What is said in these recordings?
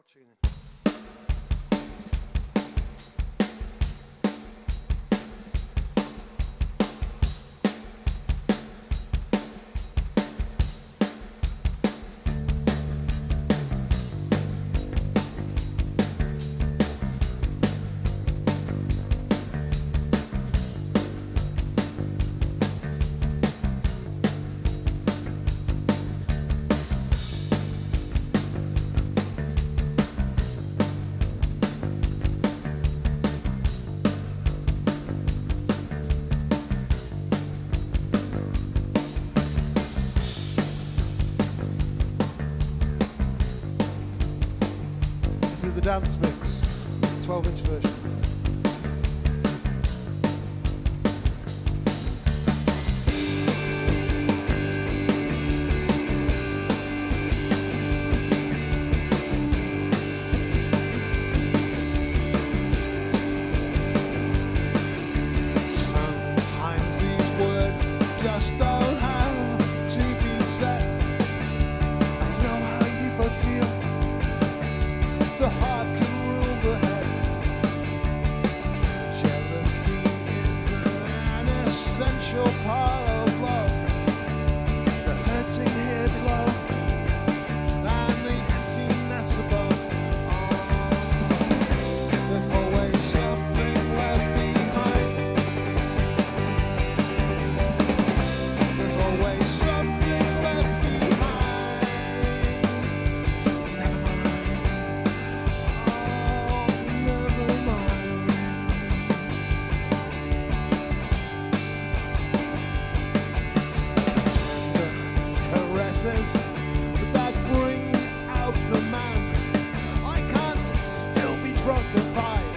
tuning. This is the dance mix, 12-inch version. Sometimes these words just don't have to be said. I know how you both feel. The heart can rule the head. Jealousy is an essential part of love. The hurting here below and the emptiness above. There's always something left behind. There's always something left behind. Never mind. Never mind. Tender caresses that bring out the man. I can't still be drunkified.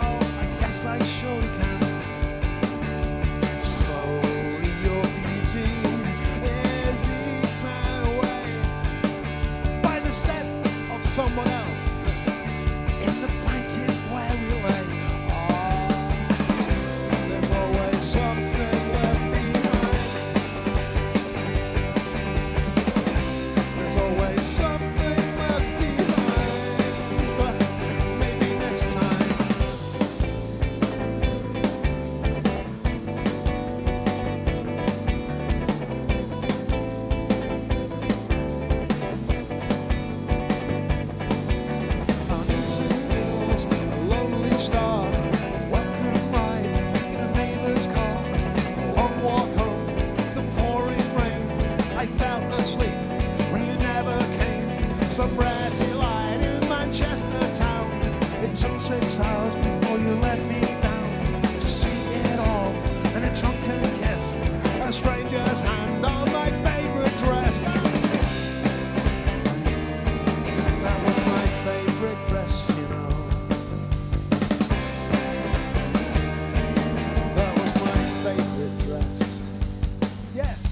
Oh, I guess I surely can. Slowly your beauty is eaten away by the scent of someone else in the blanket where we lay. There's always something left behind. There's always something left behind. But maybe next time. On eating hills, a lonely star, a welcome ride in a neighbour's car, a long walk home, the pouring rain. I felt asleep when you never came. Some rare delight in Manchester town. It took 6 hours before you let me down. To see it all and a drunken kiss, a stranger's hand on my favourite dress. That was my favourite dress, you know. That was my favourite dress. Yes.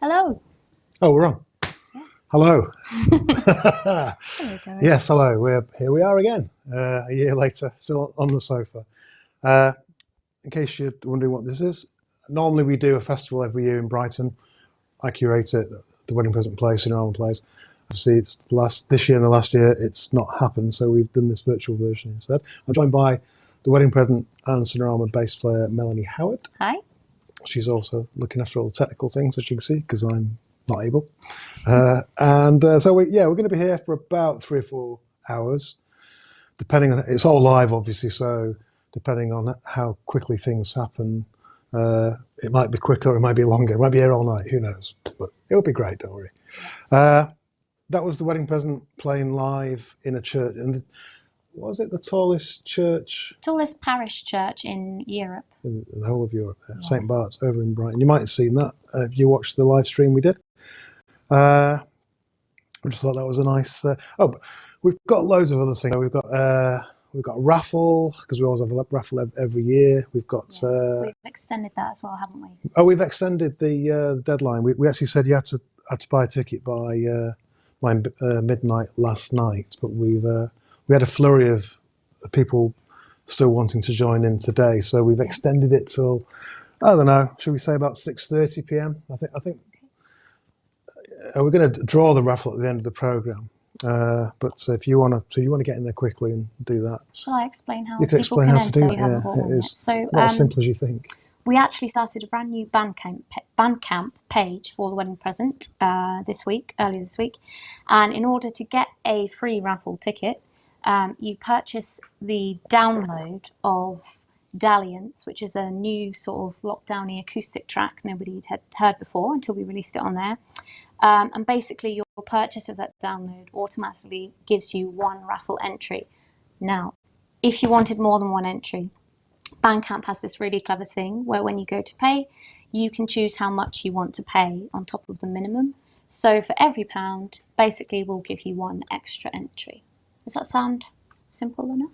Hello. Oh, we're on. Yes. Hello. Hello, Doris. Yes, hello. Here we are again, a year later, still on the sofa. In case you're wondering what this is, normally we do a festival every year in Brighton. I curate it, the Wedding Present Play, Cinerama Plays. Obviously, this year and the last year, it's not happened, so we've done this virtual version instead. I'm joined by the Wedding Present and Cinerama bass player Melanie Howard. Hi. She's also looking after all the technical things, as you can see, because I'm not able. So we're going to be here for about 3 or 4 hours, depending on, it's all live, obviously, so depending on how quickly things happen, it might be quicker, it might be longer, it might be here all night, who knows, but it'll be great, don't worry. That was the Wedding Present playing live in a church, and what was it, the tallest church? Tallest parish church in Europe. In the whole of Europe, there. Yeah. St. Bart's over in Brighton. You might have seen that if you watched the live stream we did. I just thought that was a nice. But we've got loads of other things. We've got a raffle, because we always have a raffle every year. We've got. We've extended that as well, haven't we? Oh, we've extended the deadline. We actually said you had to buy a ticket by midnight last night, but we had a flurry of people still wanting to join in today, so we've extended it till, I don't know, should we say about 6:30 p.m. I think we're going to draw the raffle at the end of the program, but if you want to get in there quickly and do that. Shall I explain how you can people explain can how to enter? do it? Yeah, it is So not as simple as you think. we actually started a brand new Bandcamp page for the Wedding Present earlier this week, and in order to get a free raffle ticket, you purchase the download of Dalliance, which is a new sort of lockdowny acoustic track nobody had heard before until we released it on there. And basically your purchase of that download automatically gives you 1 raffle entry. Now, if you wanted more than 1 entry, Bandcamp has this really clever thing where when you go to pay, you can choose how much you want to pay on top of the minimum. So for every £1, basically we'll give you 1 extra entry. Does that sound simple enough?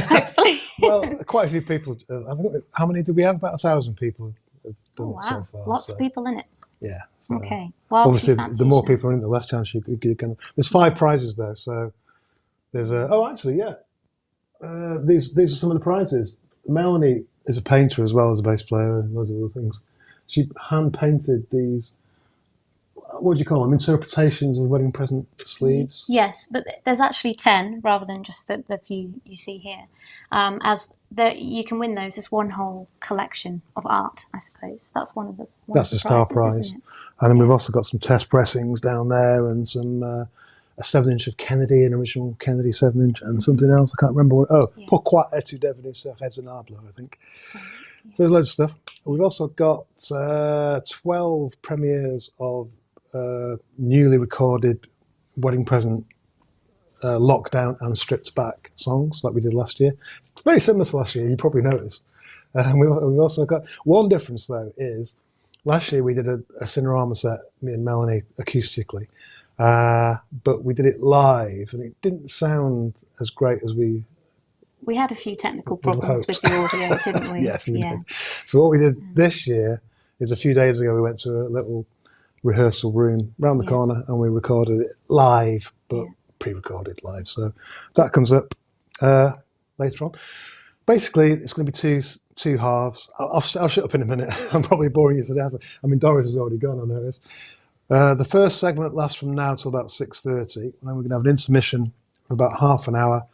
Hopefully. Well, quite a few people. I think, how many do we have? About 1,000 people have done it so far. Lots of people in it. Yeah. So okay. Well, obviously, the more people are in, the less chance you can. There's 5 prizes though, so there's a. Oh, actually, yeah. These are some of the prizes. Melanie is a painter as well as a bass player and loads of other things. She hand painted these. What do you call them? Interpretations of wedding present sleeves. Yes, but there's actually 10 rather than just the few you see here. You can win those as one whole collection of art, I suppose. That's one of the. That's the star prize, and then we've also got some test pressings down there and some a 7-inch of Kennedy, an original Kennedy 7-inch, and something else. I can't remember what. Oh, Pourquoi es-tu devenu ce raisonnable? I think. So there's loads of stuff. We've also got 12 premieres of newly recorded wedding present lockdown and stripped back songs like we did last year. It's very similar to last year, you probably noticed. We've also got one difference though is last year we did a Cinerama set, me and Melanie, acoustically, but we did it live and it didn't sound as great as we had a few technical problems with the audio, didn't we? Yes, we did. So what we did this year is a few days ago we went to a little rehearsal room round the corner and we recorded it live, but pre-recorded live. So that comes up later on. Basically, it's going to be two halves. I'll shut up in a minute. I'm probably boring you to death. I mean, Doris has already gone, I notice. The first segment lasts from now till about 6:30, and then we're going to have an intermission for about half an hour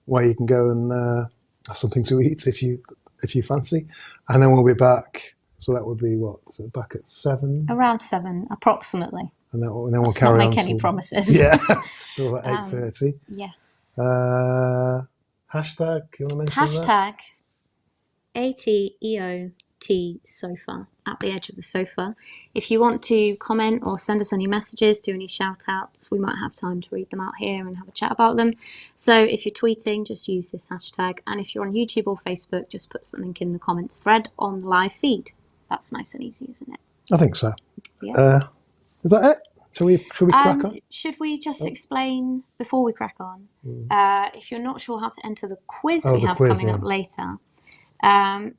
where you can go and have something to eat if you fancy, and then we'll be back. So that would be what? So back at 7? Around 7, approximately. And then we'll carry on. Not make any promises. Yeah, till about 8:30. Yes. Hashtag, you want to mention Hashtag ATEOT sofa, at the edge of the sofa. If you want to comment or send us any messages, do any shout outs, we might have time to read them out here and have a chat about them. So if you're tweeting, just use this hashtag. And if you're on YouTube or Facebook, just put something in the comments thread on the live feed. That's nice and easy, isn't it? I think so. Yeah. Is that it? Should we crack on? Should we just explain before we crack on? If you're not sure how to enter the quiz we have coming up later,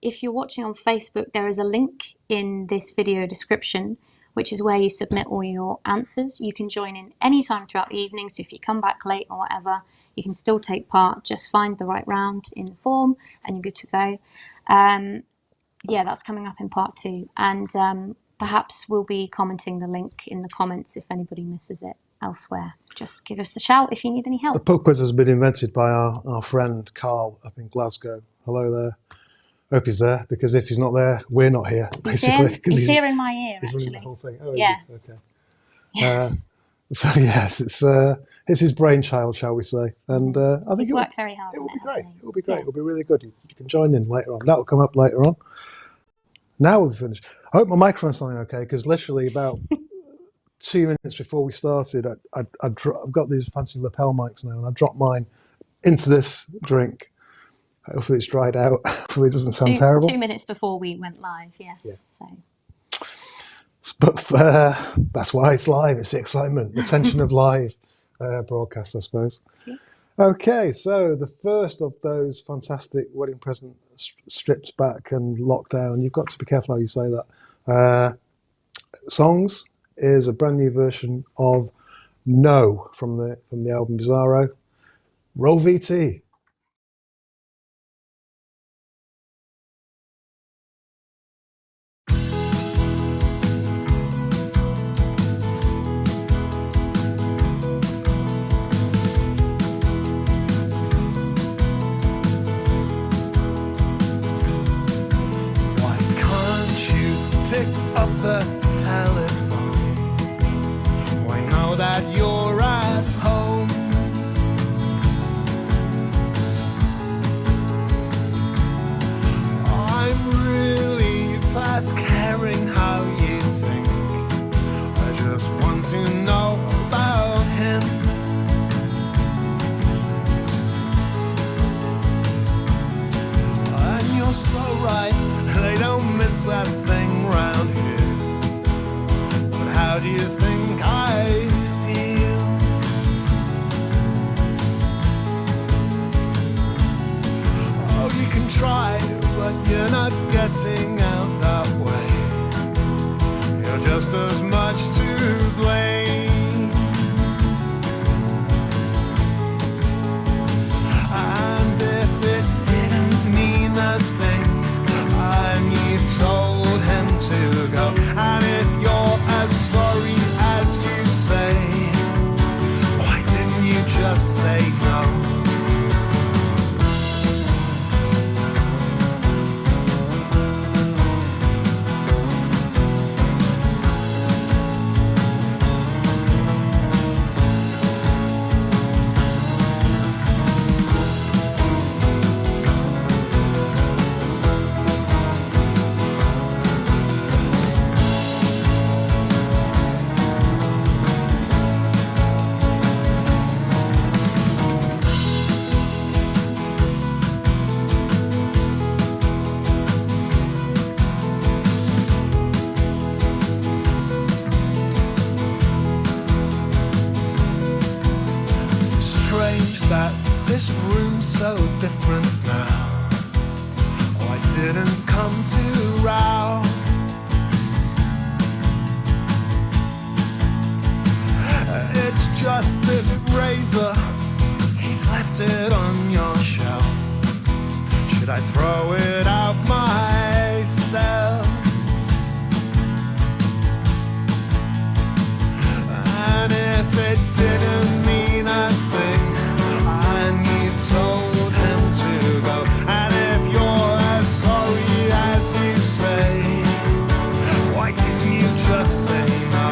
if you're watching on Facebook, there is a link in this video description, which is where you submit all your answers. You can join in any time throughout the evening, so if you come back late or whatever, you can still take part. Just find the right round in the form and you're good to go. Yeah, that's coming up in part 2. And perhaps we'll be commenting the link in the comments if anybody misses it elsewhere. Just give us a shout if you need any help. The pub quiz has been invented by our friend Carl up in Glasgow. Hello there. Hope he's there, because if he's not there, we're not here, basically. He's here in my ear, he's actually. running the whole thing. Oh, Yeah. is he? Okay. Yes. So yes, it's his brainchild, shall we say? And I think He's worked very hard. It on will be hasn't great. he? It will be great. Yeah. It will be really good. You can join in later on. That'll come up later on. Now we've finished. I hope my microphone's sounding okay, because literally about 2 minutes before we started, I've got these fancy lapel mics now, and I dropped mine into this drink. Hopefully it's dried out. Hopefully it doesn't sound terrible. 2 minutes before we went live, yes. Yeah. So. But that's why it's live. It's the excitement, the tension of live broadcast, I suppose. Okay, so the first of those fantastic wedding present stripped back and locked down. You've got to be careful how you say that. Songs is a brand new version of No from the album Bizarro. Roll VT. Pick up the telephone. I know that you're at home. I'm really past caring how you think. I just want to know about him. And you're so right, they don't miss that thing round here. But how do you think I feel? Oh, you can try, but you're not getting out that way. You're just as much to blame. And if it didn't mean a thing, and you've told him to go, and if you're as sorry as you say, why didn't you just say no? This room's so different now. Oh, I didn't come to row. It's just this razor, he's left it on your shelf. Should I throw it out myself? And if it didn't mean a thing, and you've told him to go, and if you're as sorry as you say, why didn't you just say no?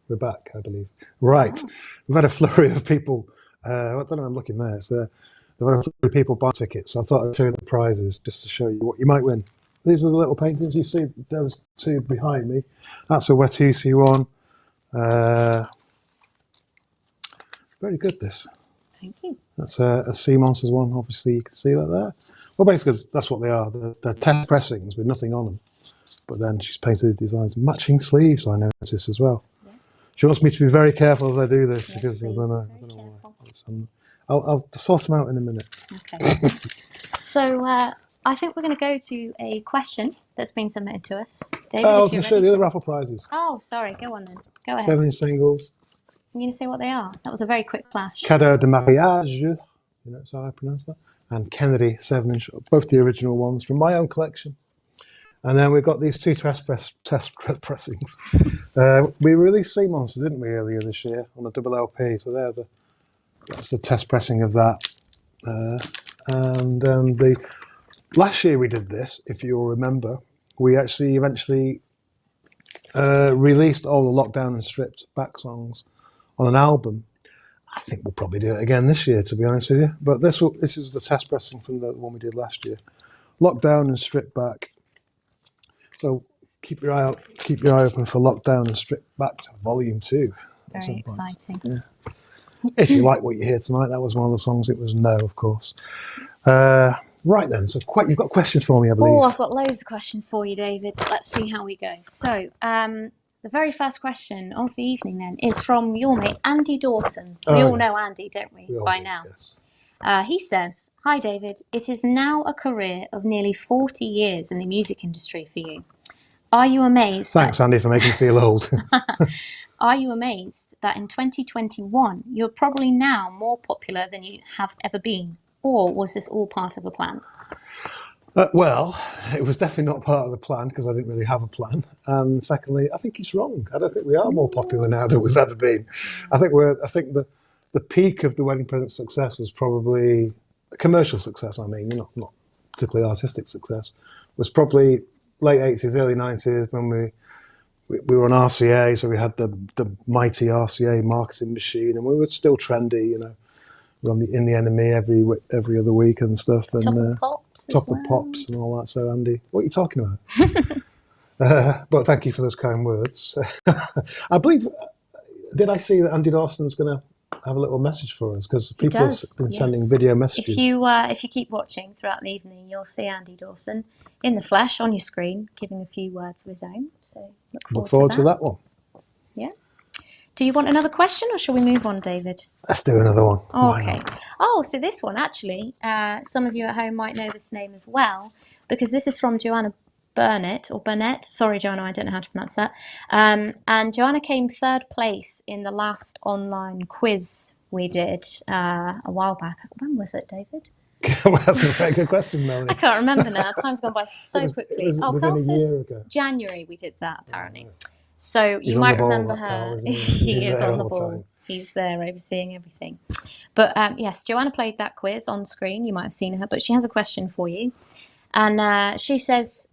We're back, I believe. Right. We've had a flurry of people. I don't know, I'm looking there. It's there. They've had a flurry of people buy tickets. So I thought I'd show you the prizes just to show you what you might win. These are the little paintings. You see those two behind me. That's a Octopussy one. Very good, this. Thank you. That's a Sea Monsters one. Obviously, you can see that there. Well, basically, that's what they are. They're test pressings with nothing on them. But then she's painted the designs. Matching sleeves, I noticed as well. Yeah. She wants me to be very careful as I do this, because I don't know why. I'll sort them out in a minute. Okay. So I think we're going to go to a question that's been submitted to us. David, I was going to show you the other raffle prizes. Oh, sorry. Go on then. Go ahead. 7-inch singles. I'm going to say what they are. That was a very quick flash. Cadeau de mariage, you know, that's how I pronounce that. And Kennedy 7-inch, both the original ones from my own collection. And then we've got these two test pressings. We released Sea Monsters, didn't we, earlier this year on a double LP? So that's the test pressing of that. And the last year we did this, if you'll remember, we actually eventually released all the Lockdown and Stripped back songs on an album. I think we'll probably do it again this year, to be honest with you. But this is the test pressing from the one we did last year. Lockdown and Stripped back. So keep your eye open for Lockdown and Stripped back to Volume 2. Very exciting. Yeah. If you like what you hear tonight, that was one of the songs. It was No, of course. Right then, so you've got questions for me, I believe. Oh, I've got loads of questions for you, David. Let's see how we go. So, the very first question of the evening then is from your mate, Andy Dawson. We all know Andy, don't we, by now? Yes. He says, "Hi, David. It is now a career of nearly 40 years in the music industry for you. Are you amazed?" Thanks, Andy, for making me feel old. Are you amazed that in 2021 you're probably now more popular than you have ever been? Or was this all part of a plan? Well, it was definitely not part of the plan because I didn't really have a plan. And secondly, I think he's wrong. I don't think we are more popular now than we've ever been. I think the peak of the Wedding Present success was probably commercial success. I mean, not particularly artistic success. Was probably late 80s, early 90s when we were on RCA, so we had the mighty RCA marketing machine, and we were still trendy, you know. We're in the Enemy every other week and stuff, and Top of Pops and all that. So, Andy, what are you talking about? But thank you for those kind words. I believe, did I see that Andy Dawson's going to have a little message for us? Because people have been sending video messages. If you keep watching throughout the evening, you'll see Andy Dawson in the flesh on your screen, giving a few words of his own. So look forward to that one. Yeah. Do you want another question, or shall we move on, David? Let's do another one. Okay. Oh, so this one, actually, some of you at home might know this name as well, because this is from Joanna Burnett. Sorry, Joanna, I don't know how to pronounce that. And Joanna came third place in the last online quiz we did a while back. When was it, David? Well, that's a very good question, Melanie. I can't remember now. Time's gone by so quickly. It was within a year ago. January we did that, apparently. Yeah. So you might remember her. He is on the ball. He's there overseeing everything. But yes, Joanna played that quiz on screen. You might have seen her, but she has a question for you. And she says,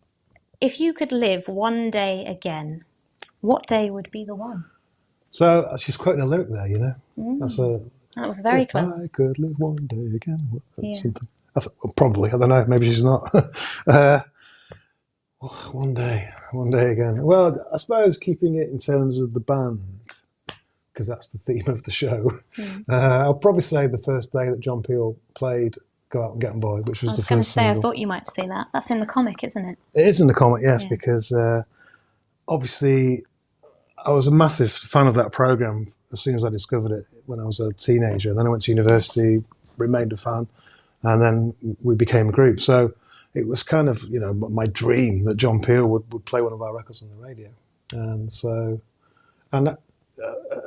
if you could live one day again, what day would be the one? So she's quoting a lyric there, you know. That was very clever. If I could live one day again, something. Probably, I don't know. Maybe she's not. One day again. Well, I suppose keeping it in terms of the band, because that's the theme of the show. I'll probably say the first day that John Peel played Go Out and Get 'Em Boy, which was the first single. I was going to say, I thought you might say that. That's in the comic, isn't it? It is in the comic, yes, because obviously I was a massive fan of that programme as soon as I discovered it when I was a teenager. And then I went to university, remained a fan, and then we became a group. So it was kind of, you know, my dream that John Peel would play one of our records on the radio. And so,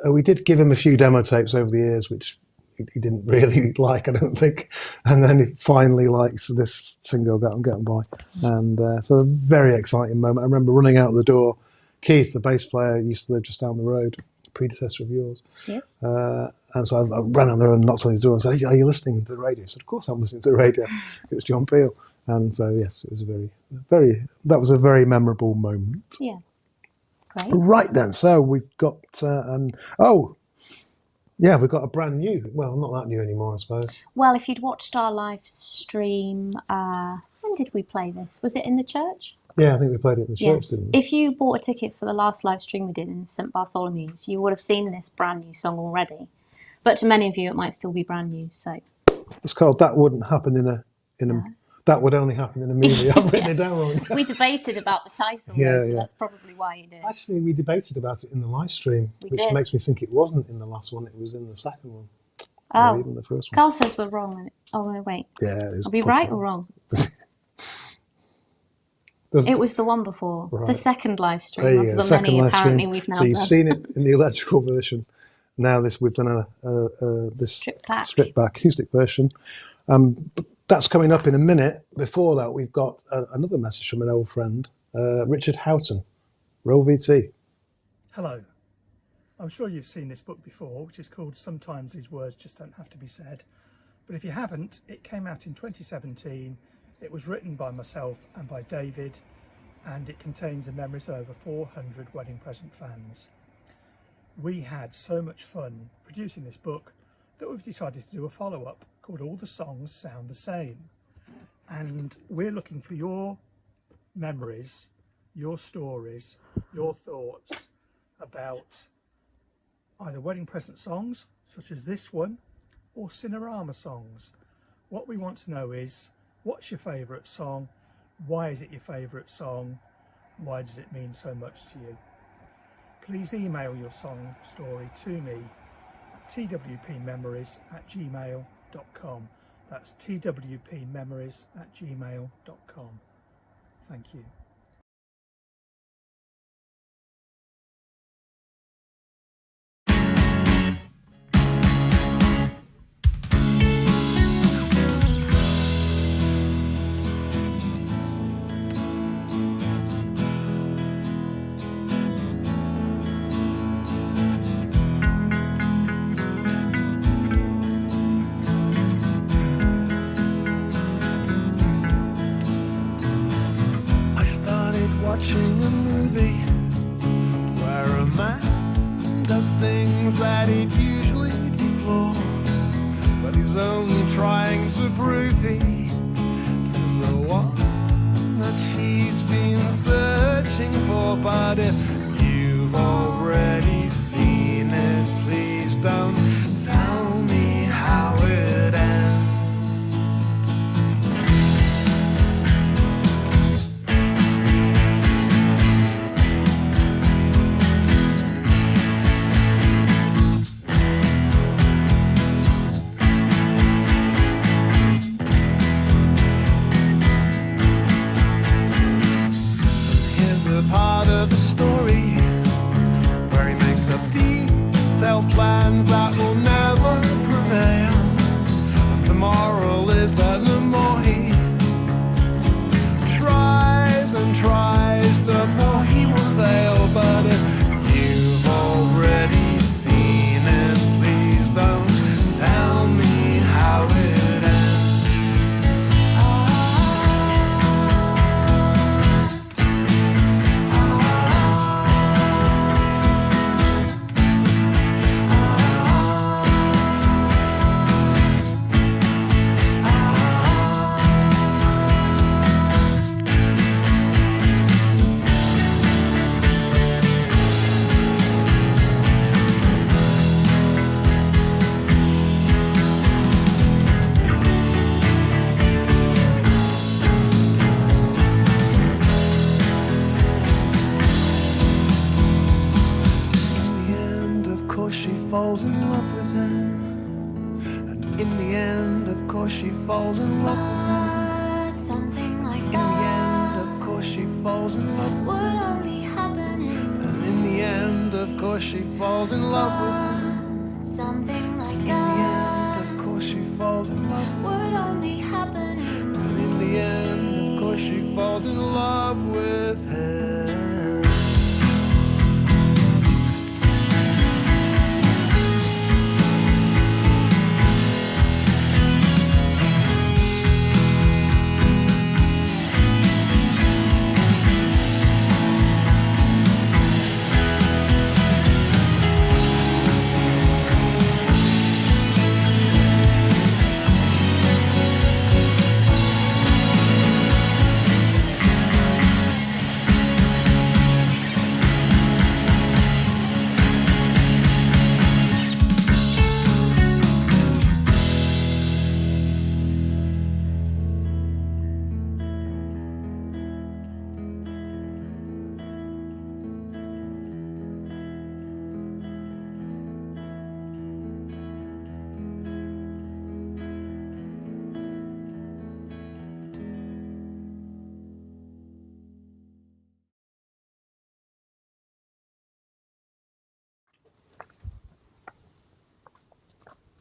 we did give him a few demo tapes over the years, which he didn't really like, I don't think. And then he finally liked this single, Go Out and Get 'Em Boy. And so a very exciting moment. I remember running out the door. Keith, the bass player, used to live just down the road, predecessor of yours. Yes. And so I ran out there and knocked on his door and said, "Are you listening to the radio?" He said, "Of course I'm listening to the radio. It's John Peel." And so, yes, it was that was a very memorable moment. Yeah, Great. Right then, so we've got we've got a brand new. Well, not that new anymore, I suppose. Well, if you'd watched our live stream, when did we play this? Was it in the church? Yeah, I think we played it in the church, Yes. didn't we? If you bought a ticket for the last live stream we did in St Bartholomew's, you would have seen this brand new song already. But to many of you, it might still be brand new. So It's called "That Wouldn't Happen in a That Would Only Happen in a Movie." I've written it down wrong. we debated about the title, Yeah, so yeah. that's probably why you did. Actually, we debated about it in the live stream, We which did. makes me think it wasn't in the last one; it was in the second one, or Oh, even the first one. Carl says we're wrong. Oh, no, wait. Yeah, it is. Are we right or wrong? It was the one before. Right. The second live stream There you of go, the second many live apparently stream. we've now So you've done. seen it in the electrical version. Now we've done this stripped back acoustic version. But that's coming up in a minute. Before that, we've got another message from an old friend, Richard Houghton, Roll VT. Hello. I'm sure you've seen this book before, which is called Sometimes These Words Just Don't Have to Be Said. But if you haven't, it came out in 2017. It was written by myself and by David, and it contains the memories of over 400 wedding present fans. We had so much fun producing this book that we've decided to do a follow-up called All the Songs Sound the Same. And we're looking for your memories, your stories, your thoughts about either wedding present songs, such as this one, or Cinerama songs. What we want to know is, what's your favourite song? Why is it your favourite song? Why does it mean so much to you? Please email your song story to me at twpmemories@gmail.com. That's twpmemories@gmail.com. Thank you. Watching a movie where a man does things that he'd usually deplore, but he's only trying to prove he is the one that she's been searching for. But if you've already seen it, please don't tell me how it ends. Part of the story where he makes up detailed plans that will never prevail. And the moral is that the more he tries and tries, the more he will fail. But if you've already seen it, please don't tell me how it ends. Falls in love with him, and in the end, of course, she falls in love with him. Something like In that the end, of course, she falls in love with would him. only happen And in the end, of course, she falls in love with him. something like In the that end, of course, she falls in love with him. would only happen And in the end, of course, she falls in love with him.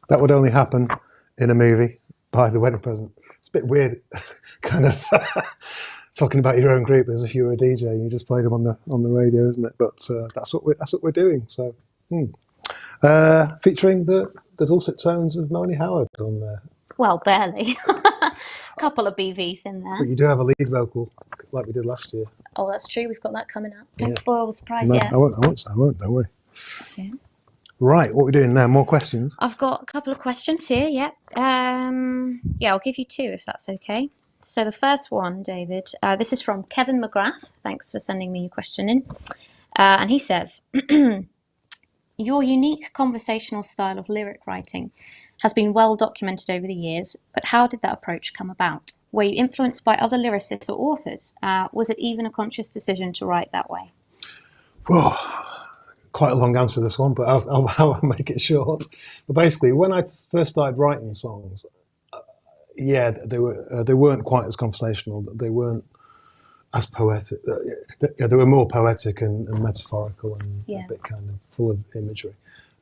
That would only happen in a movie by the wedding present. It's a bit weird, kind of talking about your own group as if you were a DJ and you just played them on the radio, isn't it? But that's what we're doing. So, featuring the dulcet tones of Melanie Howard on there. Well, barely. Couple of BVs in there. But you do have a lead vocal, like we did last year. Oh, that's true. We've got that coming up. Don't Yeah. spoil the surprise No, yet. I won't. Don't worry. Okay. Right, what are we doing now? More questions? I've got a couple of questions here. Yep. Yeah, I'll give you two if that's okay. So the first one, David, this is from Kevin McGrath. Thanks for sending me your question in. And he says, your unique conversational style of lyric writing has been well documented over the years, but how did that approach come about? Were you influenced by other lyricists or authors? Was it even a conscious decision to write that way? Whoa, quite a long answer this one, but I'll make it short. But basically, when I first started writing songs, they weren't quite as conversational. They weren't as poetic. They were more poetic and metaphorical and a bit kind of full of imagery.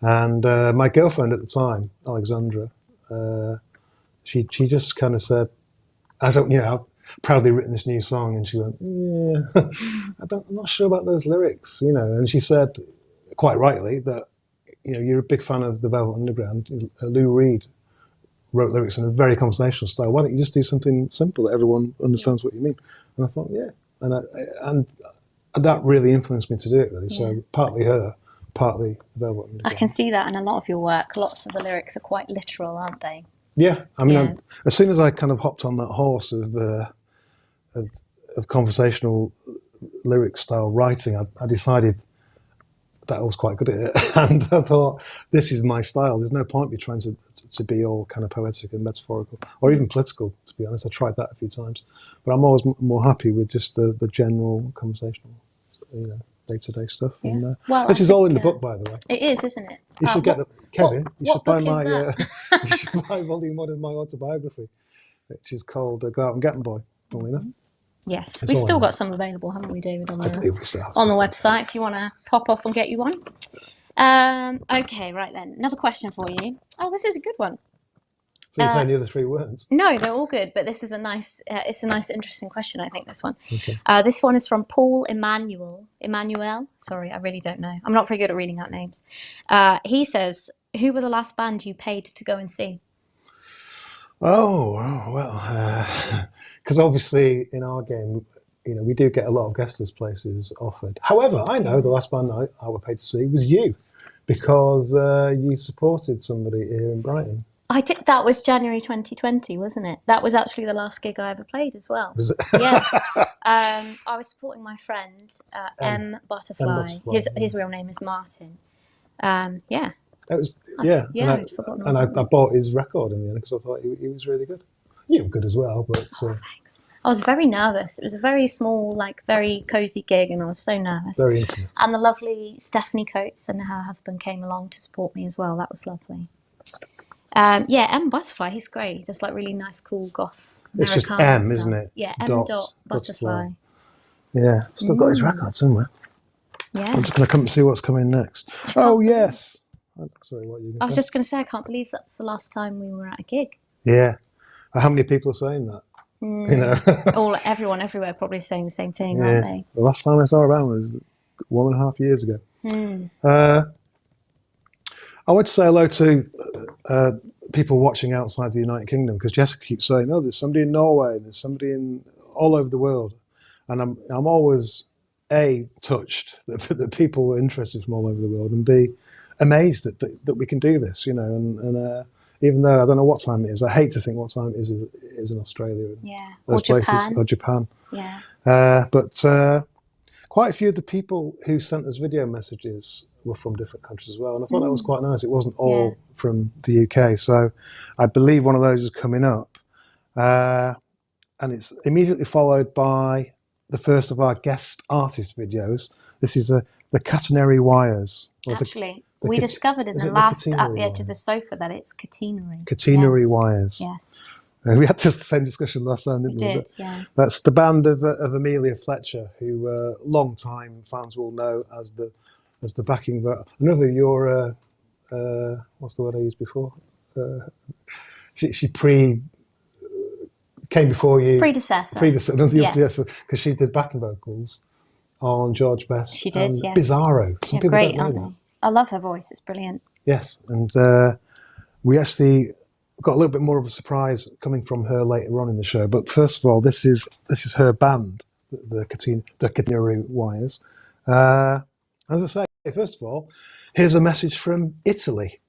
And my girlfriend at the time, Alexandra, she just kind of said, I've proudly written this new song, and she went, I'm not sure about those lyrics, And she said, quite rightly, that you're a big fan of the Velvet Underground. Lou Reed wrote lyrics in a very conversational style. Why don't you just do something simple that everyone understands what you mean? And I thought, and that really influenced me to do it. Really, so partly her. Partly Velvet Underground. I can see that in a lot of your work. Lots of the lyrics are quite literal, aren't they? Yeah, I mean, as soon as I kind of hopped on that horse of conversational lyric style writing, I decided that I was quite good at it, and I thought, this is my style. There's no point me trying to be all kind of poetic and metaphorical, or even political. To be honest, I tried that a few times, but I'm always more happy with just the general conversational, day-to-day stuff. Yeah. And, well, this is all in the book, by the way. It is, isn't it? You should get Kevin. You should buy book is that? you should buy volume 1 of my autobiography, which is called "Go Out and Get 'Em Boy." Funnily enough. Yes, It's we've all still in got some available, haven't we, David? I believe we still have on the some. website, if you want to pop off and get you one. Okay, right then. Another question for you. Oh, this is a good one. So you're saying the other 3 words? No, they're all good, but this is a nice, interesting question, I think, this one. Okay. This one is from Paul Emmanuel. Sorry, I really don't know. I'm not very good at reading out names. He says, who were the last band you paid to go and see? Oh, well, because obviously in our game, we do get a lot of guest list places offered. However, I know the last band I were paid to see was you, because you supported somebody here in Brighton. I did. That was January 2020, wasn't it? That was actually the last gig I ever played as well. Was it? Yeah. I was supporting my friend M. Butterfly. His real name is Martin. Yeah. It was, I'd forgotten. And I bought his record in the end because I thought he was really good. You were good as well, but thanks. I was very nervous. It was a very small, very cozy gig, and I was so nervous. Very intimate. And the lovely Stephanie Coates and her husband came along to support me as well. That was lovely. M. Butterfly, he's great. He does really nice, cool goth. It's just Americana M, stuff. isn't it? Yeah, M. Butterfly. Yeah, still got his record somewhere. Yeah. I'm just going to come and see what's coming next. Oh, yes. Sorry, what are you going to say? I was just going to say, I can't believe that's the last time we were at a gig. Yeah. How many people are saying that? Everyone everywhere probably saying the same thing, aren't they? The last time I saw a band was 1.5 years ago. I would say hello to people watching outside the United Kingdom, because Jessica keeps saying, "Oh, there's somebody in Norway, there's somebody all over the world," and I'm always touched that people are interested from all over the world, and B, amazed that we can do this, and even though I don't know what time it is, I hate to think what time it is in Australia. Or Japan. Or Japan. Yeah. But quite a few of the people who sent us video messages were from different countries as well, and I thought that was quite nice. It wasn't all from the UK, so I believe one of those is coming up, and it's immediately followed by the first of our guest artist videos. This is the Catenary Wires. Actually, we discovered in the last At the Edge of the Sofa that it's Catenary. Catenary Wires. Yes. We had this same discussion last time, didn't we? We did, yeah. That's the band of Amelia Fletcher, who long-time fans will know as the backing vocal. Another your what's the word I used before? she came before you. Predecessor. Yes, because she did backing vocals on George Best. She did, and yes. Bizarro. Some people great, don't know aren't that. they? I love her voice. It's brilliant. Yes, and we actually got a little bit more of a surprise coming from her later on in the show. But first of all, this is her band, the Catenary Wires. As I say, first of all, here's a message from Italy,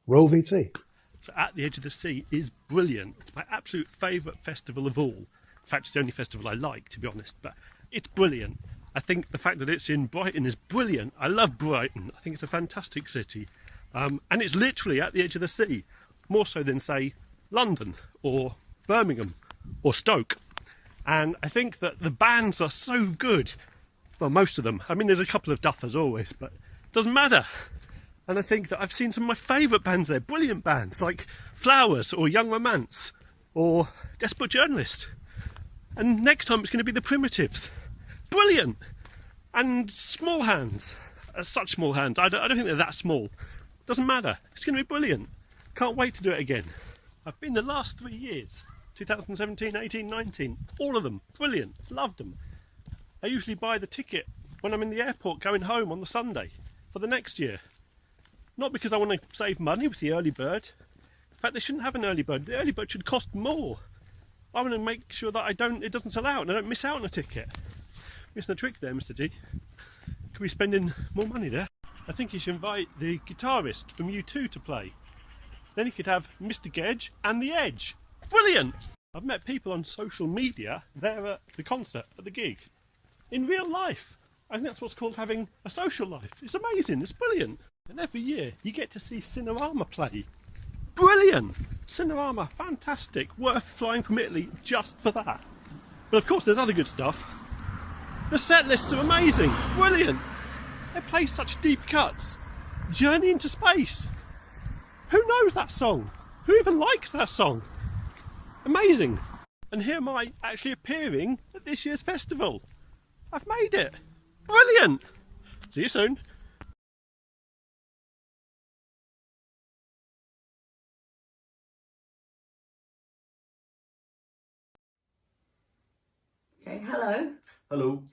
Roll VT. So At the Edge of the Sea is brilliant. It's my absolute favourite festival of all. In fact, it's the only festival I like, to be honest, but it's brilliant. I think the fact that it's in Brighton is brilliant. I love Brighton. I think it's a fantastic city. And it's literally at the edge of the sea, more so than, say, London or Birmingham or Stoke. And I think that the bands are so good. Well, most of them. I mean, there's a couple of duffers always, but it doesn't matter. And I think that I've seen some of my favourite bands there, brilliant bands like Flowers or Young Romance or Desperate Journalist. And next time it's going to be the Primitives. Brilliant! And Small Hands. Such small hands. I don't think they're that small. Doesn't matter. It's going to be brilliant. Can't wait to do it again. I've been the last 3 years. 2017, 18, 19. All of them. Brilliant. Loved them. I usually buy the ticket when I'm in the airport going home on the Sunday for the next year. Not because I want to save money with the early bird. In fact, they shouldn't have an early bird. The early bird should cost more. I want to make sure that it doesn't sell out and I don't miss out on a ticket. Missing a trick there, Mr. G. Could be spending more money there. I think you should invite the guitarist from U2 to play. Then you could have Mr. Gedge and The Edge. Brilliant! I've met people on social media there at the concert, at the gig. In real life. I think that's what's called having a social life. It's amazing, it's brilliant. And every year you get to see Cinerama play. Brilliant! Cinerama, fantastic. Worth flying from Italy just for that. But of course there's other good stuff. The set lists are amazing. Brilliant! They play such deep cuts. Journey into Space. Who knows that song? Who even likes that song? Amazing. And here am I actually appearing at this year's festival. I've made it. Brilliant! See you soon. Okay, hello. Hello,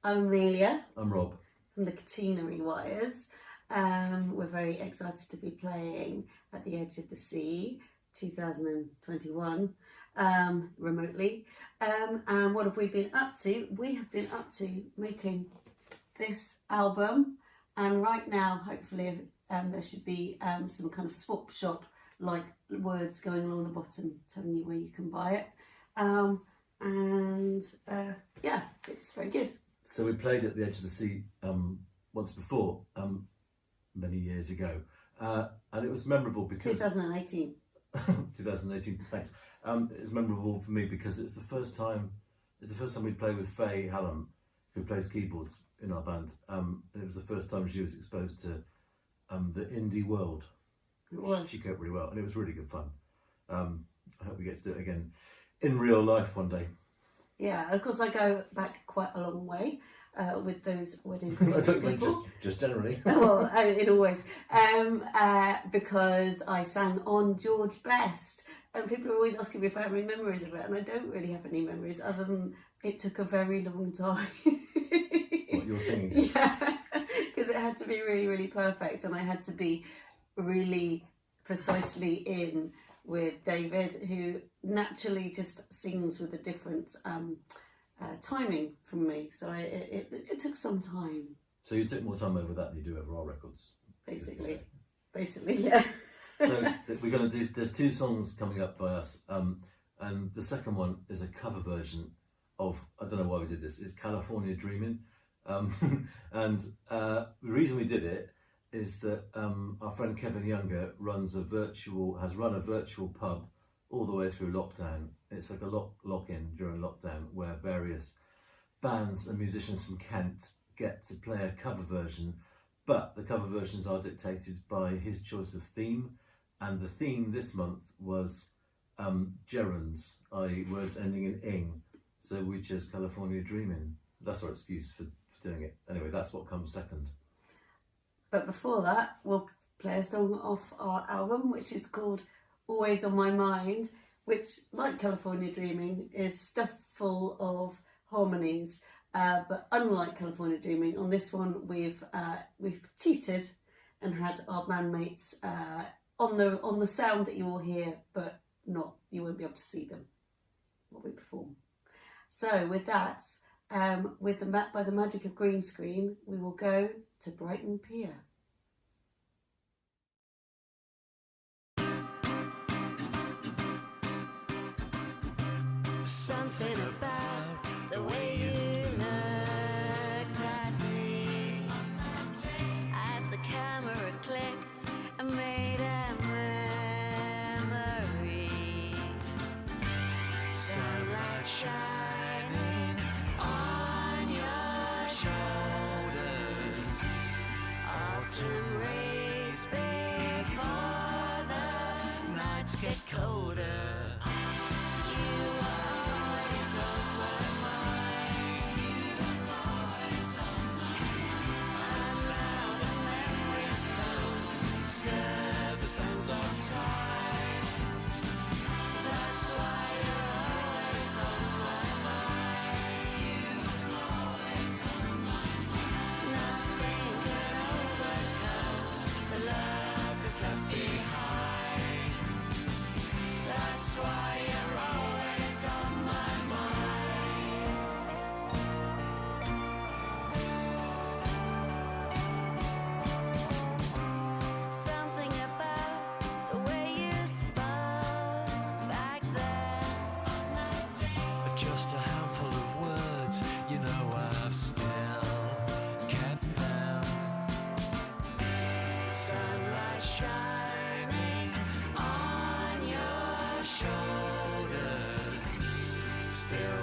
I'm Amelia I'm Rob. from the Catenary Wires. We're very excited to be playing at the Edge of the Sea 2021 remotely. And what have we been up to? We have been up to making this album, and right now hopefully there should be some kind of swap shop like words going along the bottom telling you where you can buy it. Yeah, it's very good. So we played at the Edge of the Sea once before, many years ago, and it was memorable because 2018. 2018. Thanks. It's memorable for me because it's the first time we played with Faye Hallam, who plays keyboards in our band. And it was the first time she was exposed to the indie world. It was. She coped really well, and it was really good fun. I hope we get to do it again in real life one day. Yeah, of course I go back quite a long way with those wedding I presents don't mean people. just generally. Well, in always, because I sang on George Best, and people are always asking me if I have any memories of it, and I don't really have any memories other than it took a very long time. What you're singing? Yeah, because it had to be really, really perfect, and I had to be really precisely in with David, who naturally just sings with a different timing from me. So it took some time. So you took more time over that than you do over our records. Basically, yeah. So we're going to do. There's 2 songs coming up by us, and the second one is a cover version of. I don't know why we did this. It's California Dreamin', and the reason we did it is that our friend Kevin Younger has run a virtual pub all the way through lockdown. It's like a lock-in during lockdown where various bands and musicians from Kent get to play a cover version, but the cover versions are dictated by his choice of theme, and the theme this month was gerunds, i.e. words ending in ing, so we chose California Dreamin'. That's our excuse for doing it. Anyway, that's what comes second. But before that, we'll play a song off our album, which is called always on my mind, which, like California Dreaming, is stuffed full of harmonies. But unlike California Dreaming, on this one we've cheated and had our bandmates on the sound that you will hear, but you won't be able to see them, what we perform. So with that, by the magic of green screen, we will go to Brighton Pier. Something about the way you looked at me as the camera clicked and made a memory. Sunlight shining on your shoulders, autumn rays before the nights get colder.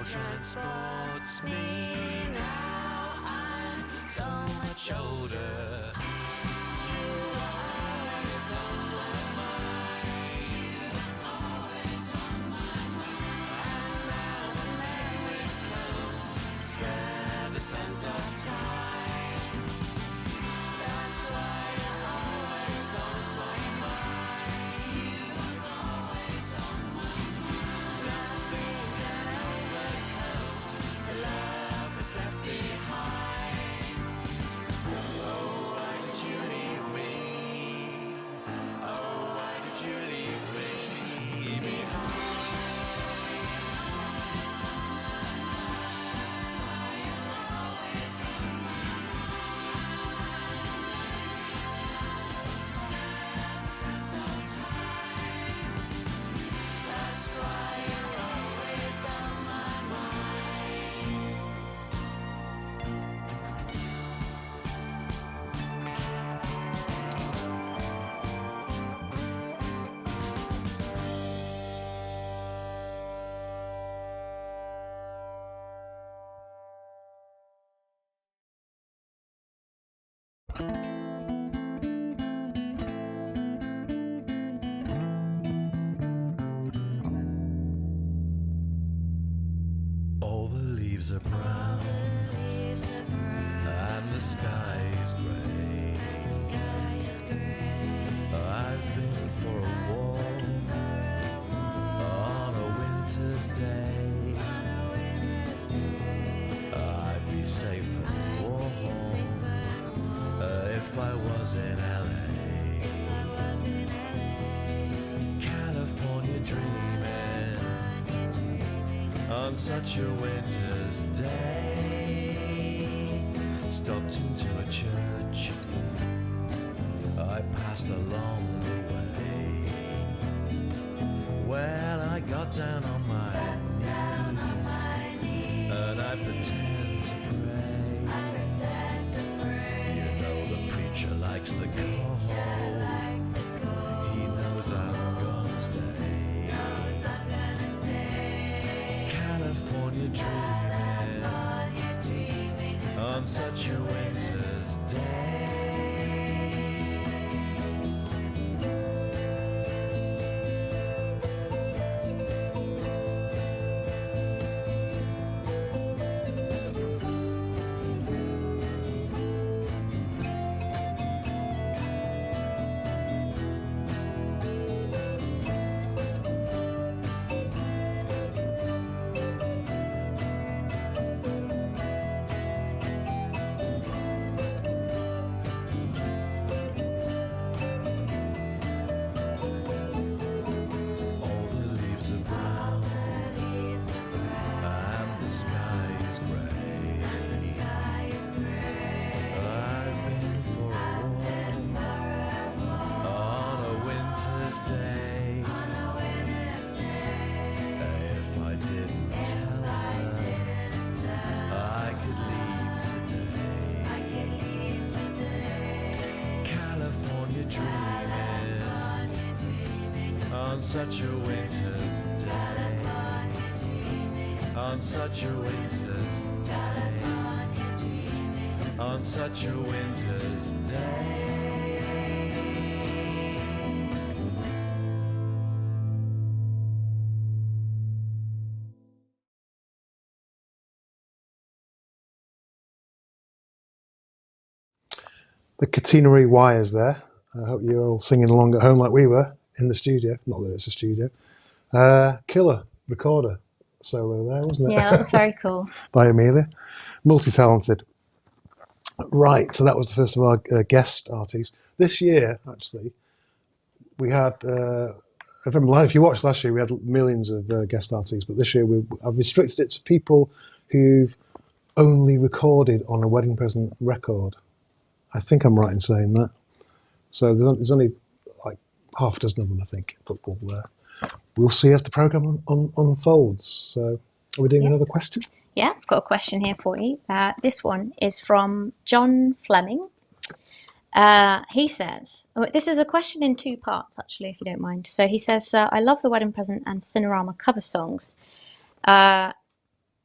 Transports me now, I'm so much older. You are always on my mind. You are always on my mind. And now the memories come, stir the sands of time. That's why you're always on my mind. You are always on my mind. Nothing can overcome the love that's left behind. Oh, why did you leave me? Oh, why did you leave me behind? That's why you're always on my mind. Sands of time. That's why you're always on my mind. All the leaves are brown, and the sky is grey. I've been for a walk on a winter's day. I'd be safe and warm if I was in LA. California dreaming on such a winter's day. Stopped into a church I passed along the way. Well, I got down on my knees and I pretend to pray. You know the preacher likes the cold. He knows I'm gonna stay. California dreaming on such a winter's day. such a winter's day, on such a winter's day, on such a winter's day. The Catenary Wires there. I hope you're all singing along at home like we were in the studio. Not that it's a studio. Killer recorder solo there, wasn't it? Yeah, that's very cool. By Amelia. Multi-talented. Right, so that was the first of our guest artists. This year, actually, we had, if you watched last year, we had millions of guest artists, but this year I've restricted it to people who've only recorded on a wedding present record. I think I'm right in saying that. So there's only like half a dozen of them, I think. But we'll see as the programme unfolds. So are we doing another question? Yeah, I've got a question here for you. This one is from John Fleming. He says, this is a question in two parts, actually, if you don't mind. So he says, I love the Wedding Present and Cinerama cover songs.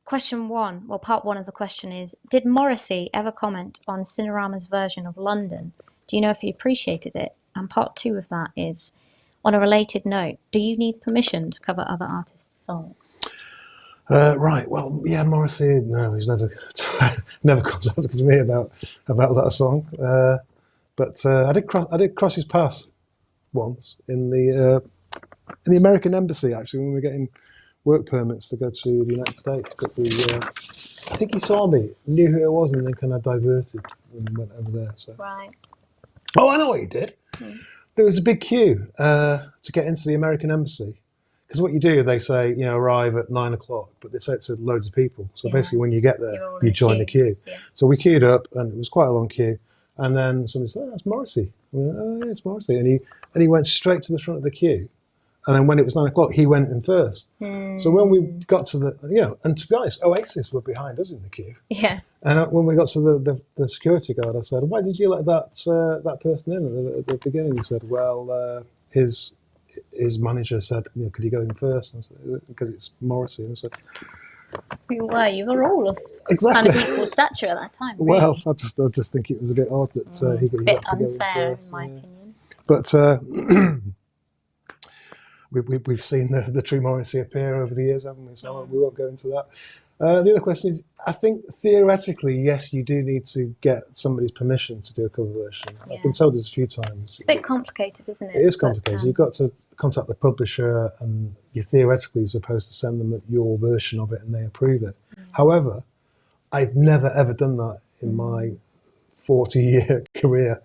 Question one, well, part one of the question is, did Morrissey ever comment on Cinerama's version of London? Do you know if he appreciated it? And part two of that is, on a related note, do you need permission to cover other artists' songs? Right, well, yeah, Morrissey, no, he's never contacted me about that song. But I did cross his path once in the American Embassy, actually, when we were getting work permits to go to the United States. But I think he saw me, knew who I was, and then kind of diverted and went over there. So. Right. Oh, I know what he did. There was a big queue to get into the American Embassy. Because what you do, they say, arrive at 9 o'clock, but they say it to loads of people. So basically, when you get there, you join the queue. Yeah. So we queued up, and it was quite a long queue. And then somebody said, "Oh, that's Morrissey." We went, "Oh, yeah, it's Morrissey." And he went straight to the front of the queue. And then when it was 9 o'clock, he went in first. So when we got to the, and to be honest, Oasis were behind us in the queue. Yeah. And when we got to the security guard, I said, "Why did you let that person in at the beginning?" He said, "Well, his manager said, could you go in first?" And I said, "Because it's Morrissey." And I said, You were all of Exactly. kind of equal stature at that time. Really. Well, I just think it was a bit odd that he got to go in unfair, first. in my opinion. But we've seen the true Morrissey appear over the years, haven't we? So we won't go into that. The other question is, I think theoretically, yes, you do need to get somebody's permission to do a cover version. Yeah. I've been told this a few times. It's a bit complicated, isn't it? It is complicated. But, You've got to contact the publisher, and you're theoretically supposed to send them your version of it, and they approve it. However, I've never ever done that in my 40-year career,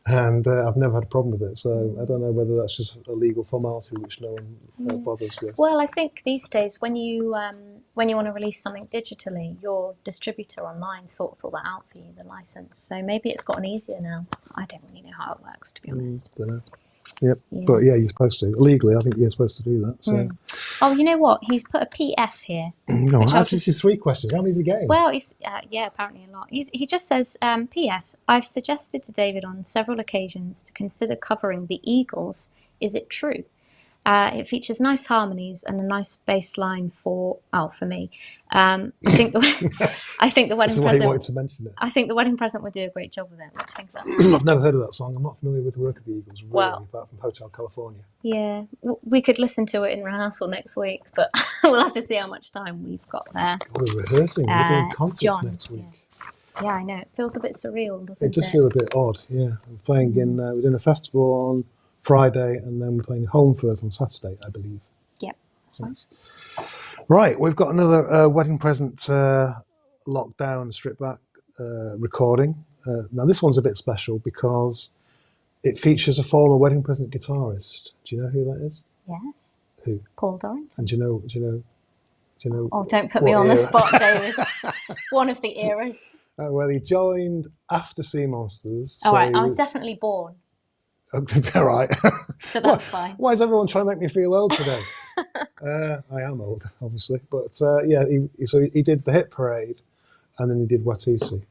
and I've never had a problem with it. So I don't know whether that's just a legal formality which no one bothers with. Well, I think these days when you want to release something digitally, your distributor online sorts all that out for you, the license. So maybe it's gotten easier now. I don't really know how it works, to be honest. Don't know. Yep. Yes. But yeah, you're supposed to. Legally, I think you're supposed to do that. So. Oh, you know what? He's put a PS here. No, this is 3 questions. How many's a game? Well, he's apparently a lot. He just says, P.S. I've suggested to David on several occasions to consider covering the Eagles. Is it true? It features nice harmonies and a nice bass line for me. I think the wedding present. You wanted to mention it. I think the wedding present would do a great job with it. What do you think about that? I've never heard of that song. I'm not familiar with the work of the Eagles, really, Well, apart from Hotel California. Yeah, we could listen to it in rehearsal next week, but we'll have to see how much time we've got there. We're rehearsing. We're doing concerts next week. Yes. Yeah, I know. It feels a bit surreal, doesn't it? It does feel a bit odd, yeah. We're playing we're doing a festival on Friday, and then we're playing home first on Saturday, I believe. Yep, that's right. Right, we've got another wedding present lockdown, stripped back recording. Now this one's a bit special because it features a former wedding present guitarist. Do you know who that is? Yes. Who? Paul Dorrington. And do you know? Oh, don't put me on the spot, David. One of the eras. Well, he joined after Sea Monsters. All right, I was definitely born. All right. So that's fine. Why is everyone trying to make me feel old today? I am old, obviously. But yeah, he did the Hit Parade, and then he did Watusi.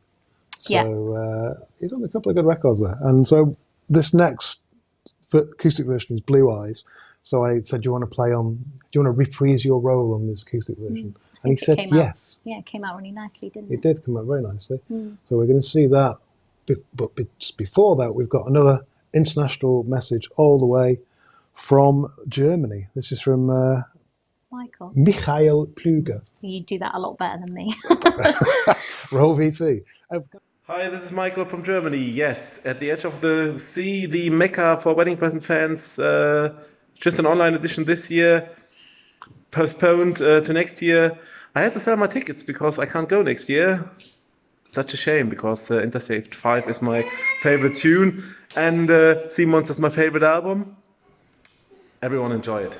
So he's on a couple of good records there. And so this next acoustic version is Blue Eyes. So I said, do you want to reprise your role on this acoustic version? And he said yes. It came out really nicely, didn't it? It did come out very nicely. So we're going to see that. But before that, we've got another international message all the way from Germany. This is from Michael. Michael Plüger. You do that a lot better than me. Roll VT. Hi, this is Michael from Germany. Yes, at the edge of the sea, the mecca for wedding present fans. Just an online edition this year, postponed to next year. I had to sell my tickets because I can't go next year. Such a shame, because Interstate 5 is my favorite tune and Sea Monsters my favorite album. Everyone enjoy it.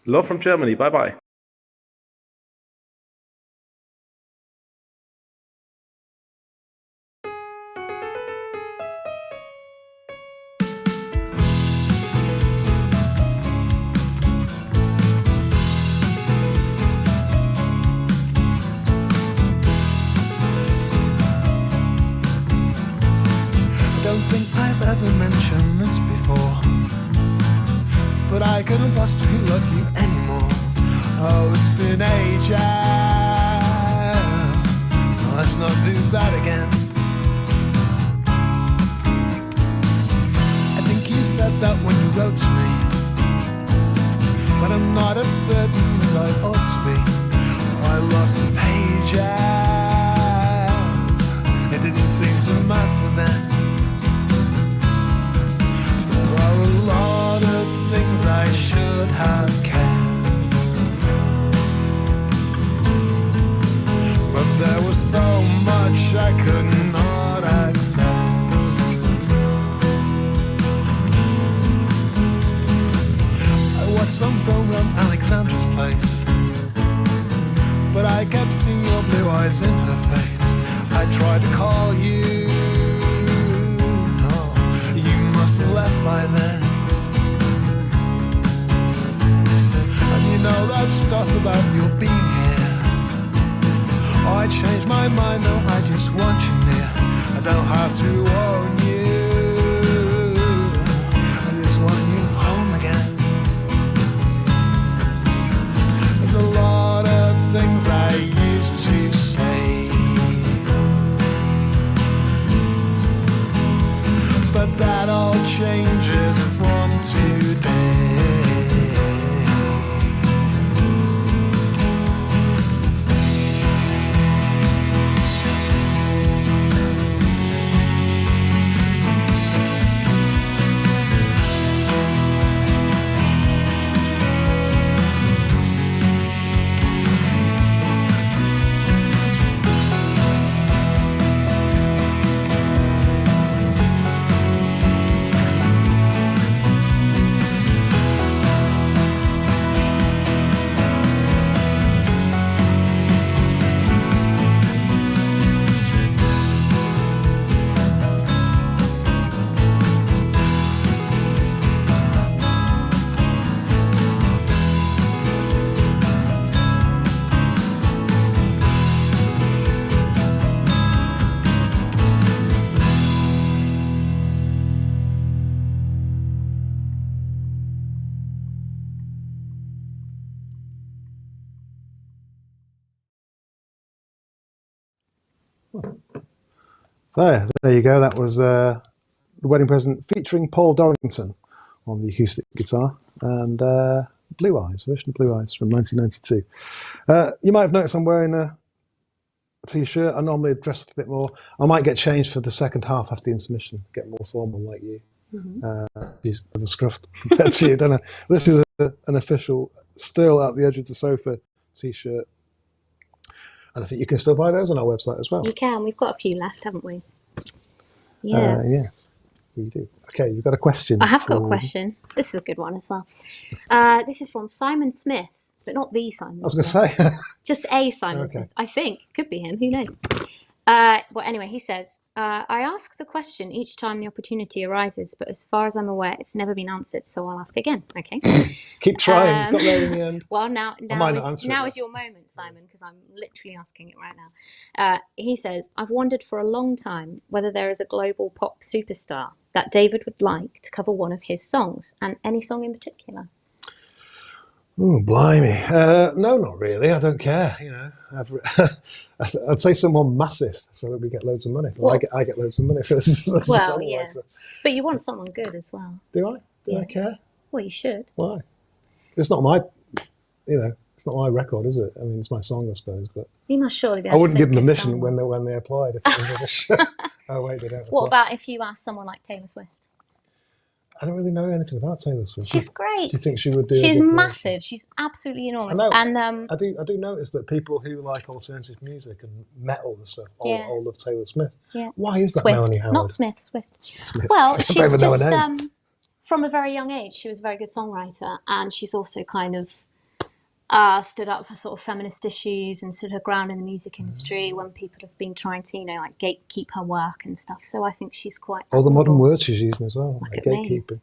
Love from Germany. Bye-bye. I don't think I've ever mentioned this before, but I couldn't possibly love you anymore. Oh, it's been ages. Let's not do that again. I think you said that when you wrote to me, but I'm not as certain as I ought to be. I lost the pages. It didn't seem to matter then. There are a lot of things I should have kept, but there was so much I could not accept. I watched some film on Alexandra's place, but I kept seeing your blue eyes in her face. I tried to call you, must have left by then. And you know that stuff about your being here. Oh, I changed my mind, no, I just want you near. I don't have to own you, I just want you home again. There's a lot of things I used to say, but that all changes from today. There you go. That was the wedding present featuring Paul Dorrington on the acoustic guitar and Blue Eyes, version of Blue Eyes from 1992. You might have noticed I'm wearing a t-shirt. I normally dress up a bit more. I might get changed for the second half after the intermission, get more formal like you. He's a scruffed compared to you, don't I? This is an official still at the edge of the sofa t-shirt. And I think you can still buy those on our website as well. You can. We've got a few left, haven't we? Yes. Yes, we do. Okay, you've got a question. I have got a question. This is a good one as well. This is from Simon Smith, but not the Simon I was Smith. going to say. Just a Simon Okay. Smith. I think. Could be him. Who knows? Well, anyway, he says, I ask the question each time the opportunity arises, but as far as I'm aware, it's never been answered, so I'll ask again. Okay. Keep trying. You've got there in the end. Well, now might not answer it now yet. is your moment, Simon, because I'm literally asking it right now. He says, I've wondered for a long time whether there is a global pop superstar that David would like to cover one of his songs, and any song in particular. Oh, blimey. No, not really. I don't care. You know, I'd say someone massive so that we get loads of money. Well, I get loads of money for this. Well, yeah. But you want someone good as well. Do I? Do I Yeah. care? Well, you should. Why? It's not my, it's not my record, is it? I mean, it's my song, I suppose. But You must surely be I able wouldn't to give them think of permission someone. when they applied. If it was rubbish. Oh wait, they don't. What apply. about if you asked someone like Taylor Swift? I don't really know anything about Taylor Swift. She's great. Do you think she would do? a She's good version? massive. She's absolutely enormous. I know. And I do notice that people who like alternative music and metal and stuff Yeah. all love Taylor Smith. yeah, Why is that, Swift, Melanie Howard? not Smith. Swift. Smith. Well, I don't she's even know her just name. from a very young age. She was a very good songwriter, and she's also kind of stood up for sort of feminist issues and stood her ground in the music industry when people have been trying to, like gatekeep her work and stuff. So I think she's quite All the modern admirable. words she's using as well, like at me. gatekeeping.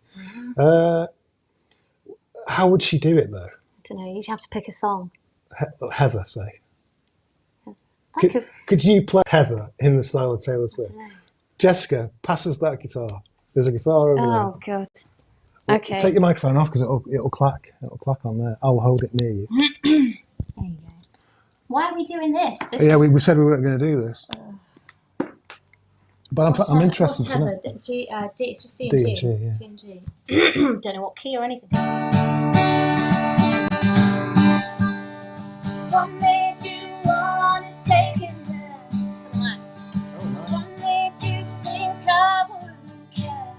How would she do it though? I don't know. You'd have to pick a song. Heather, say. I could, Could you play Heather in the style of Taylor I Swift? don't know. Jessica, pass us that guitar. There's a guitar over Oh God. there. Okay. Take your microphone off because it'll clack. It'll clack on there. I'll hold it near you. There you go. Why are we doing this? Yeah, we said we weren't going to do this. But I'm interested to know. D, it's just D D and and G. G, yeah. D and G. Don't know what key or anything. What made you want to take it there? Something like, what made you think I wouldn't care?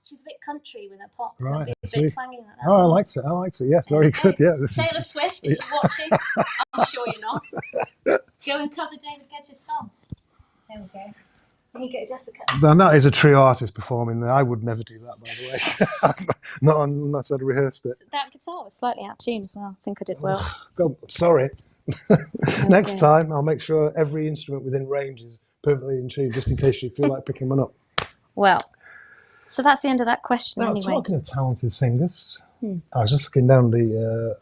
She's a bit country with her pop, so Right, it'd be I a see. bit twangy like that. Oh, I liked it. Yes, very good. Yeah, this is. Taylor Swift, if you're watching, I'm sure you're not. Go and cover David Gedge's song. There we go. There you go, Jessica. Then that is a trio artist performing. I would never do that, by the way. Not unless I'd rehearsed it. That guitar was slightly out of tune as well. I think I did well. God, sorry. Next time, I'll make sure every instrument within range is perfectly in tune, just in case you feel like picking one up. Well, so that's the end of that question Now, anyway. talking of talented singers, I was just looking down the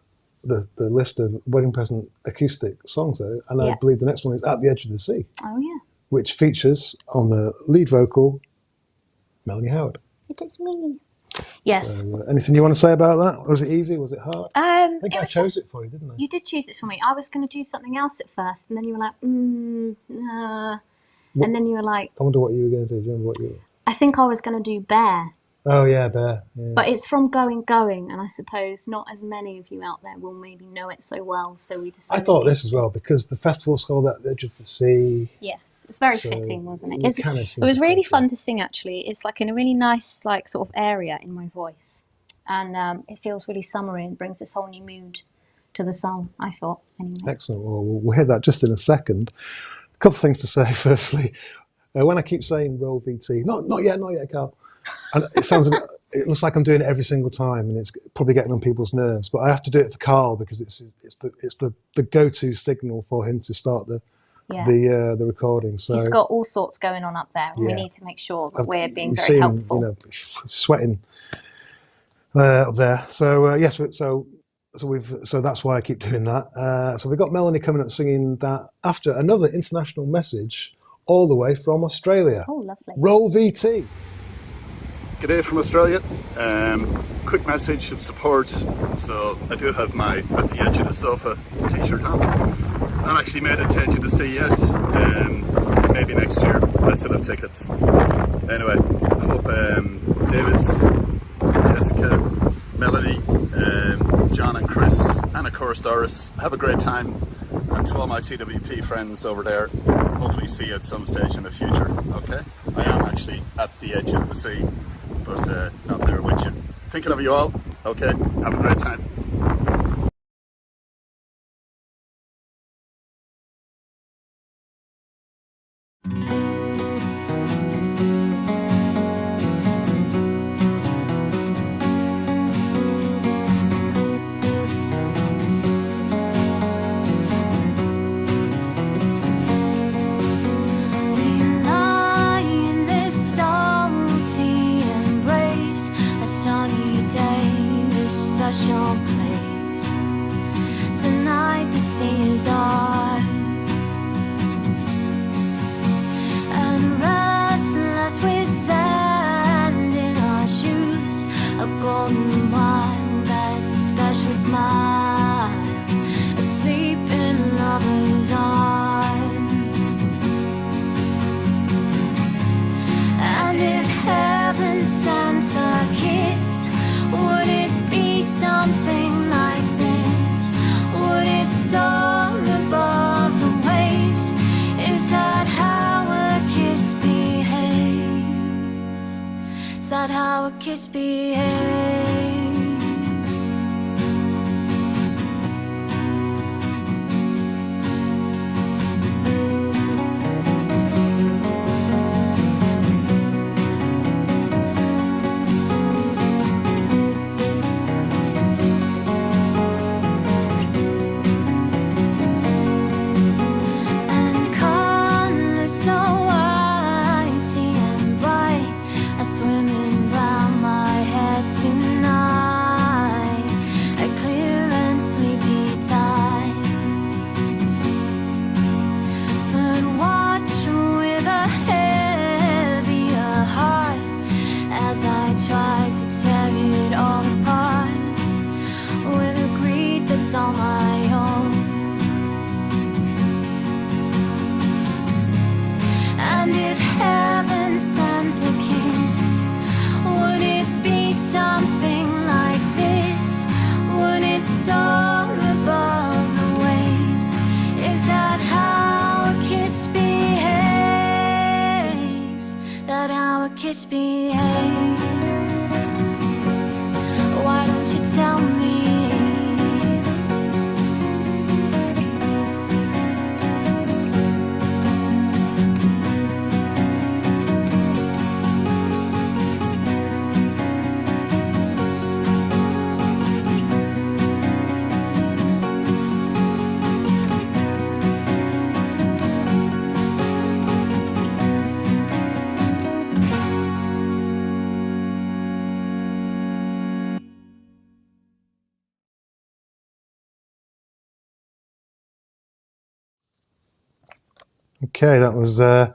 list of wedding present acoustic songs, though, and I Yeah. believe the next one is "At the Edge of the Sea," Oh yeah, which features on the lead vocal Melanie Howard. it is me. Yes. So, anything you want to say about that? Was it easy? Was it hard? I think I was chose just- it for you, didn't I? You did choose it for me. I was going to do something else at first, and then you were like, nah. What- And then you were like, I wonder what you were going to do. Do you remember what you were? I think I was going to do Bear. Oh yeah, Bear. Yeah. But it's from Going, and I suppose not as many of you out there will maybe know it so well. So we I decided. thought this as well because the festival's called "At the Edge of the Sea." Yes, it's very So fitting, wasn't it? we It's, kind of it seem was to really fit fun to sing. Actually, it's like in a really nice, like sort of area in my voice, and it feels really summery and brings this whole new mood to the song. I thought anyway. Excellent. Well, we'll hear that just in a second. A couple of things to say. Firstly, when I keep saying "roll VT," not yet, Carl. And it sounds a bit. It looks like I'm doing it every single time, and it's probably getting on people's nerves. But I have to do it for Carl because it's the go-to signal for him to start the recording. So He's got all sorts going on up there, and we Yeah. need to make sure that we're being you very see him, helpful. sweating up there. So yes, so that's why I keep doing that. So we've got Melanie coming up singing that after another international message all the way from Australia. Oh, lovely. Roll VT. G'day from Australia. Quick message of support. So I do have my "At the Edge of the Sofa" t-shirt on. Not actually made it to Edge of the Sea yet. Maybe next year. I still have tickets. Anyway, I hope David, Jessica, Melanie, John and Chris, and of course Doris have a great time. And to all my TWP friends over there, hopefully see you at some stage in the future. Okay? I am actually at the edge of the sea, but not there with you. Thinking of you all. Okay, have a great time. We lie in this salty embrace, a sunny day, this special place. misbehave? Why don't you tell me? Okay, that was the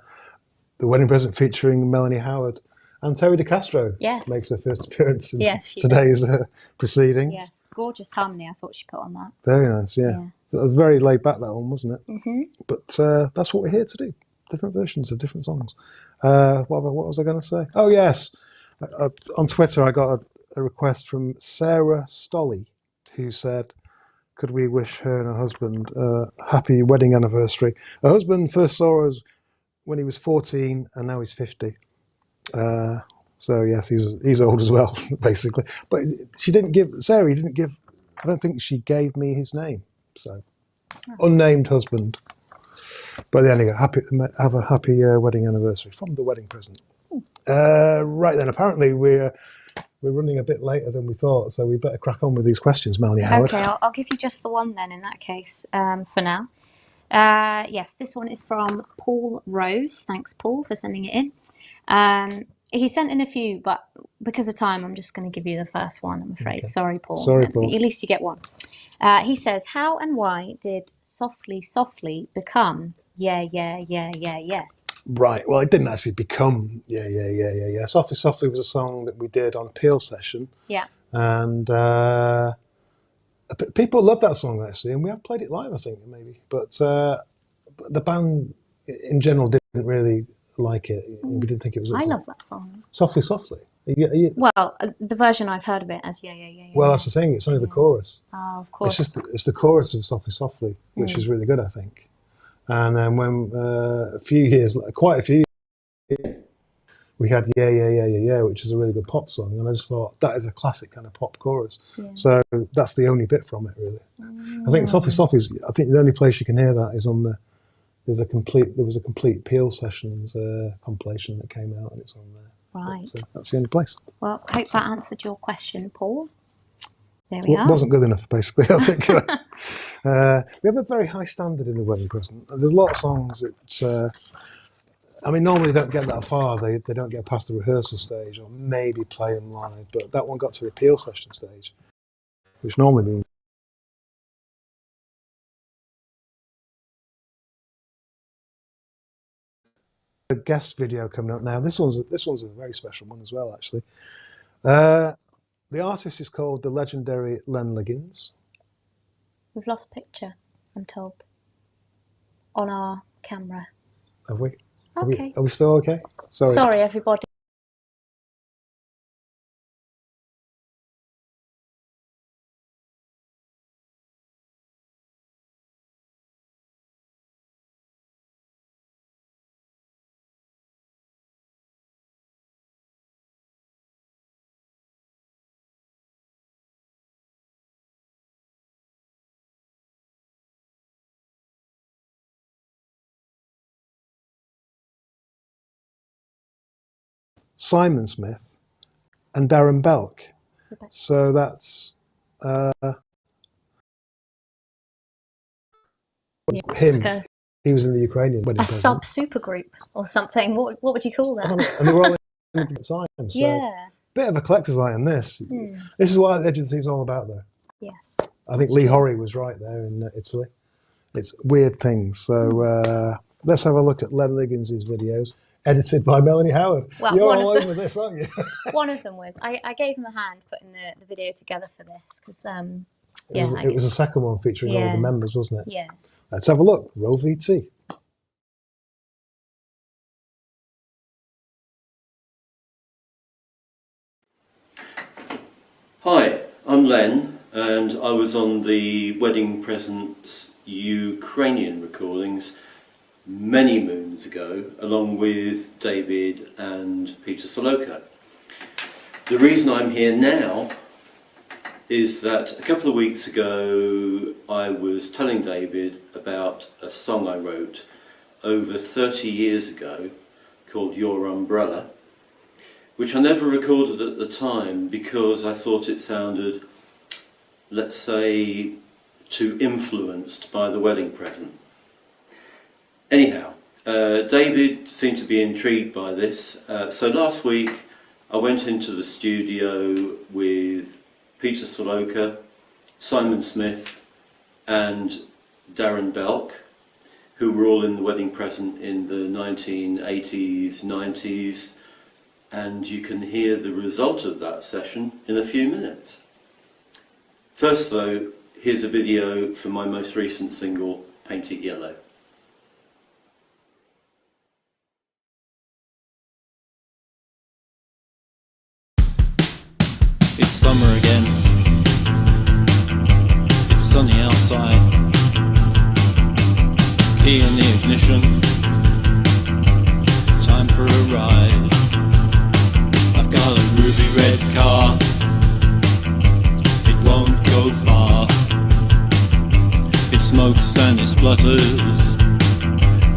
wedding present featuring Melanie Howard. And Terry de Castro Yes. makes her first appearance in Yes, she today's proceedings. Yes, gorgeous harmony I thought she put on that. Very nice, yeah. Yeah. That was very laid back, that one, wasn't it? Mm-hmm. But that's what we're here to do. Different versions of different songs. What was I going to say? Oh, yes. On Twitter, I got a request from Sarah Stolly, who said, could we wish her and her husband a happy wedding anniversary? Her husband first saw us when he was 14, and now he's 50. So yes, he's old as well, basically. But Sarah didn't give, I don't think she gave me his name. So, unnamed husband. But there you go. Have a happy wedding anniversary from the wedding present. Right then, apparently we're running a bit later than we thought, so we better crack on with these questions, Melanie Howard. Okay, I'll give you just the one then in that case for now. Yes, this one is from Paul Rose. Thanks, Paul, for sending it in. He sent in a few, but because of time, I'm just going to give you the first one, I'm afraid. Okay. Sorry, Paul. Sorry, Paul. At least you get one. He says, how and why did Softly Softly become Yeah, Yeah, Yeah, Yeah, Yeah? Right. Well, it didn't actually become Yeah. Softly Softly was a song that we did on Peel Session. Yeah. And people love that song, actually, and we have played it live, I think, maybe. But the band in general didn't really like it. We didn't think it was. I love that song. Softly Softly. Well, the version I've heard of it as Yeah, Yeah, Yeah, Yeah. Well, that's the thing. It's only the chorus. Oh, of course. It's the chorus of Softly Softly, which is really good, I think. And then when quite a few years, we had Yeah, which is a really good pop song. And I just thought, that is a classic kind of pop chorus. Yeah. So that's the only bit from it, really. I think Softly Softly I think the only place you can hear that is on there was a complete Peel Sessions compilation that came out, and it's on there. Right. But, that's the only place. Well, I hope that answered your question, Paul. There we are. It wasn't good enough, basically, I think. We have a very high standard in the wedding present. There's a lot of songs that, normally they don't get that far. They don't get past the rehearsal stage or maybe play them live. But that one got to the Peel Session stage, which normally means a guest video coming up now. This one's a very special one as well, actually. The artist is called the legendary Len Liggins. We've lost a picture, I'm told, on our camera. Have we? Okay. Are we still okay? Sorry, everybody. Simon Smith and Darren Belk. Okay. So that's him. Like he was in the Ukrainian wedding a present. sub-super group or something. What would you call that? And they were all in different times. So Yeah. bit of a collector's item, this. This is what the Edge of the Sea is all about, though. Yes. I think Lee Horry was right there in Italy. It's weird things. So let's have a look at Len Liggins' videos, edited by Melanie Howard. Well, you're all over this, aren't you? One of them was. I gave him a hand putting the video together for this because it was the second one featuring all the members, wasn't it? Yeah. Let's have a look. Roll VT. Hi, I'm Len, and I was on the Wedding Presents Ukrainian recordings many moons ago, along with David and Peter Soloka. The reason I'm here now is that a couple of weeks ago I was telling David about a song I wrote over 30 years ago called Your Umbrella, which I never recorded at the time because I thought it sounded, let's say, too influenced by the wedding present. Anyhow, David seemed to be intrigued by this, so last week I went into the studio with Peter Soloka, Simon Smith and Darren Belk, who were all in the wedding present in the 1980s, 90s, and you can hear the result of that session in a few minutes. First though, here's a video for my most recent single, Paint It Yellow. It's summer again. It's sunny outside. Key in the ignition. Time for a ride. I've got a ruby red car. It won't go far. It smokes and it splutters,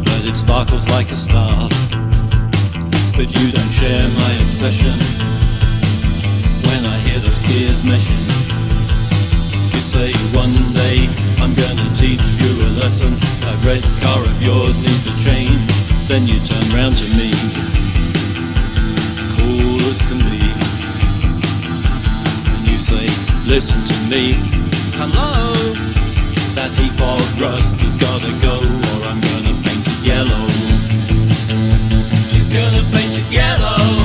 but it sparkles like a star. But you don't share my obsession. When I hear those gears meshing, you say one day I'm gonna teach you a lesson. That red car of yours needs a change. Then you turn round to me, cool as can be, and you say, listen to me. Hello, that heap of rust has gotta go, or I'm gonna paint it yellow. She's gonna paint it yellow.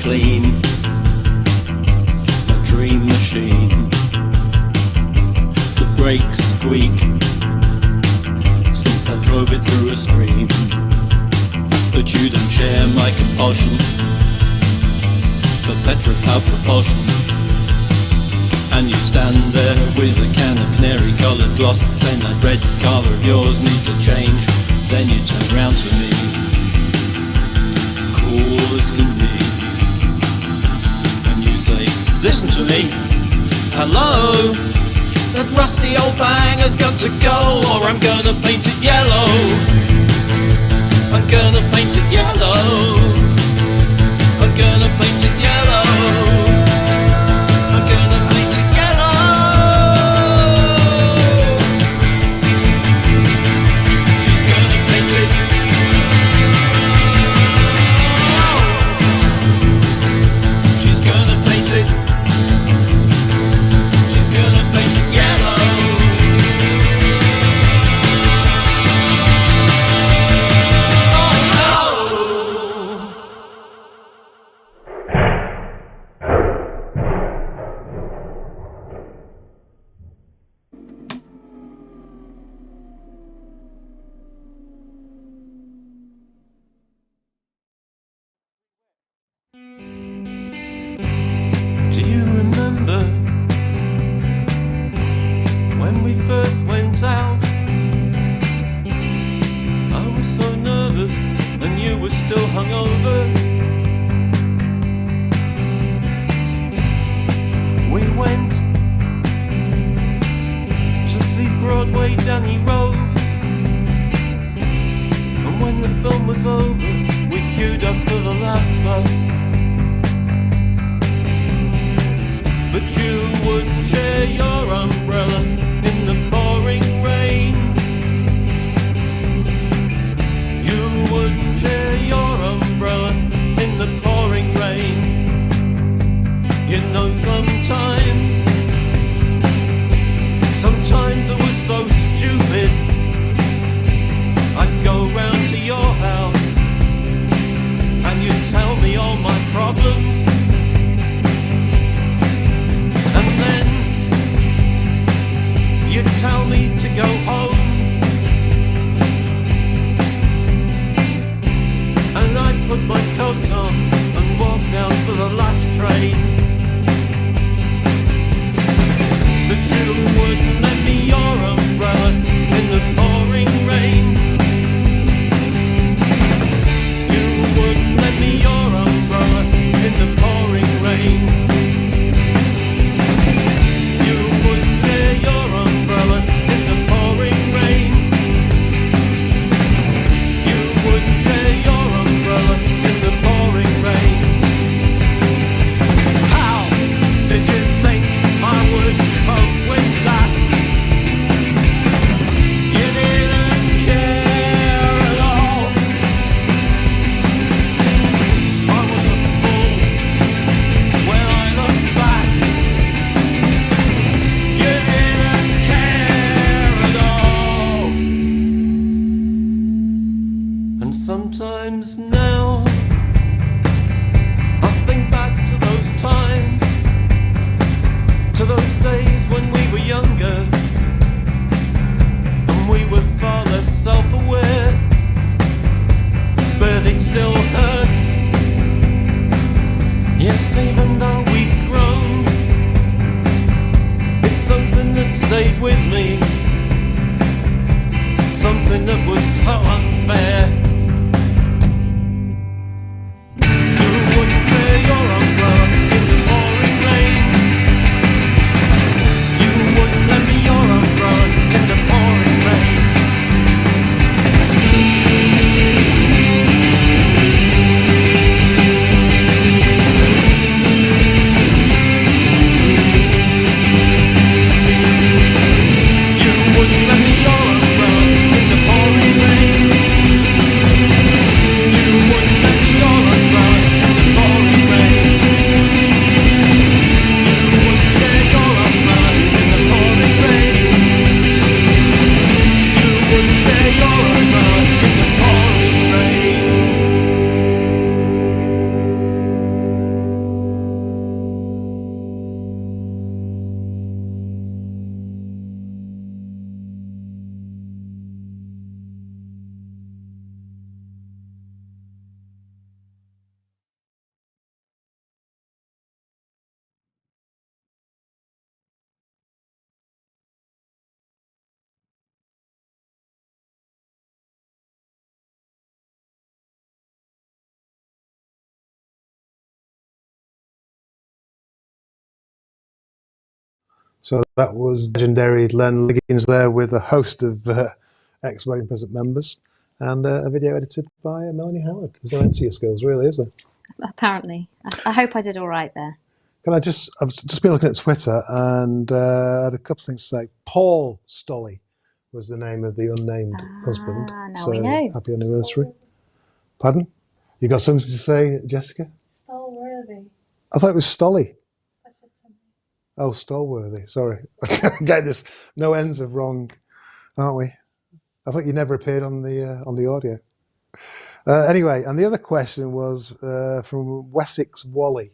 Clean, a dream machine. The brakes squeak since I drove it through a stream. But you don't share my compulsion for petrol-powered propulsion. And you stand there with a can of canary-coloured gloss, saying that red car of yours needs a change. Then you turn round to me, cool as can be. Listen to me, hello. That rusty old bang has got to go, or I'm gonna paint it yellow. I'm gonna paint it yellow. I'm gonna paint it yellow. I'm gonna paint it yellow. She's gonna paint it. She's gonna paint it. Do you remember when we first went out? I was so nervous and you were still hungover. We went to see Broadway Danny Rose, and when the film was over we queued up for the last bus. But you wouldn't share your umbrella in the pouring rain. You wouldn't share your umbrella in the pouring rain. You know, sometimes it was so stupid. I'd go round to your house problems. And then you tell me to go home. And I put my coat on and walked down for the last train. But you wouldn't lend me your umbrella in the pouring rain. You wouldn't lend me your umbrella in the pouring rain. You wouldn't share your umbrella in the pouring rain. You wouldn't share your umbrella in the pouring rain. How did you think I would cope with that? You didn't care at all. I was a fool when I look back. You didn't care at all. And sometimes now I think back to those times, to those days when we were younger and we were far less self-aware, but it still hurts. Yes, even though we've grown, it's something that stayed with me, something that was so unfair. You wouldn't share your umbrella in the pouring rain. You wouldn't lend me your umbrella in the pouring rain. You wouldn't lend me your umbrella in the pouring rain. You wouldn't lend me your umbrella in the pouring rain. You wouldn't share your umbrella in the pouring rain. You wouldn't share your umbrella in the pouring rain. So that was legendary Len Liggins there with a host of ex-Wedding Present members and a video edited by Melanie Howard. There's no end to your skills, really, is there? Apparently. I hope I did all right there. I've just been looking at Twitter and had a couple of things to say. Paul Stolly was the name of the unnamed husband. Now we know. Happy anniversary. Pardon? You got something to say, Jessica? Stolworthy. I thought it was Stolly. Oh, Stolworthy. Sorry. Getting this no ends of wrong, aren't we? I thought you never appeared on the audio. Anyway, and the other question was from Wessex Wally,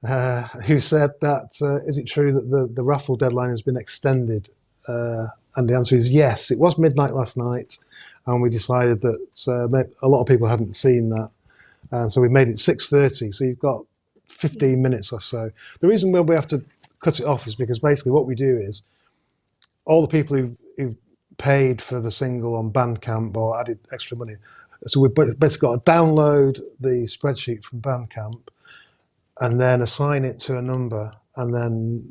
who said that is it true that the raffle deadline has been extended? And the answer is yes. It was midnight last night, and we decided that a lot of people hadn't seen that, and so we made it 6:30. So you've got 15 minutes or so. The reason we have to cut it off is because basically what we do is all the people who've paid for the single on Bandcamp or added extra money. So we've basically got to download the spreadsheet from Bandcamp and then assign it to a number, and then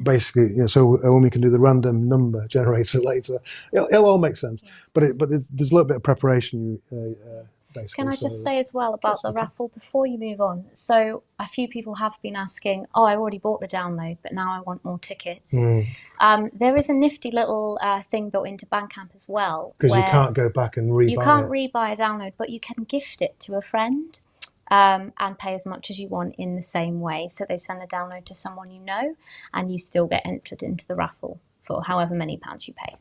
basically, so when we can do the random number generator later, it'll all make sense. Yes. But there's a little bit of preparation. Basically. Can I just say as well about the raffle before you move on? So a few people have been asking, oh, I already bought the download, but now I want more tickets. There is a nifty little thing built into Bandcamp as well. Because you can't go back and rebuy it. You can't rebuy a download, but you can gift it to a friend and pay as much as you want in the same way. So they send the download to someone you know, and you still get entered into the raffle for however many pounds you pay.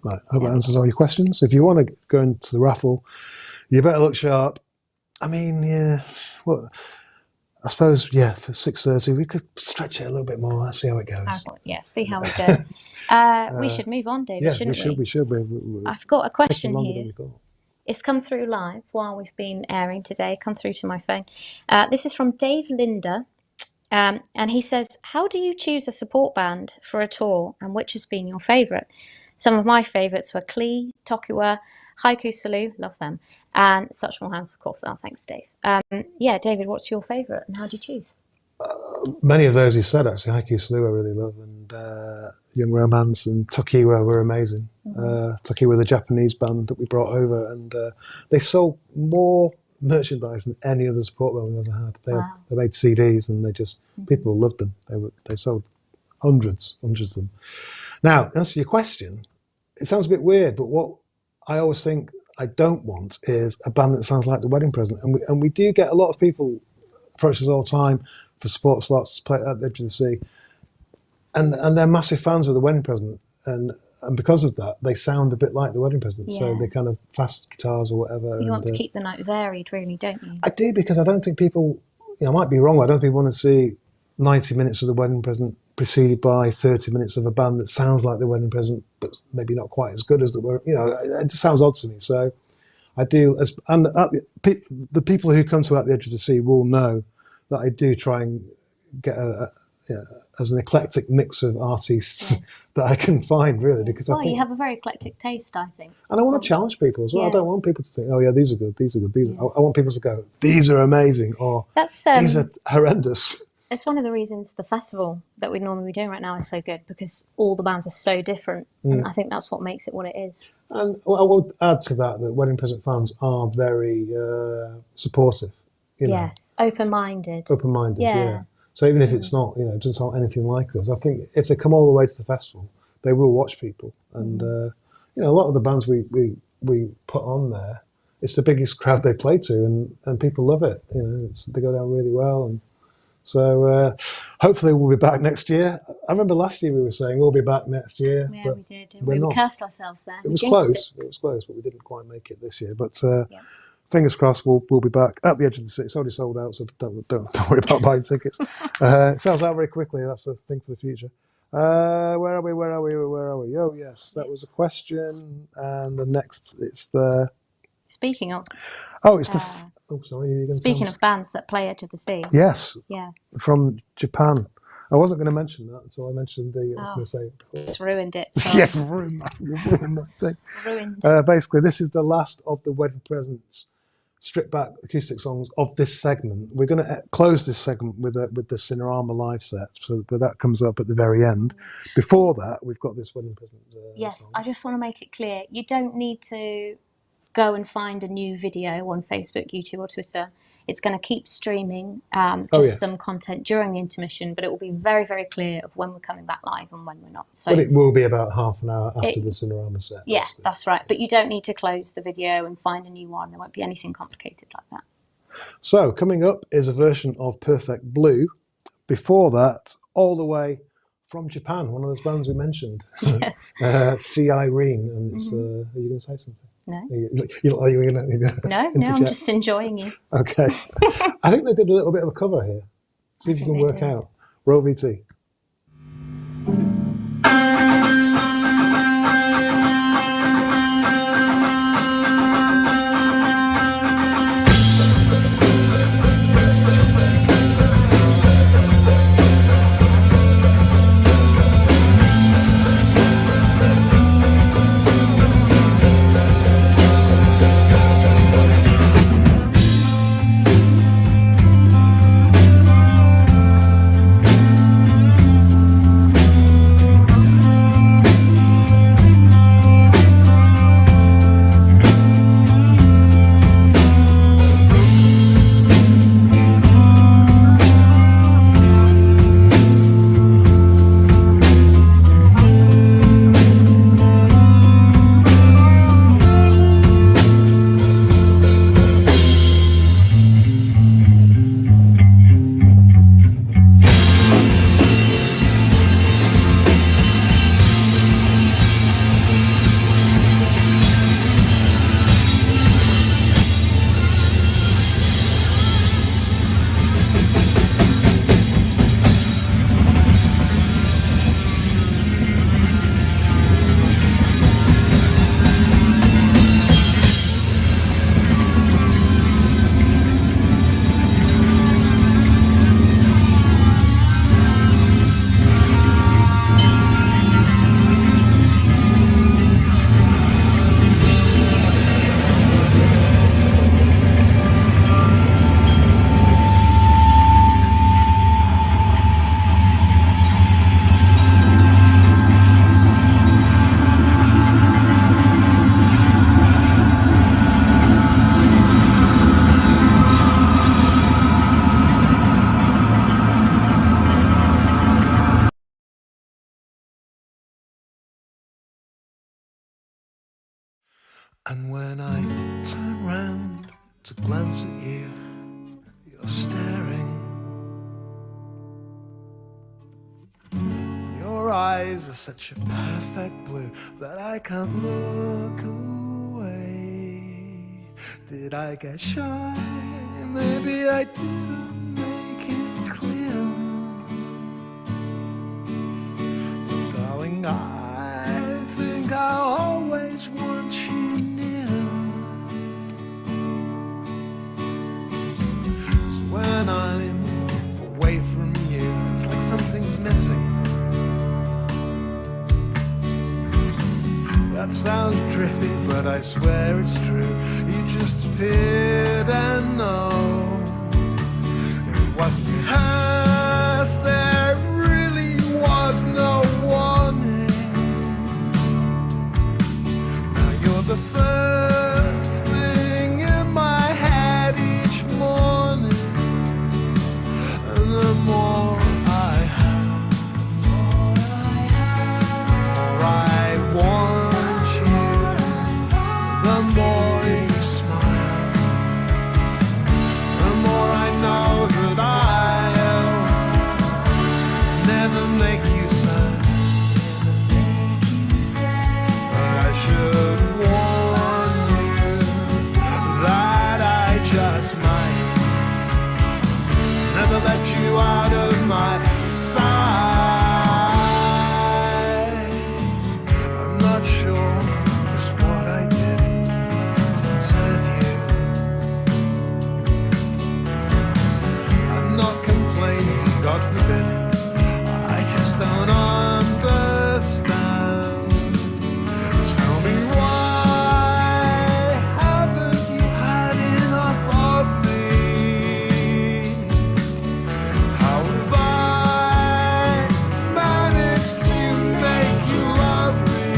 Right, I hope that answers all your questions. If you want to go into the raffle, you better look sharp. I mean, well, I suppose, yeah, for 6:30, we could stretch it a little bit more. Let's see how it goes. Yeah, see how we go. We should move on, David, Yeah, shouldn't we? we should. I've got a question longer here. than we thought. It's come through live while we've been airing today, come through to my phone. This is from Dave Linder, and he says, how do you choose a support band for a tour, and which has been your favourite? Some of my favourites were Klee, Tokiwa, Haiku Salu, love them, and Such More Hands, of course. Oh, thanks, Dave. Yeah, David, what's your favourite, and how do you choose? Many of those you said, actually. Haiku Salu I really love, and Young Romance and Tokiwa were amazing. Tokiwa, the Japanese band that we brought over, and they sold more merchandise than any other support band we've ever had. They made CDs, and people loved them. They sold hundreds of them. Now, to answer your question, it sounds a bit weird, but what I always think I don't want is a band that sounds like The Wedding Present. And we do get a lot of people approach us all the time for support slots to play at the Edge of the Sea. And they're massive fans of The Wedding Present. And because of that, they sound a bit like The Wedding Present. Yeah. So they kind of fast guitars or whatever. You want to keep the night varied, really, don't you? I do, because I don't think people, I might be wrong, I don't think people want to see 90 minutes of The Wedding Present preceded by 30 minutes of a band that sounds like The Wedding Present, but maybe not quite as good as it just sounds odd to me. So I do, the people who come to At the Edge of the Sea will know that I do try and get as an eclectic mix of artists that I can find, really, because I think you have a very eclectic taste, I think. And I want to challenge people as well. I don't want people to think, oh yeah, these are good, I want people to go, these are amazing, or these are horrendous. It's one of the reasons the festival that we'd normally be doing right now is so good, because all the bands are so different, and I think that's what makes it what it is. And I would add to that Wedding Present fans are very supportive. Yes, open-minded. Open-minded, yeah. So even if it's not, it doesn't sound anything like us, I think if they come all the way to the festival, they will watch people. And, a lot of the bands we put on there, it's the biggest crowd they play to, and people love it. They go down really well. And so hopefully we'll be back next year. I remember last year we were saying we'll be back next year. Yeah, but we did. We cursed ourselves there. It was close. It was close, but we didn't quite make it this year. But fingers crossed, we'll be back at the Edge of the Sea. It's already sold out, so don't worry about buying tickets. It sells out very quickly. That's the thing for the future. Where are we? Oh yes, that was a question, and the next it's the. Speaking of. Oh, it's the. Oh, sorry. You're Speaking of bands that play Edge of the Sea. Yes. Yeah. From Japan. I wasn't going to mention that until I mentioned the. I was going to say it before. Just ruined it. Yes, ruined that thing. Ruined. Basically, this is the last of the Wedding Presents stripped back acoustic songs of this segment. We're going to close this segment with the Cinerama live set, but that comes up at the very end. Before that, we've got this Wedding Present. Yes, song. I just want to make it clear. You don't need to go and find a new video on Facebook, YouTube, or Twitter. It's going to keep streaming some content during the intermission, but it will be very, very clear of when we're coming back live and when we're not. So but it will be about half an hour after the Cinerama set. Yeah, basically. that's right. But you don't need to close the video and find a new one. There won't be anything complicated like that. So coming up is a version of Perfect Blue. Before that, all the way from Japan, one of those bands we mentioned. Yes. C. Irene. And it's, are you going to say something? No. Are you going to No, I'm just enjoying you. Okay. I think they did a little bit of a cover here. See if you can work out. Roll VT. And when I turn round to glance at you, you're staring. Your eyes are such a perfect blue that I can't look away. Did I get shy? Maybe I didn't make it clear. But darling, I think I'll always want you near. 'Cause when I'm away from you, it's like something's missing. That sounds trippy, but I swear it's true. You just appeared and no, it wasn't rehearsed. There really was no warning. Now you're the first thing in my head each morning, and the more I have, the more I want you, the more you smile, the more I know that I'll never make you sad. But I should warn you that I just might never let you out of my sight. I'm not sure just what I did to deserve you. I'm not complaining, God forbid. I just don't understand. Tell me why haven't you had enough of me? How have I managed to make you love me?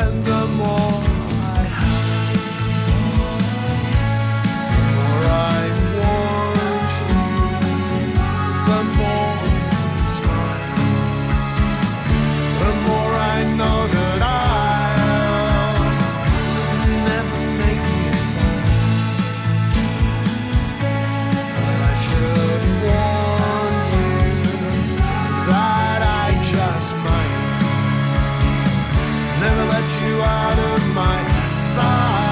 And the more I have, the more I want you, the more you smile, the more I know that I'll never make you sad. But I should warn you that I just might never let you out of my sight.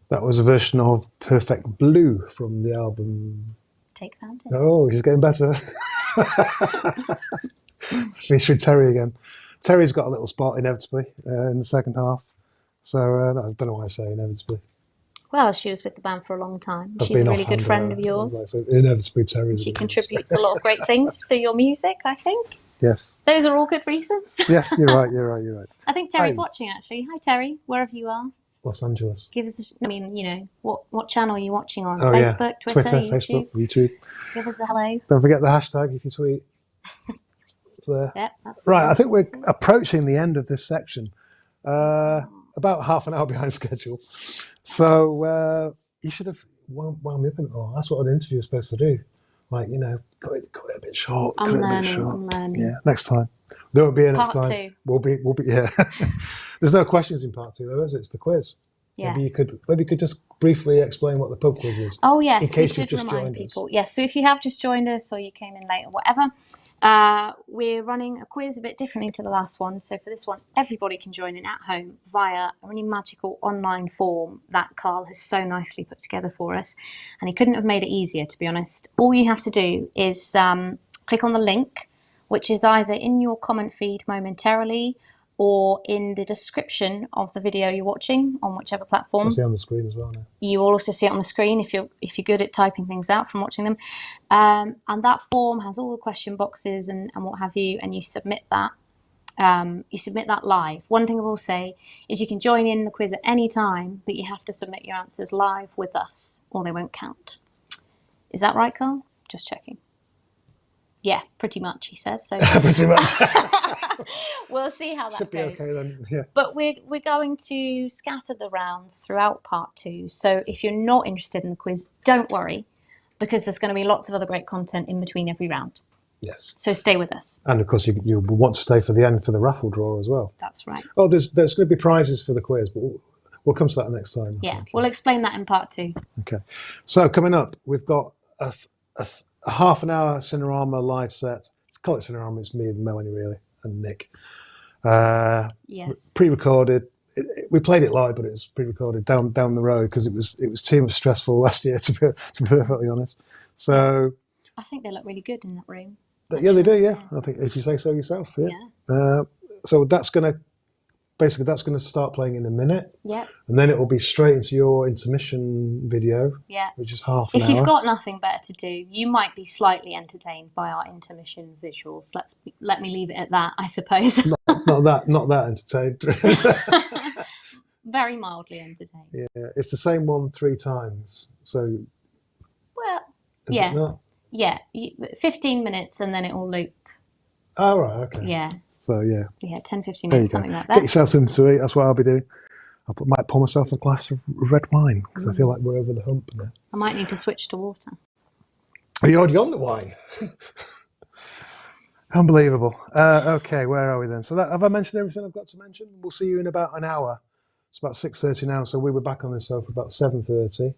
That was a version of Perfect Blue from the album. Take that. Oh, she's getting better. Featuring Terry again. Terry's got a little spot inevitably in the second half. So I don't know why I say inevitably. Well, she was with the band for a long time. I've She's a been really good offhand, friend of as I yours. said, inevitably Terry's. She contributes a lot of great things to your music, I think. Yes. Those are all good reasons. Yes, you're right. I think Terry's Hi. watching, actually. Hi, Terry, wherever you are. Los Angeles. Give us, I mean, what channel are you watching on? Oh, Facebook, yeah. Twitter, Facebook, YouTube. Give us a hello. Don't forget the hashtag if you tweet. It's there. Yep, that's Right, I think we're approaching the end of this section. About half an hour behind schedule. So you should have wound me up in it all. That's what an interview is supposed to do. Like, cut it a bit short. I'm learning. Yeah, next time. There won't be a next Part time. 2. We'll be yeah. There's no questions in part 2 though, is it? It's the quiz. Yes. Maybe you could just briefly explain what the pub quiz is. Oh yes, in case we you've should just remind joined us. people. Yes, so if you have just joined us or you came in late or whatever, we're running a quiz a bit differently to the last one. So for this one, everybody can join in at home via a really magical online form that Carl has so nicely put together for us. And he couldn't have made it easier, to be honest. All you have to do is click on the link, which is either in your comment feed momentarily or in the description of the video you're watching on whichever platform. I'll see on the screen as well now. You will also see it on the screen if you're good at typing things out from watching them. And that form has all the question boxes and what have you, and you submit that. You submit that live. One thing I will say is you can join in the quiz at any time, but you have to submit your answers live with us, or they won't count. Is that right, Carl? Just checking. Yeah, pretty much, he says. So pretty much. We'll see how that Should be goes. okay then. Yeah. But we're going to scatter the rounds throughout part 2. So if you're not interested in the quiz, don't worry, because there's going to be lots of other great content in between every round. Yes. So stay with us. And of course, you want to stay for the end for the raffle draw as well. That's right. Oh, there's going to be prizes for the quiz, but we'll come to that next time. Yeah, we'll explain that in part 2. Okay. So coming up, we've got a half an hour Cinerama live set. Let's call it Cinerama. It's me and Melanie really, and Nick. Yes. Pre-recorded. We played it live, but it was pre-recorded down the road because it was too much stressful last year to be perfectly honest. So I think they look really good in that room. yeah, they do. Yeah, I think if you say so yourself. Yeah. So that's going to start playing in a minute. Yeah. And then it will be straight into your intermission video. Yeah. Which is half an hour. If you've got nothing better to do, you might be slightly entertained by our intermission visuals. Let me leave it at that, I suppose. Not that entertained. Very mildly entertained. Yeah, it's the same one 3 times. So. Well, is yeah. It not? Yeah, 15 minutes and then it will loop. Oh, right, okay. Yeah. So, yeah. Yeah, 10, 15 There minutes, you go. something like Get that. yourself something to eat. That's what I'll be doing. Might pour myself a glass of red wine because I feel like we're over the hump now. I might need to switch to water. Are you already on the wine? Unbelievable. Okay, where are we then? So have I mentioned everything I've got to mention? We'll see you in about an hour. It's about 6:30 now, so we were back on this sofa about 7:30.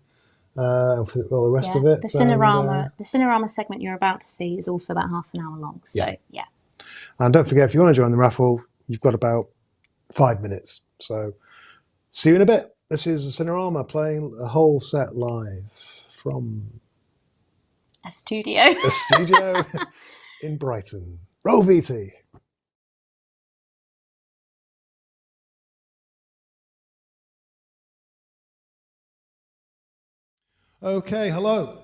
For all the rest of it. The Cinerama segment you're about to see is also about half an hour long. So yeah. And don't forget, if you want to join the raffle, you've got about 5 minutes. So see you in a bit. This is Cinerama playing a whole set live from a studio. A studio in Brighton. Roll VT. Okay, hello.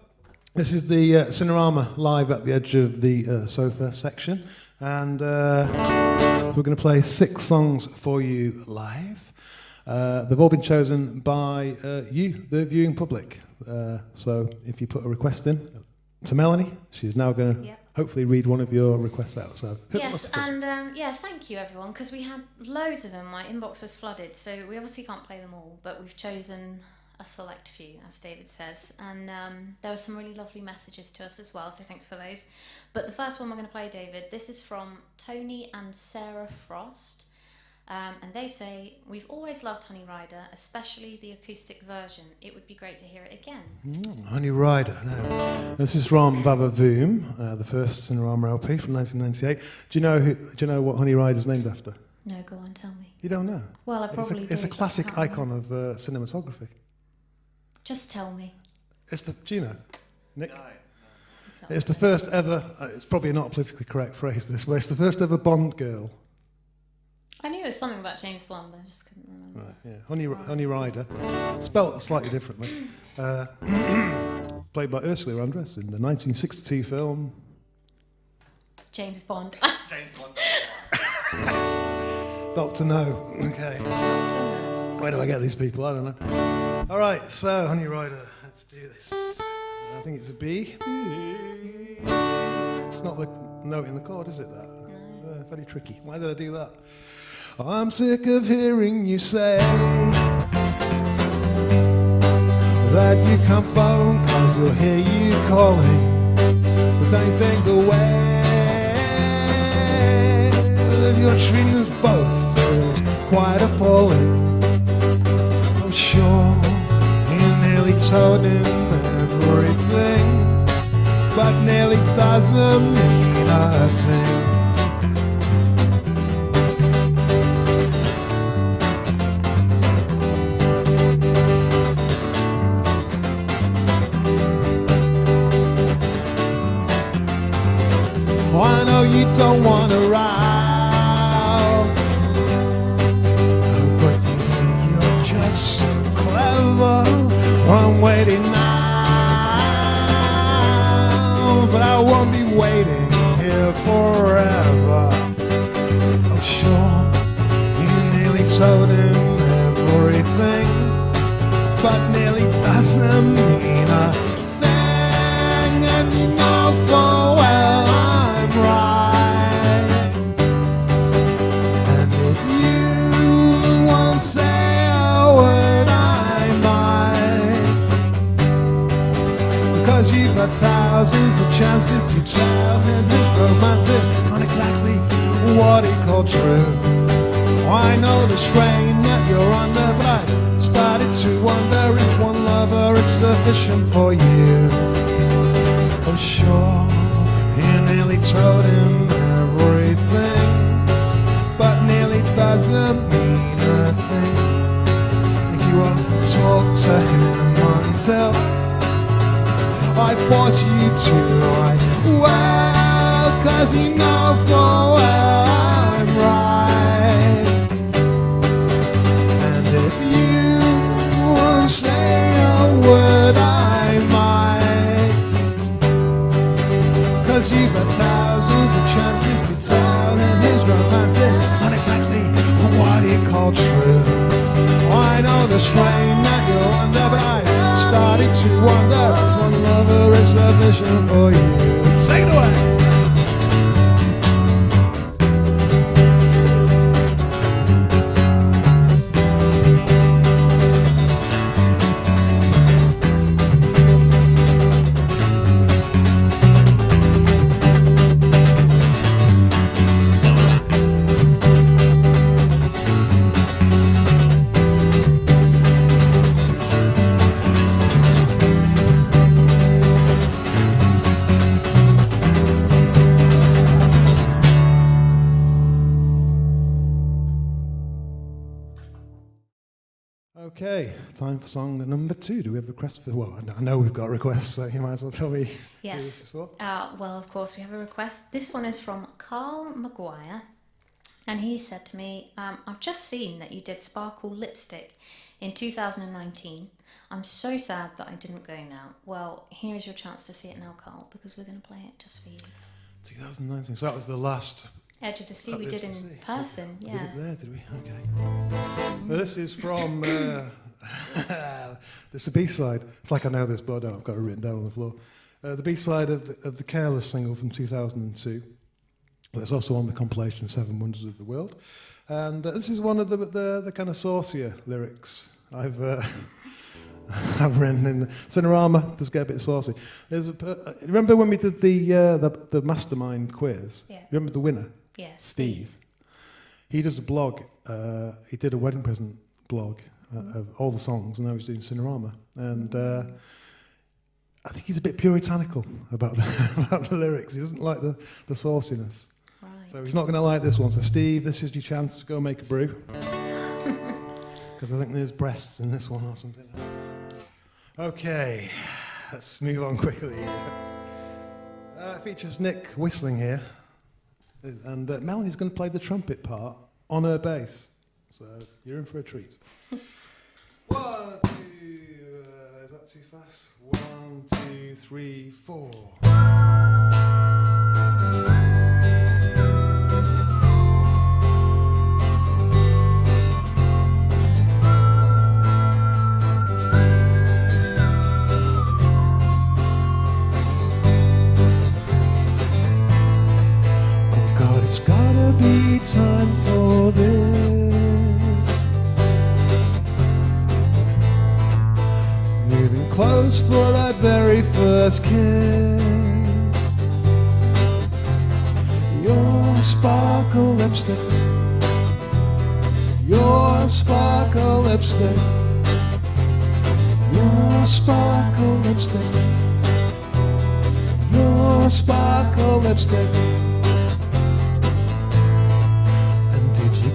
This is the Cinerama live at the edge of the sofa section, and we're going to play 6 songs for you live. They've all been chosen by you, the viewing public. So if you put a request in to Melanie, she's now going to hopefully read one of your requests out. So yes, and thank you everyone, because we had loads of them. My inbox was flooded, so we obviously can't play them all, but we've chosen a select few, as David says, and there were some really lovely messages to us as well, so thanks for those. But the first one we're going to play, David, this is from Tony and Sarah Frost, and they say, we've always loved Honey Rider, especially the acoustic version. It would be great to hear it again. Honey Rider. Now, this is from Vava Voom, the first Cinerama LP from 1998. Do you know what Honey Rider's named after? No, go on, tell me. You don't know? Well, I probably do. It's a classic icon of cinematography. Just tell me. Do you know? Nick? No. It's the first ever, it's probably not a politically correct phrase this, but it's the first ever Bond girl. I knew it was something about James Bond, I just couldn't remember. Right, yeah. Honey Rider, spelt slightly differently. Played by Ursula Andress in the 1962 film James Bond. James Bond. Dr. No. Okay. Where do I get these people? I don't know. All right, so Honey Rider, let's do this. I think it's a B. It's not the note in the chord, is it? That very tricky. Why did I do that? I'm sick of hearing you say that you can't phone 'cause we'll hear you calling, but don't think away. Your treating us both is quite appalling. I'm sure you nearly told him everything, but nearly doesn't mean a thing. Oh, I know you don't want to ride, but you think you're just so clever. I'm waiting now, but I won't be waiting here forever. Oh, sure, you nearly told him everything, but nearly doesn't mean a thing, and you know full well I'm right. And if you won't say a word, I might, because you've had thousands of chances to tell him his romances on exactly what he called true. I know the strain that you're under, but I started to wonder if one lover is sufficient for you. Oh sure, you nearly told him everything, but nearly doesn't mean a thing if you won't talk to him until I force you to. Like, well, 'cause you know full well I'm right. And if you won't say a word, I might, 'cause you've had thousands of chances to tell him his romances on exactly what he called true. I know the strain that you're under, but I started to wonder if one lover is sufficient for you. Take it away. Okay, time for song number 2. Do we have requests for? Well, I know we've got requests, so you might as well tell me. Yes. Who this is for. Well, of course, we have a request. This one is from Carl Maguire, and he said to me, I've just seen that you did Sparkle Lipstick in 2019. I'm so sad that I didn't go now. Well, here is your chance to see it now, Carl, because we're going to play it just for you. 2019, so that was the last Edge of the Sea we did in person, We yeah. did it there, did we? Okay. Well, this is from, this is the B-side. It's like I know this, but I don't. I've got it written down on the floor. The B-side of the Careless single from 2002. It's also on the compilation 7 Wonders of the World. And this is one of the kind of saucier lyrics I've written in the Cinerama. Does get a bit saucy. Remember when we did the Mastermind quiz? Yeah. Remember the winner? Yes. Steve. He does a blog. He did a wedding present blog of all the songs, and now he's doing Cinerama. And I think he's a bit puritanical about the lyrics. He doesn't like the sauciness. Right. So he's not going to like this one. So Steve, this is your chance to go make a brew. Because I think there's breasts in this one or something. Okay, let's move on quickly. features Nick whistling here, and Melanie's going to play the trumpet part on her bass. So you're in for a treat. 1, 2, is that too fast? 1, 2, 3, 4. It's gotta be time for this. Moving close for that very first kiss. Your sparkle lipstick. Your sparkle lipstick. Your sparkle lipstick. Your sparkle lipstick.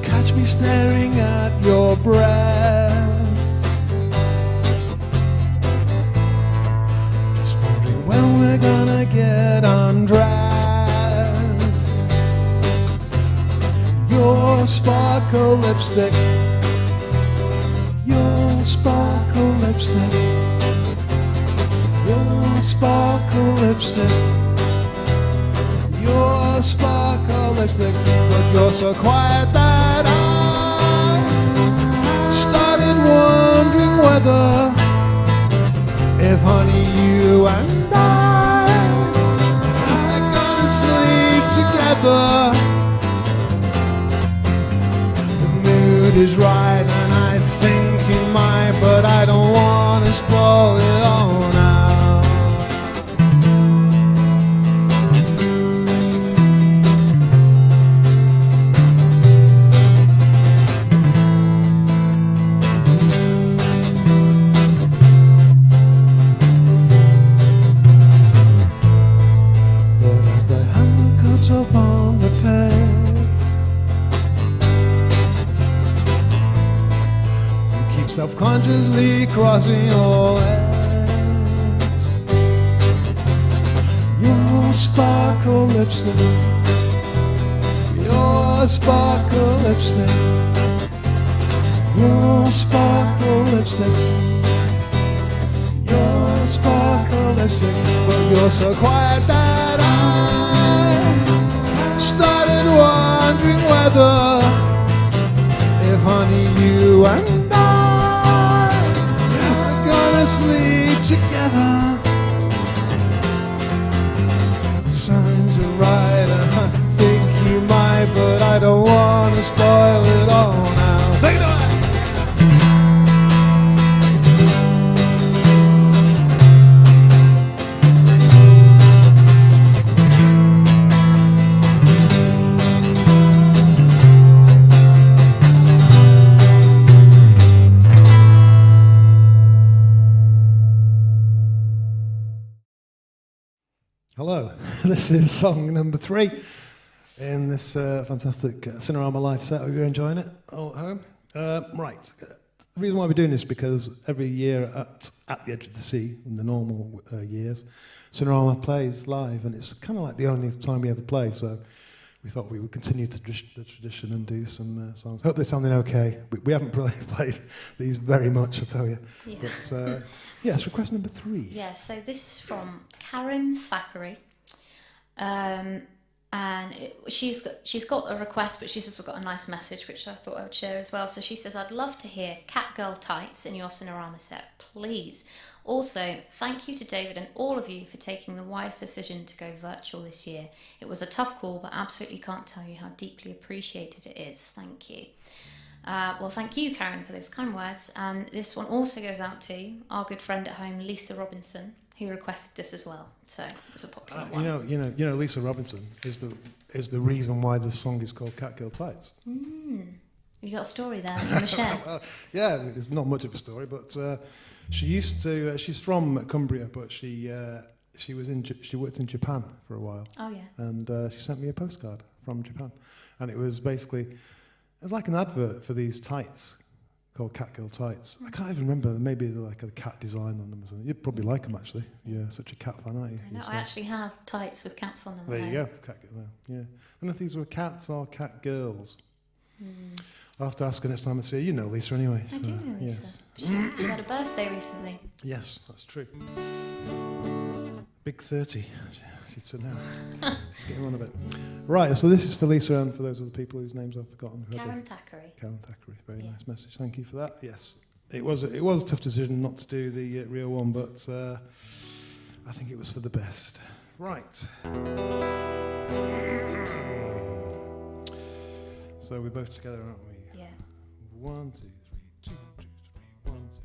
Catch me staring at your breasts. Just wondering when we're gonna get undressed. Your sparkle lipstick. Your sparkle lipstick. Your sparkle lipstick. Your sparkle lipstick. But you're so quiet that I started wondering whether, if honey you and I are gonna sleep together. The mood is right and I think you might, but I don't wanna spoil it all now. Up on the pets, you keep self-consciously crossing your legs. Your sparkle lipstick. Your sparkle lipstick. Your sparkle lipstick. Your sparkle lipstick. But you're so quiet that I started wondering whether, if honey you and I are gonna sleep together. The signs are right and I think you might, but I don't wanna spoil it all now. Take it away! Hello, this is song number 3 in this fantastic Cinerama live set. Hope you're enjoying it all at home. Right, the reason why we're doing this is because every year at the Edge of the Sea, in the normal years, Cinerama plays live, and it's kind of like the only time we ever play, so we thought we would continue the tradition and do some songs. Hope they're sounding okay. We haven't played these very much, I tell you. Yeah. But yes, request number 3. Yeah, so this is from Karen Thackeray. She's got a request, but she's also got a nice message, which I thought I would share as well. So she says, I'd love to hear Catgirl Tights in your Cinerama set, please. Also, thank you to David and all of you for taking the wise decision to go virtual this year. It was a tough call, but absolutely can't tell you how deeply appreciated it is. Thank you. Well, thank you, Karen, for those kind words. And this one also goes out to our good friend at home, Lisa Robinson, who requested this as well. So it was a popular one. You know, Lisa Robinson is the reason why this song is called Catgirl Tights. You got a story there you want to share? Well, yeah, it's not much of a story, but she used to. She's from Cumbria, but she worked in Japan for a while. Oh yeah. And she sent me a postcard from Japan, and it was like an advert for these tights called Catgirl Tights. I can't even remember. Maybe they're like a cat design on them or something. You'd probably like them actually. You're such a cat fan, aren't you? I know, I actually have tights with cats on them. There you go. Catgirl. Yeah. I don't know if these were cats or cat girls. I'll have to ask her next time I see her. You know Lisa anyway. I do know Lisa. Yes. She had a birthday recently. Yes, that's true. Big 30. She'd say now. She's getting on a bit. Right, so this is for Lisa and for those other people whose names I've forgotten. Karen Thackeray. Karen Thackeray. Very nice message. Thank you for that. Yes. It was a tough decision not to do the real one, but I think it was for the best. Right. So we're both together, aren't we? Yeah. 1, 2, 3, 2, 2, 3, 1, 2.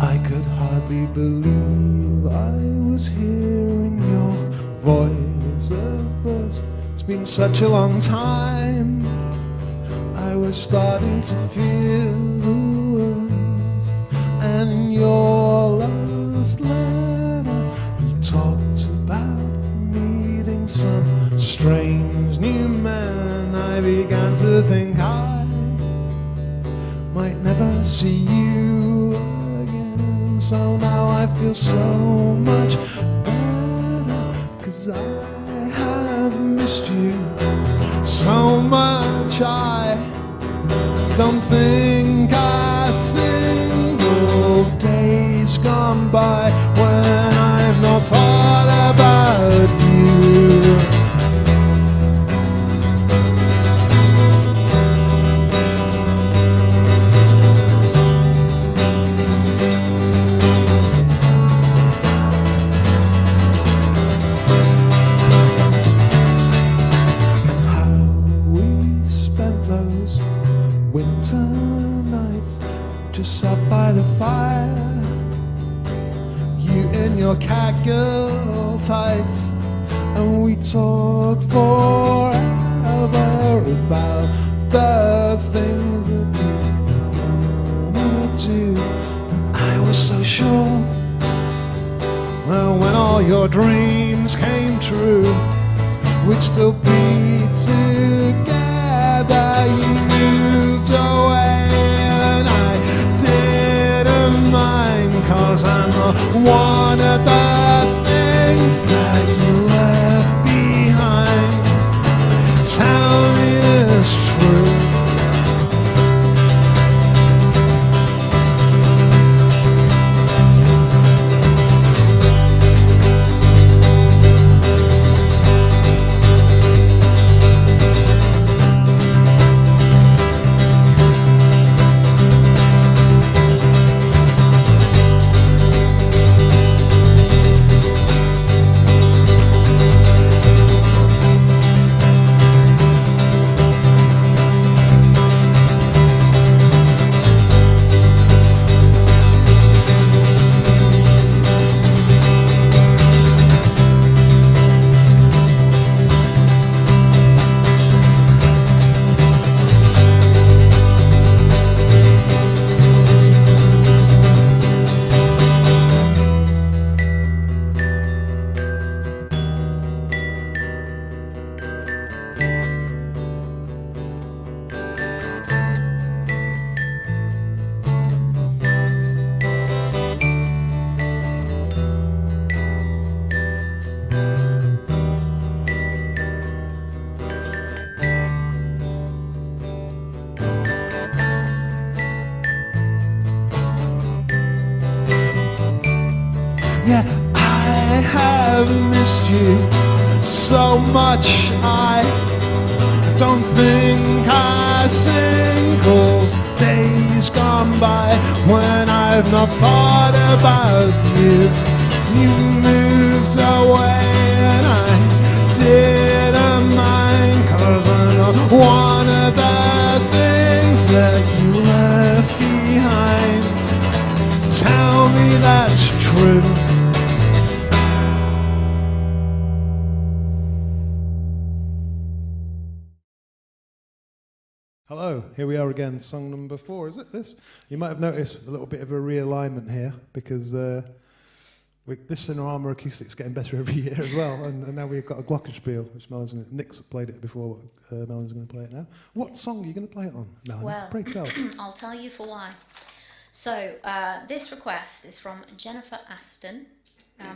I could hardly believe I was hearing your voice at first. It's been such a long time. I was starting to feel the worst. And in your last letter, you talked about meeting some strange new man. I began to think I might never see you again. So now I feel so much better, 'cause I have missed you so much. I don't think a single day's gone by when I've not thought about you. Sat by the fire, you in your catgirl tights, and we talked forever about the things that we were gonna do. And I was so sure, well, when all your dreams came true, we'd still be together. You moved away and I didn't mind, 'cause I'm one of the things that you left behind. Tell me it's true. Yeah, I have missed you so much. I don't think a single day's gone by when I've not thought about you. You moved away and I didn't mind, 'cause I know one of the things that you left behind. Tell me that's true. Hello, here we are again, song number 4, is it this? You might have noticed a little bit of a realignment here, because this Cinerama acoustic's getting better every year as well, and now we've got a glockenspiel, which Nick's played it before, but Melanie's going to play it now. What song are you going to play it on, Melanie? Well, pray tell. I'll tell you for why. So, this request is from Jennifer Aston.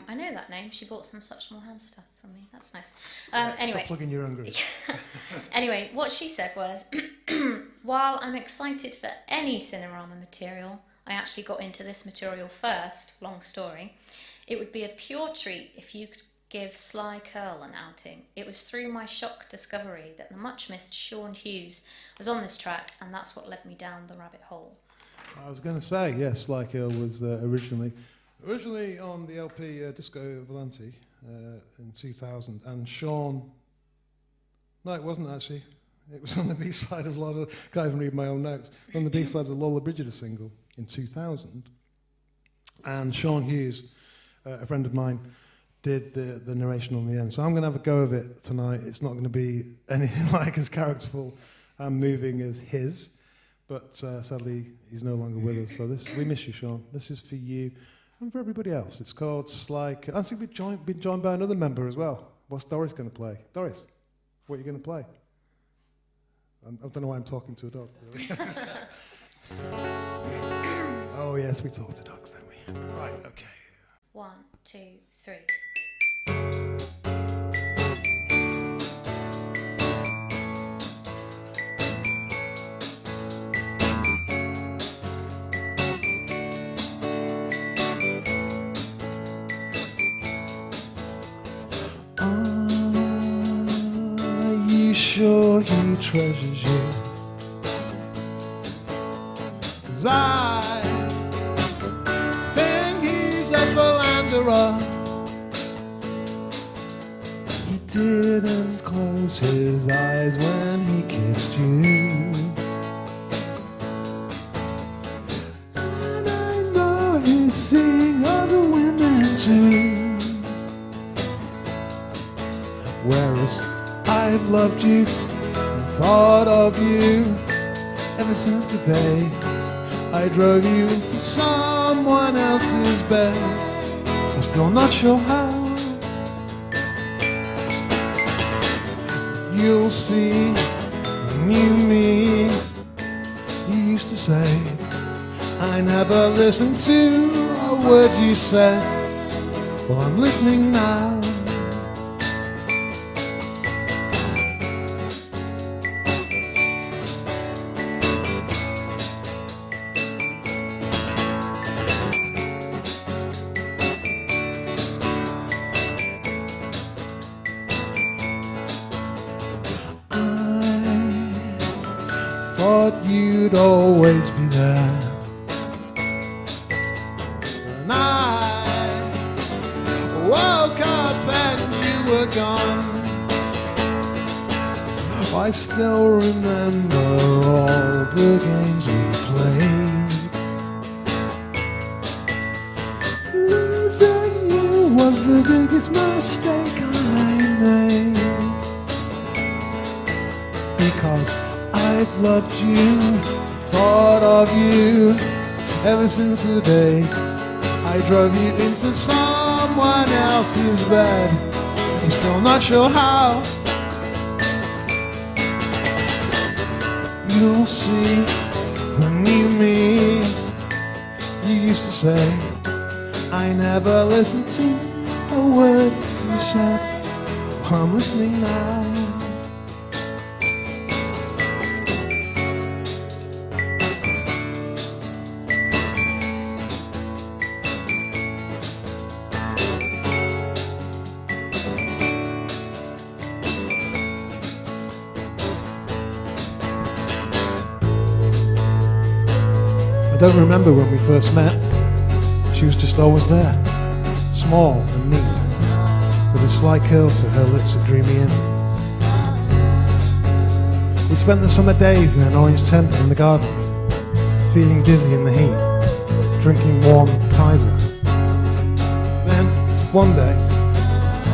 I know that name. She bought some Such More Hands stuff from me. That's nice. Anyway. Stop plugging your own group. Anyway, what she said was, while I'm excited for any Cinerama material, I actually got into this material first, long story. It would be a pure treat if you could give Sly Curl an outing. It was through my shock discovery that the much-missed Sean Hughes was on this track, and that's what led me down the rabbit hole. I was going to say, yes, Sly Curl was originally on the LP Disco Volante in 2000, and Sean... No, it wasn't actually. It was on the B-side of Lola... Can't even read my own notes. On the B-side of the Lola Brigida single in 2000. And Sean Hughes, a friend of mine, did the narration on the end. So I'm going to have a go of it tonight. It's not going to be anything like as characterful and moving as his, but sadly he's no longer with us. So we miss you, Sean. This is for you and for everybody else. It's called Sly. I think we've been joined by another member as well. What's Doris going to play? Doris, what are you going to play? I don't know why I'm talking to a dog. Really. Oh yes, we talk to dogs, don't we? Right, okay. 1, 2, 3. Are you sure he treasures you? 'Cause I think he's a philanderer. He didn't close his eyes when he kissed you. And I know he's seeing other women too. Whereas I've loved you and thought of you ever since the day I drove you into someone else's bed. I'm still not sure how. You'll see new me. You used to say I never listened to a word you said. Well, I'm listening now. You'd always be there, and I woke up and you were gone. I still remember all the games we played. Losing you was the biggest mistake I made, because I've loved you, thought of you ever since the day I drove you into someone else's bed. I'm still not sure how. You'll see the new me. You used to say I never listened to a word you said. Well, I'm listening now. I don't remember when we first met. She was just always there, small and neat, with a slight curl to her lips that drew me in. We spent the summer days in an orange tent in the garden, feeling dizzy in the heat, drinking warm Tizer. Then, one day,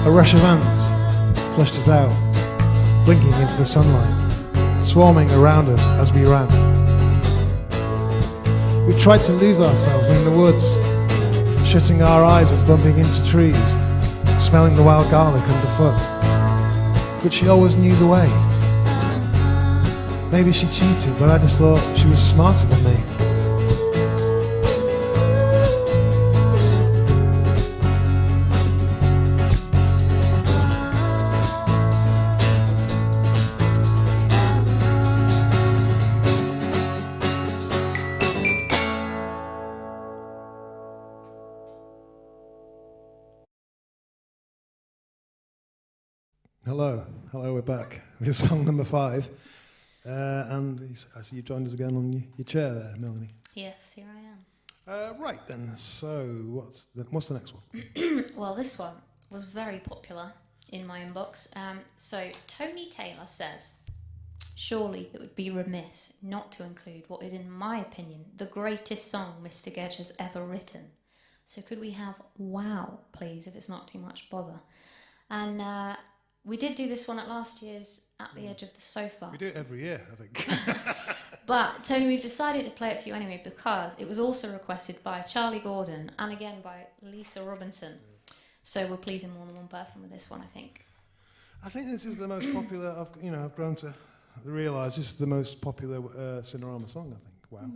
a rush of ants flushed us out, blinking into the sunlight, swarming around us as we ran. We tried to lose ourselves in the woods, shutting our eyes and bumping into trees, smelling the wild garlic underfoot. But she always knew the way. Maybe she cheated, but I just thought she was smarter than me. Hello, we're back with song number 5. And I see you joined us again on your chair there, Melanie. Yes, here I am. Right then, so what's the next one? Well, this one was very popular in my inbox. So Tony Taylor says, surely it would be remiss not to include what is, in my opinion, the greatest song Mr. Gedge has ever written. So could we have Wow, please, if it's not too much bother? And we did do this one at last year's At the Edge of the Sofa. We do it every year, I think. But, Tony, we've decided to play it for you anyway because it was also requested by Charlie Gordon and again by Lisa Robinson. So we're pleasing more than one person with this one, I think. I think this is the most popular, I've grown to realise this is the most popular Cinerama song, I think. Wow.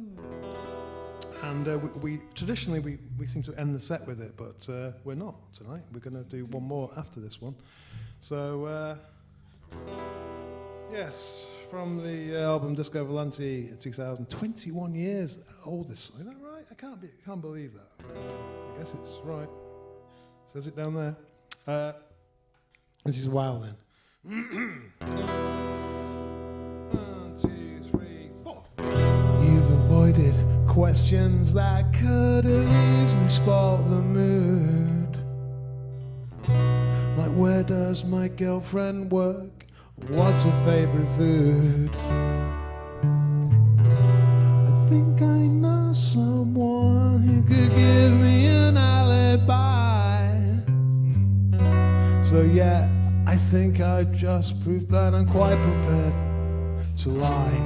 And we traditionally we seem to end the set with it, but we're not tonight. We're going to do one more after this one. So, yes, from the album Disco Volante 2021 years oldest. Is that right? I can't believe that. I guess it's right. Says it down there. This is Wow then. 1, 2, 3, 4. You've avoided questions that could have easily spoiled the mood. Like, where does my girlfriend work? What's her favourite food? I think I know someone who could give me an alibi. So yeah, I think I've just proved that I'm quite prepared to lie.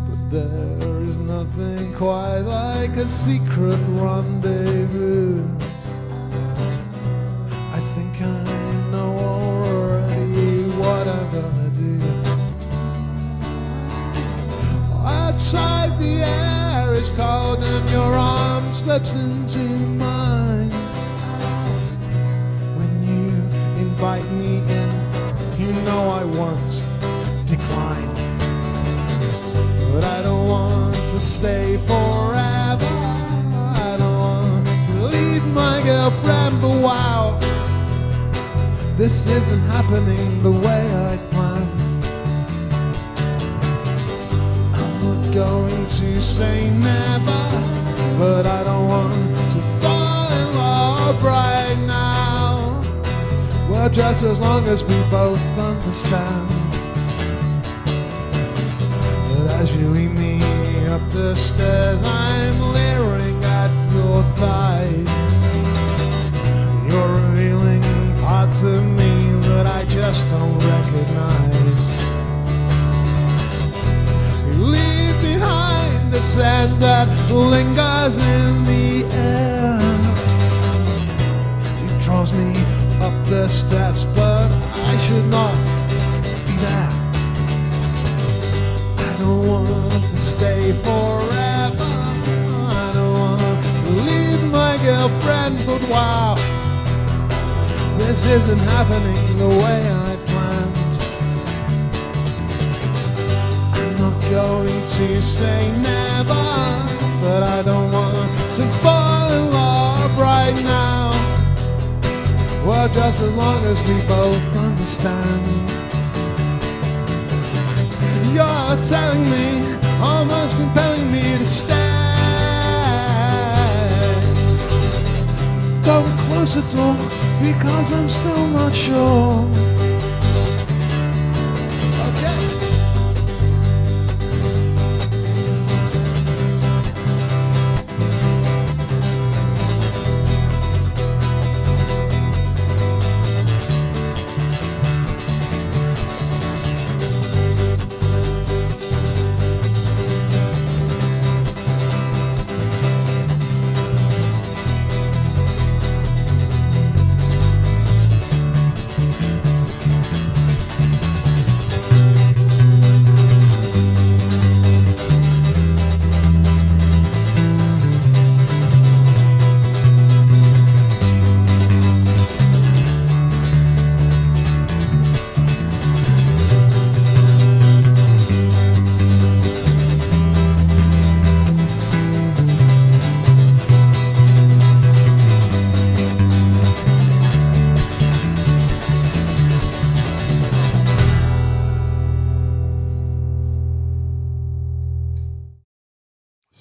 But there is nothing quite like a secret rendezvous. I think I know already what I'm gonna do. Outside the air is cold and your arm slips into mine. When you invite me in, you know I won't decline. But I don't want to stay forever. I don't want to leave my girlfriend, but wow, this isn't happening the way I planned. I'm not going to say never, but I don't want to fall in love right now. Well, just as long as we both understand. But as you lead me up the stairs, I'm leering at your thighs. You're revealing parts of me that I just don't recognize. You leave behind the scent that lingers in the air. It draws me up the steps, but I should not be there. I don't want to stay forever. I don't want to leave my girlfriend, but wow, this isn't happening the way I planned. I'm not going to say never, but I don't want to fall in love right now. Well, just as long as we both understand. You're telling me, almost compelling me to stay. Don't close the door, because I'm still not sure. Okay.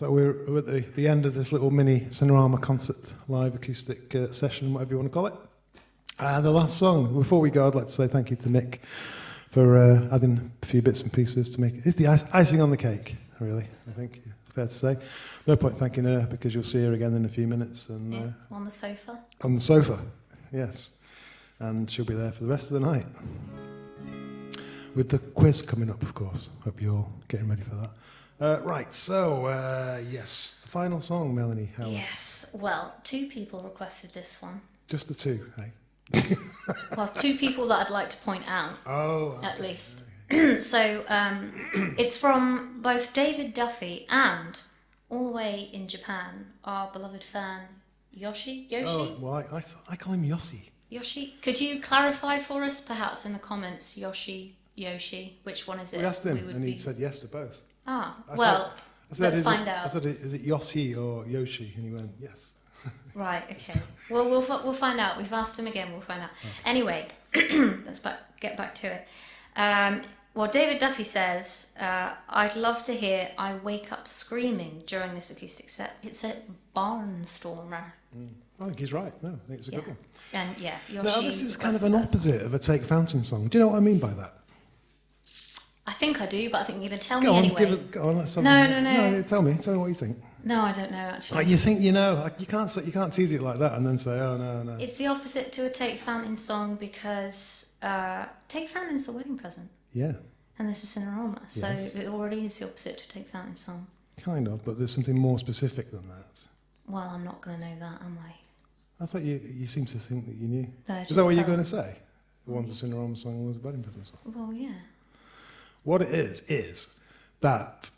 So we're at the end of this little mini Cinerama concert, live acoustic session, whatever you want to call it. And the last song, before we go, I'd like to say thank you to Nick for adding a few bits and pieces to make it. It's the icing on the cake, really, I think, fair to say. No point thanking her, because you'll see her again in a few minutes. And on the sofa. On the sofa, yes. And she'll be there for the rest of the night. With the quiz coming up, of course. Hope you're all getting ready for that. Right, so, yes, the final song, Melanie. Yes, well, 2 people requested this one. Just the 2, hey? Well, 2 people that I'd like to point out. Oh. At least. So, it's from both David Duffy and, all the way in Japan, our beloved fan, Yoshi? Oh, well, I call him Yossi. Yoshi? Could you clarify for us, perhaps in the comments, Yoshi, which one is it? We asked him, and he said yes to both. Ah, well, let's find out. I said, is it Yossi or Yoshi? And he went, yes. Right, okay. Well, we'll find out. We've asked him again, we'll find out. Okay. Anyway, let's get back to it. Well, David Duffy says, I'd love to hear I Wake Up Screaming during this acoustic set. It's a barnstormer. I think he's right. No, I think it's a good one. And yeah, Yoshi... Now, this is kind of an opposite of a Take Fountain song. Do you know what I mean by that? I think I do, but I think you're going to tell go me on, anyway. Go on, let's No. Tell me what you think. No, I don't know, actually. Like, you think you know. Like, you can't tease it like that and then say, oh, no. It's the opposite to a Take Fountain song because Take Fountain's the wedding present. Yeah. And this is Cinerama, so yes. It already is the opposite to Take Fountain song. Kind of, but there's something more specific than that. Well, I'm not going to know that, am I? I thought you seemed to think that you knew. No, is that what you're going to say? One's a Cinerama song and one's a wedding present song? Well, yeah. What it is that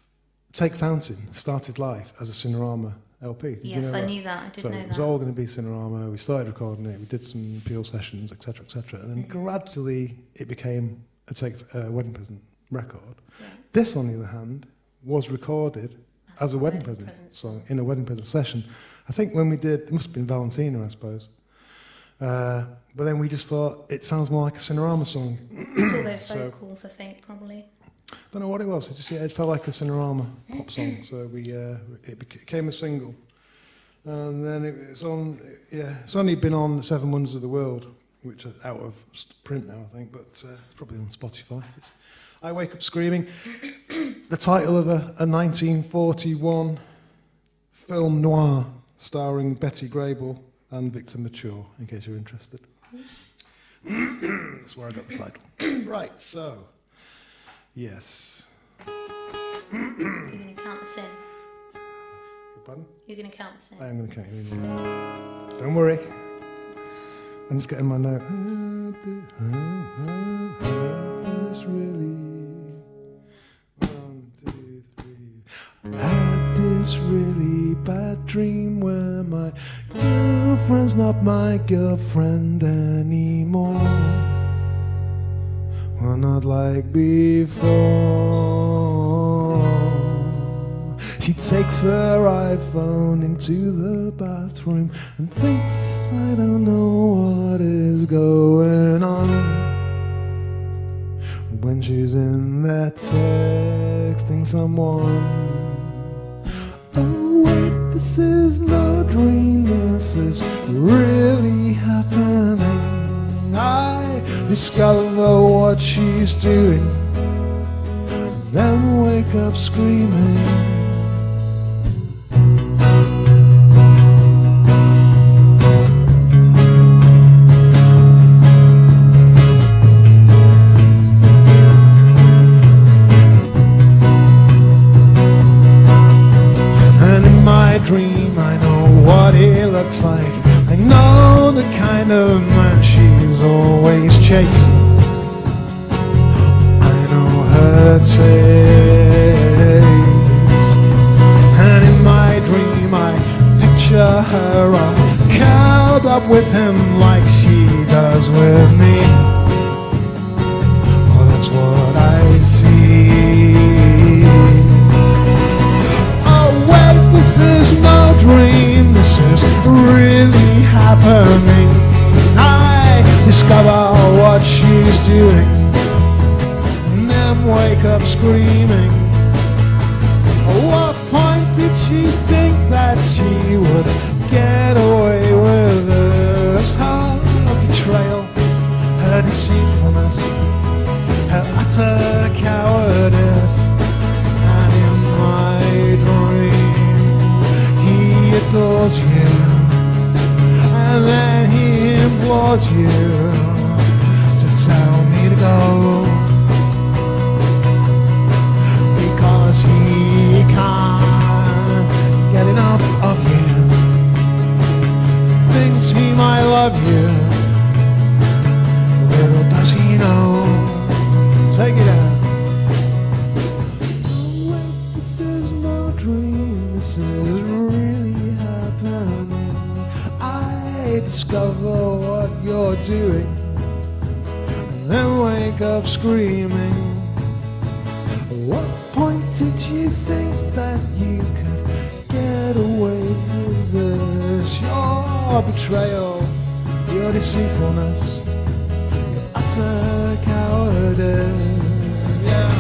Take Fountain started life as a Cinerama LP. Did yes, you know I that? knew that. I did know that. So it was all going to be Cinerama. We started recording it. We did some Peel sessions, etc., etc. And then gradually it became a wedding present record. Yeah. This, on the other hand, was recorded as a wedding present song in a wedding present session. I think when we did, it must have been Valentina, I suppose. But then we just thought it sounds more like a Cinerama song. It's all those vocals, I think, probably. Don't know what it was. It felt like a Cinerama pop song. So it became a single, and then it's on. Yeah, it's only been on the 7 Wonders of the World, which is out of print now, I think, but it's probably on Spotify. I Wake Up Screaming, the title of a 1941 film noir starring Betty Grable and Victor Mature, in case you're interested. That's where I got the title. Right, so, yes. You're going to count us in. Pardon? You're going to count us in. I am going to count you in. Don't worry. I'm just getting my note. This really. 1, 2, 3. Had this really bad dream where my girlfriend's not my girlfriend anymore. Well, not like before. She takes her iPhone into the bathroom and thinks I don't know what is going on. When she's in there texting someone. Oh wait, this is no dream, this is really happening. I discover what she's doing, then wake up screaming. Dream, I know what he looks like. I know the kind of man she's always chasing. I know her taste. And in my dream I picture her all curled up with him like she does with me. Oh, that's what I see. This is no dream, this is really happening. I discover what she's doing and then wake up screaming. What point did she was you to tell me to go, because he can't get enough of you. Thinks he might love you, little does he know. Take it out. Oh wait, this is no dream, this is really happening. I discover what you're doing, and then wake up screaming. What point did you think that you could get away with this? Your betrayal, your deceitfulness, your utter cowardice. Yeah.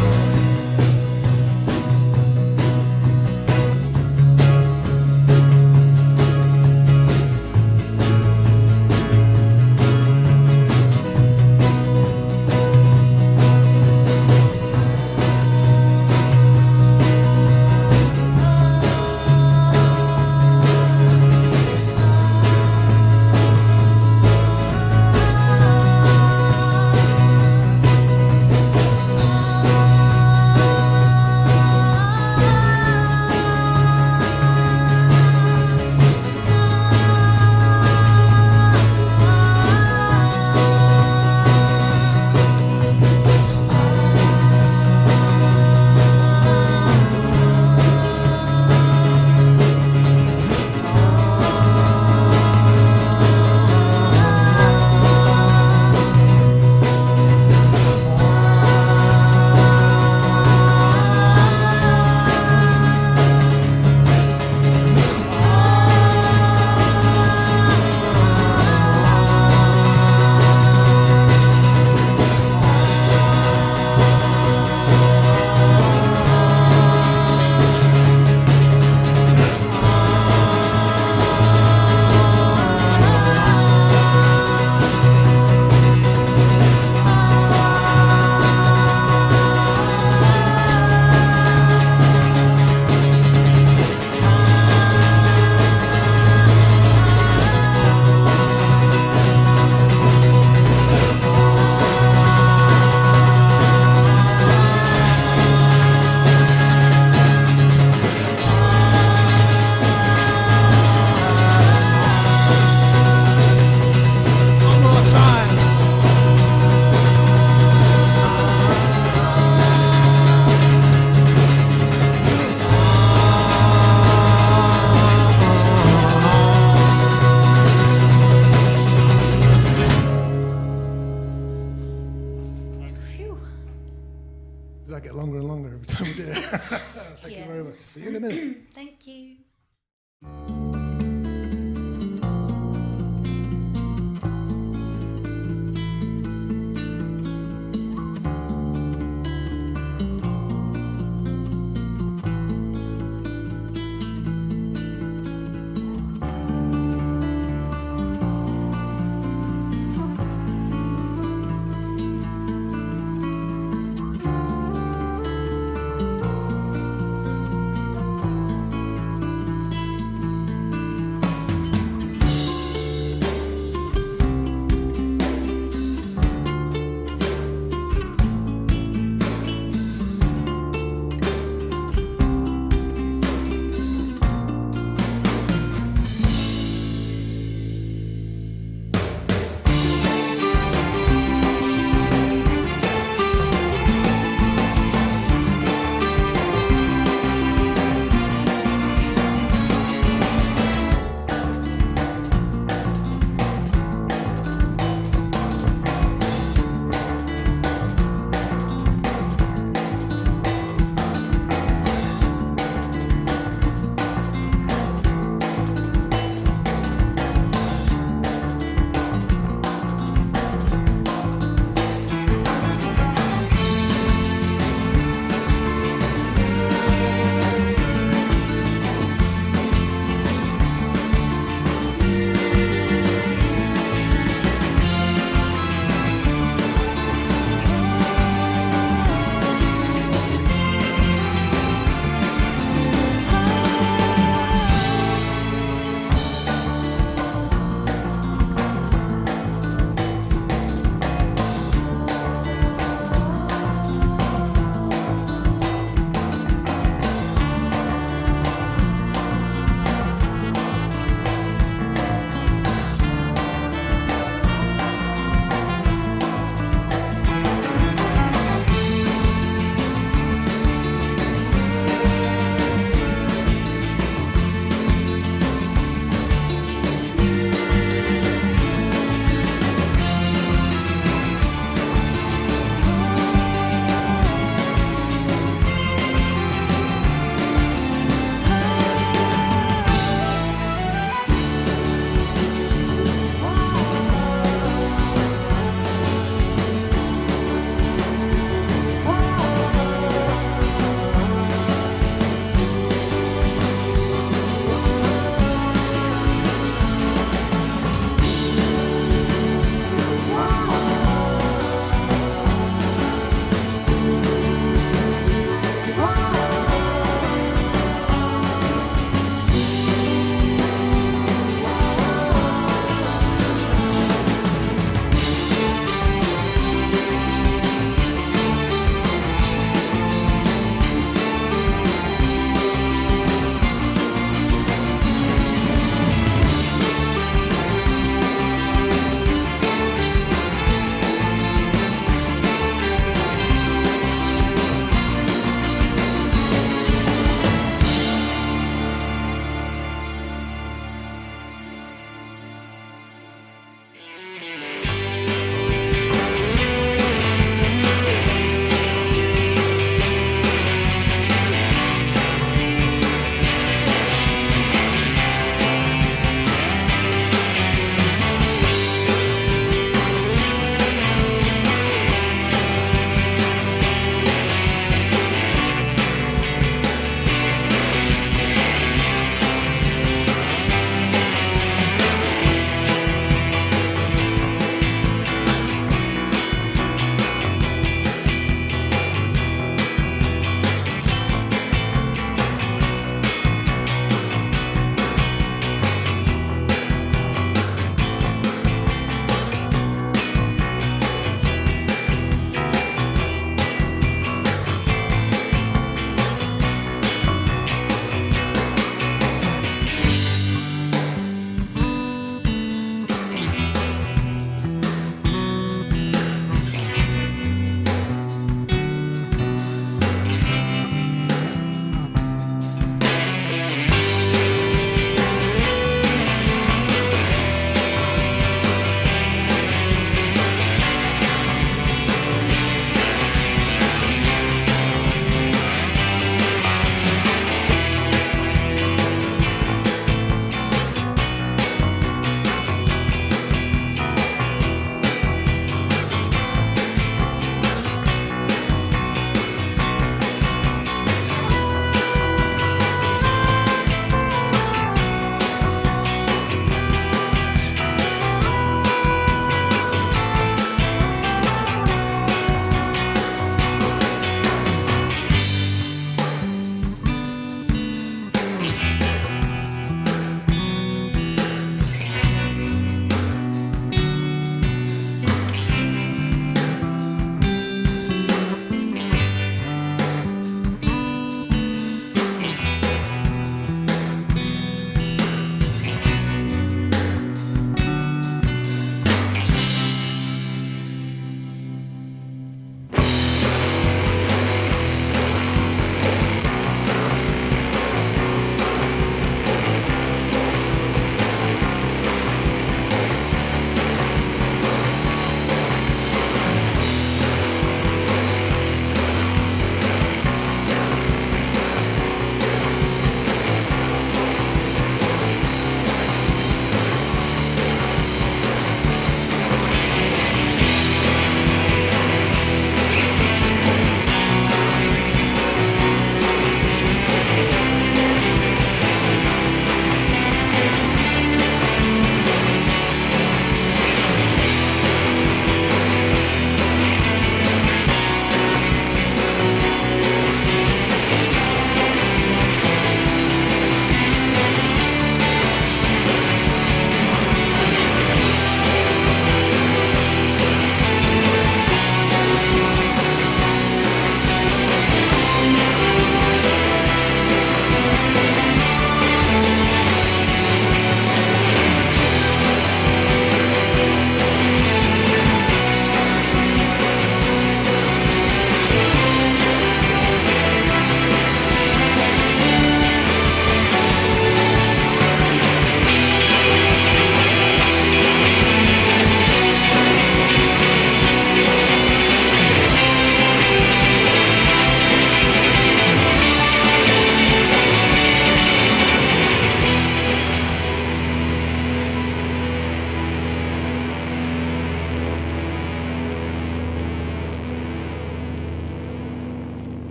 That get longer and longer every time we do it. Thank you very much. See you in a minute. Thank you.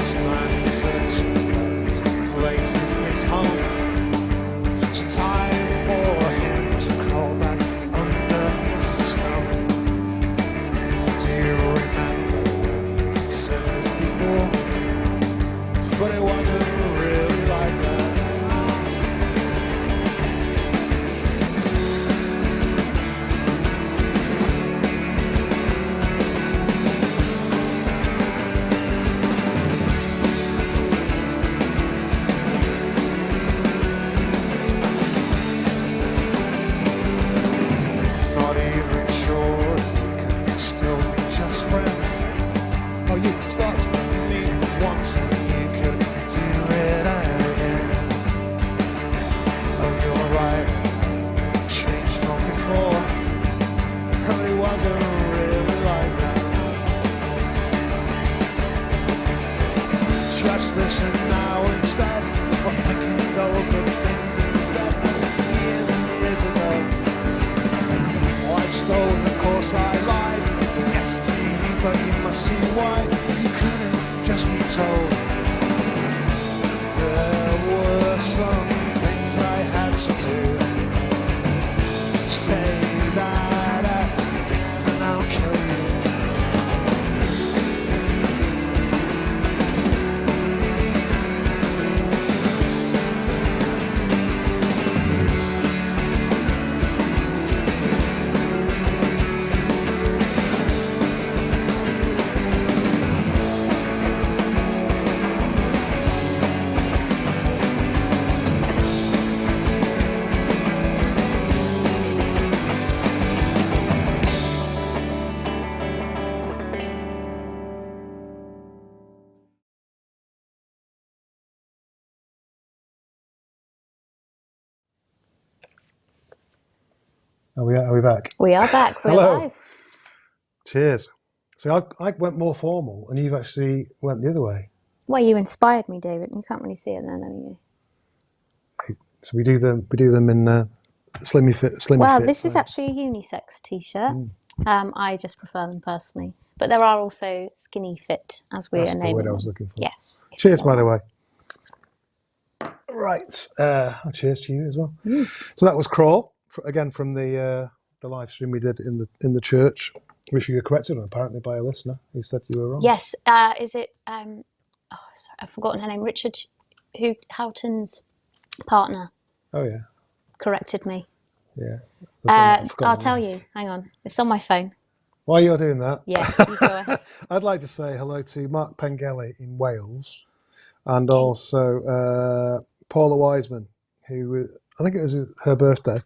This man is searching those places that's home. It's time for him to crawl back under his stone. Do you remember when he said this before? But it wasn't really like that. Not even sure if we can still be just friends. Oh, you stopped me once and you could do it again. Oh, you're right, changed from before. But it wasn't really like that. Just listen now instead of thinking over things instead. Years and years ago, I stole, of course I lied. Yes to you, but you must see why. You couldn't just be told. There were some things I had to do. Say that again and I'll kill you. Are we back? We are back. We're Hello. live. Cheers. See, I went more formal, and you've actually went the other way. Well, you inspired me, David. You can't really see it then, you? So we do them in slimmy fit. Well, fit, this is so- actually a unisex t-shirt. I just prefer them personally, but there are also skinny fit, as we That's are the naming word I them. was looking for. Yes. Cheers, by the way. Right. Cheers to you as well. So that was Crawl again from the live stream we did in the church, which you were corrected on apparently by a listener who said you were wrong. Yes. Is it? Sorry, I've forgotten her name. Richard, who Houghton's partner. Oh yeah. Corrected me. Yeah. I'll tell you. Hang on. It's on my phone. While you're doing that, Yes. You go ahead. I'd like to say hello to Mark Pengelly in Wales, and also Paula Wiseman, who I think it was her birthday,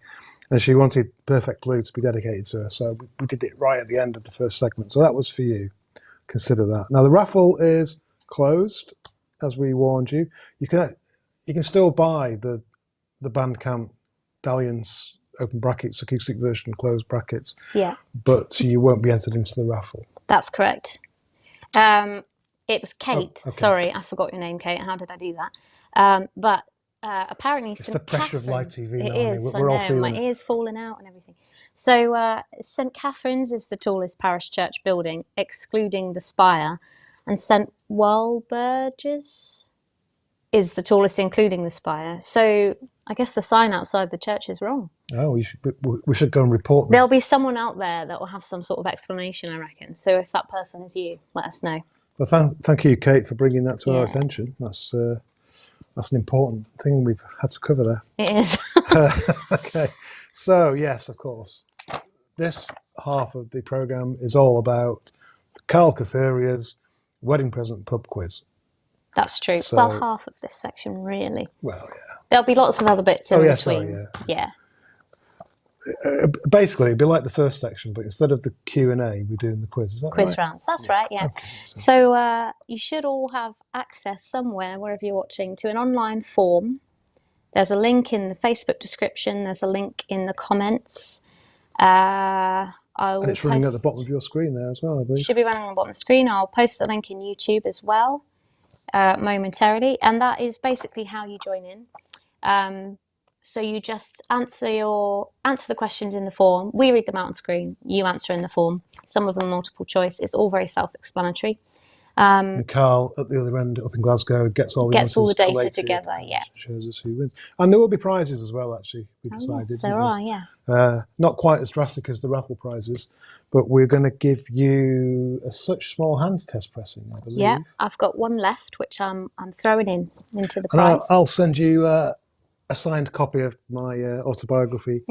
and she wanted Perfect Blue to be dedicated to her. So we did it right at the end of the first segment. So that was for you. Consider that. Now the raffle is closed, as we warned you. You can still buy the Bandcamp Dalliance open brackets acoustic version closed brackets. Yeah. But you won't be entered into the raffle. That's correct. It was Kate. Oh, okay. Sorry, I forgot your name, Kate. How did I do that? But apparently, It's the pressure of live TV. It Melanie. is. We're all I know. feeling My it. ears falling out and everything. So St Catherine's is the tallest parish church building, excluding the spire, and St Walburge's is the tallest, including the spire. So I guess the sign outside the church is wrong. Oh, we should go and report them. There'll be someone out there that will have some sort of explanation, I reckon. So if that person is you, let us know. Well, thank you, Kate, for bringing that to our attention. That's an important thing we've had to cover there. It is. Okay. So, yes, of course. This half of the programme is all about Carl Catheria's wedding present pub quiz. That's true. So- Well, half of this section, really. Well, yeah. There'll be lots of other bits in Oh, yeah, between. sorry, Yeah. Basically, it'd be like the first section, but instead of the Q&A, we're doing the quiz. Is that Quiz right? rounds. That's right, yeah. Okay, So you should all have access somewhere, wherever you're watching, to an online form. There's a link in the Facebook description. There's a link in the comments. And it's running at the bottom of your screen there as well, I believe. Should be running on the bottom of the screen. I'll post the link in YouTube as well momentarily. And that is basically how you join in. So you just answer the questions in the form. We read them out on screen. You answer in the form. Some of them are multiple choice. It's all very self-explanatory. And Carl at the other end, up in Glasgow, gets all the data collated, together. Yeah. Shows us who wins. And there will be prizes as well, actually, we Oh, decided. yes, there are, yeah. Not quite as drastic as the raffle prizes, but we're going to give you a Such Small Hands test pressing, I believe. Yeah, I've got one left, which I'm throwing into the And prize. I'll send you a signed copy of my autobiography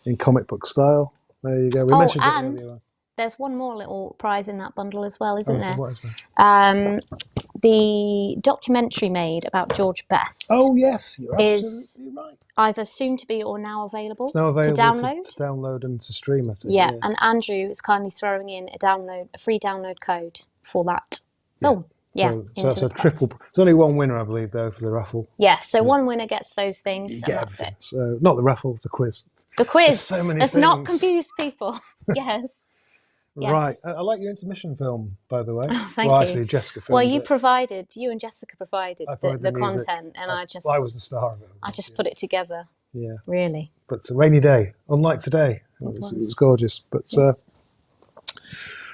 in comic book style. There you go. We mentioned it earlier. There's one more little prize in that bundle as well, isn't there? What is that? The documentary made about George Best. Oh, yes, you're is absolutely right. either soon to be or now available, It's now available to download. to download and to stream, I think. Yeah, and Andrew is kindly throwing in a free download code for that. Oh, yeah. So that's a triple. There's only one winner, I believe, though, for the raffle. Yeah, so one winner gets those things, You and get that's everything. it. So not the raffle, the quiz. The quiz. There's so many Let's things. not confuse people. Yes. Yes. Right. I like your intermission film, by the way. Oh, thank well, you. actually, Jessica filmed Well, you it. and Jessica provided I provided the music. content, and I just. I was the star of it. I just put it together. Yeah. Really. But it's a rainy day, unlike today. It was gorgeous. But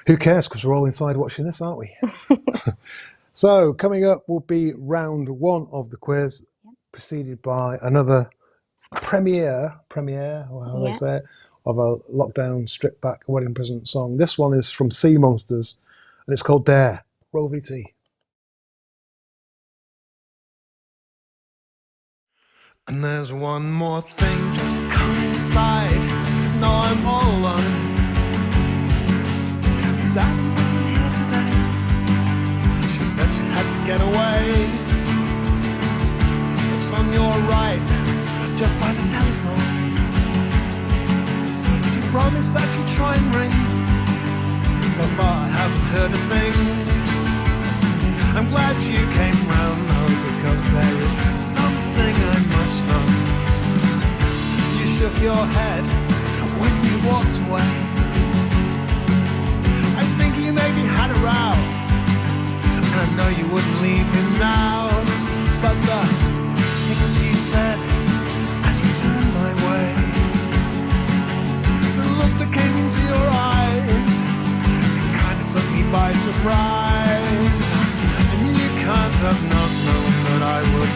who cares? Because we're all inside watching this, aren't we? So coming up will be round one of the quiz, preceded by another premiere, or how they say it, of a lockdown stripped back wedding present song. This one is from Sea Monsters, and it's called Dare. Roll VT. And there's one more thing, just come inside. No, I'm all alone. Dad wasn't here today. She said she had to get away. It's on your right, just by the telephone. She promised that you'd try and ring. So far I haven't heard a thing. I'm glad you came round though, because there is something I must know. You shook your head when you walked away. I think you maybe had a row, and I know you wouldn't leave him now. But the things you said as you turned my way, the look that came into your eyes, it kinda took me by surprise. And you can't have not known that I would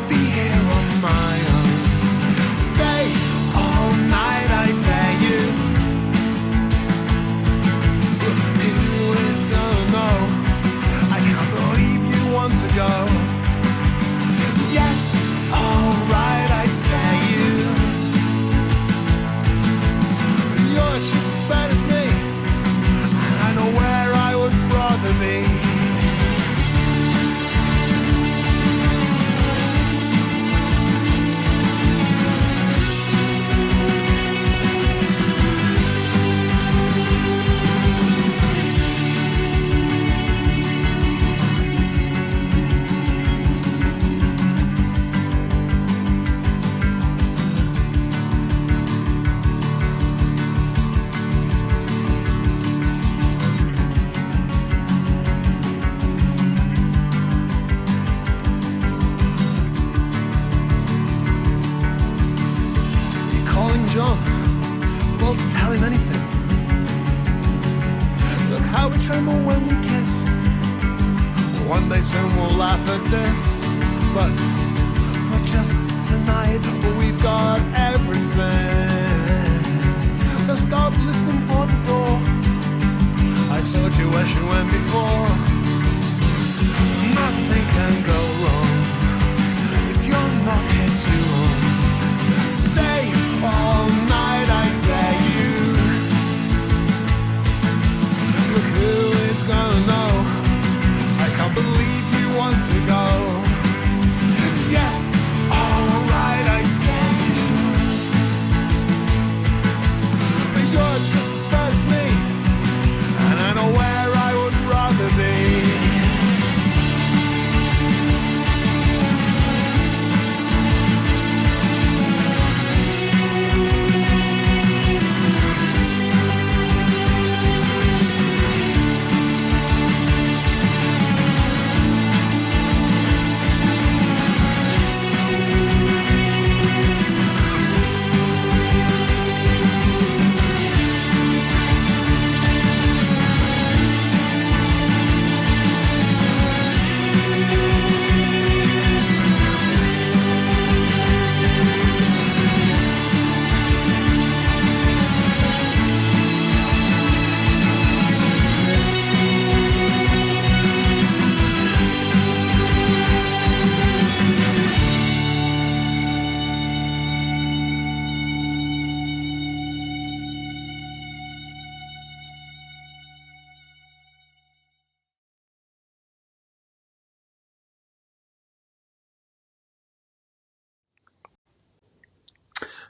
be here on my own. Stay all night, I dare you. Who is gonna know? I can't believe you want to go. Yes, alright, I scare you. You're just as bad as me, and I know where I would rather be. John, won't tell him anything. Look how we tremble when we kiss. One day soon we'll laugh at this, but for just tonight, we've got everything. So stop listening for the door. I told you where she went before. Nothing can go wrong if you're not here too long. Stay all night, I dare you. Look, who is gonna know? I can't believe you want to go. Yes, alright, I scare you. But you're just as bad as me, and I know where I would rather be.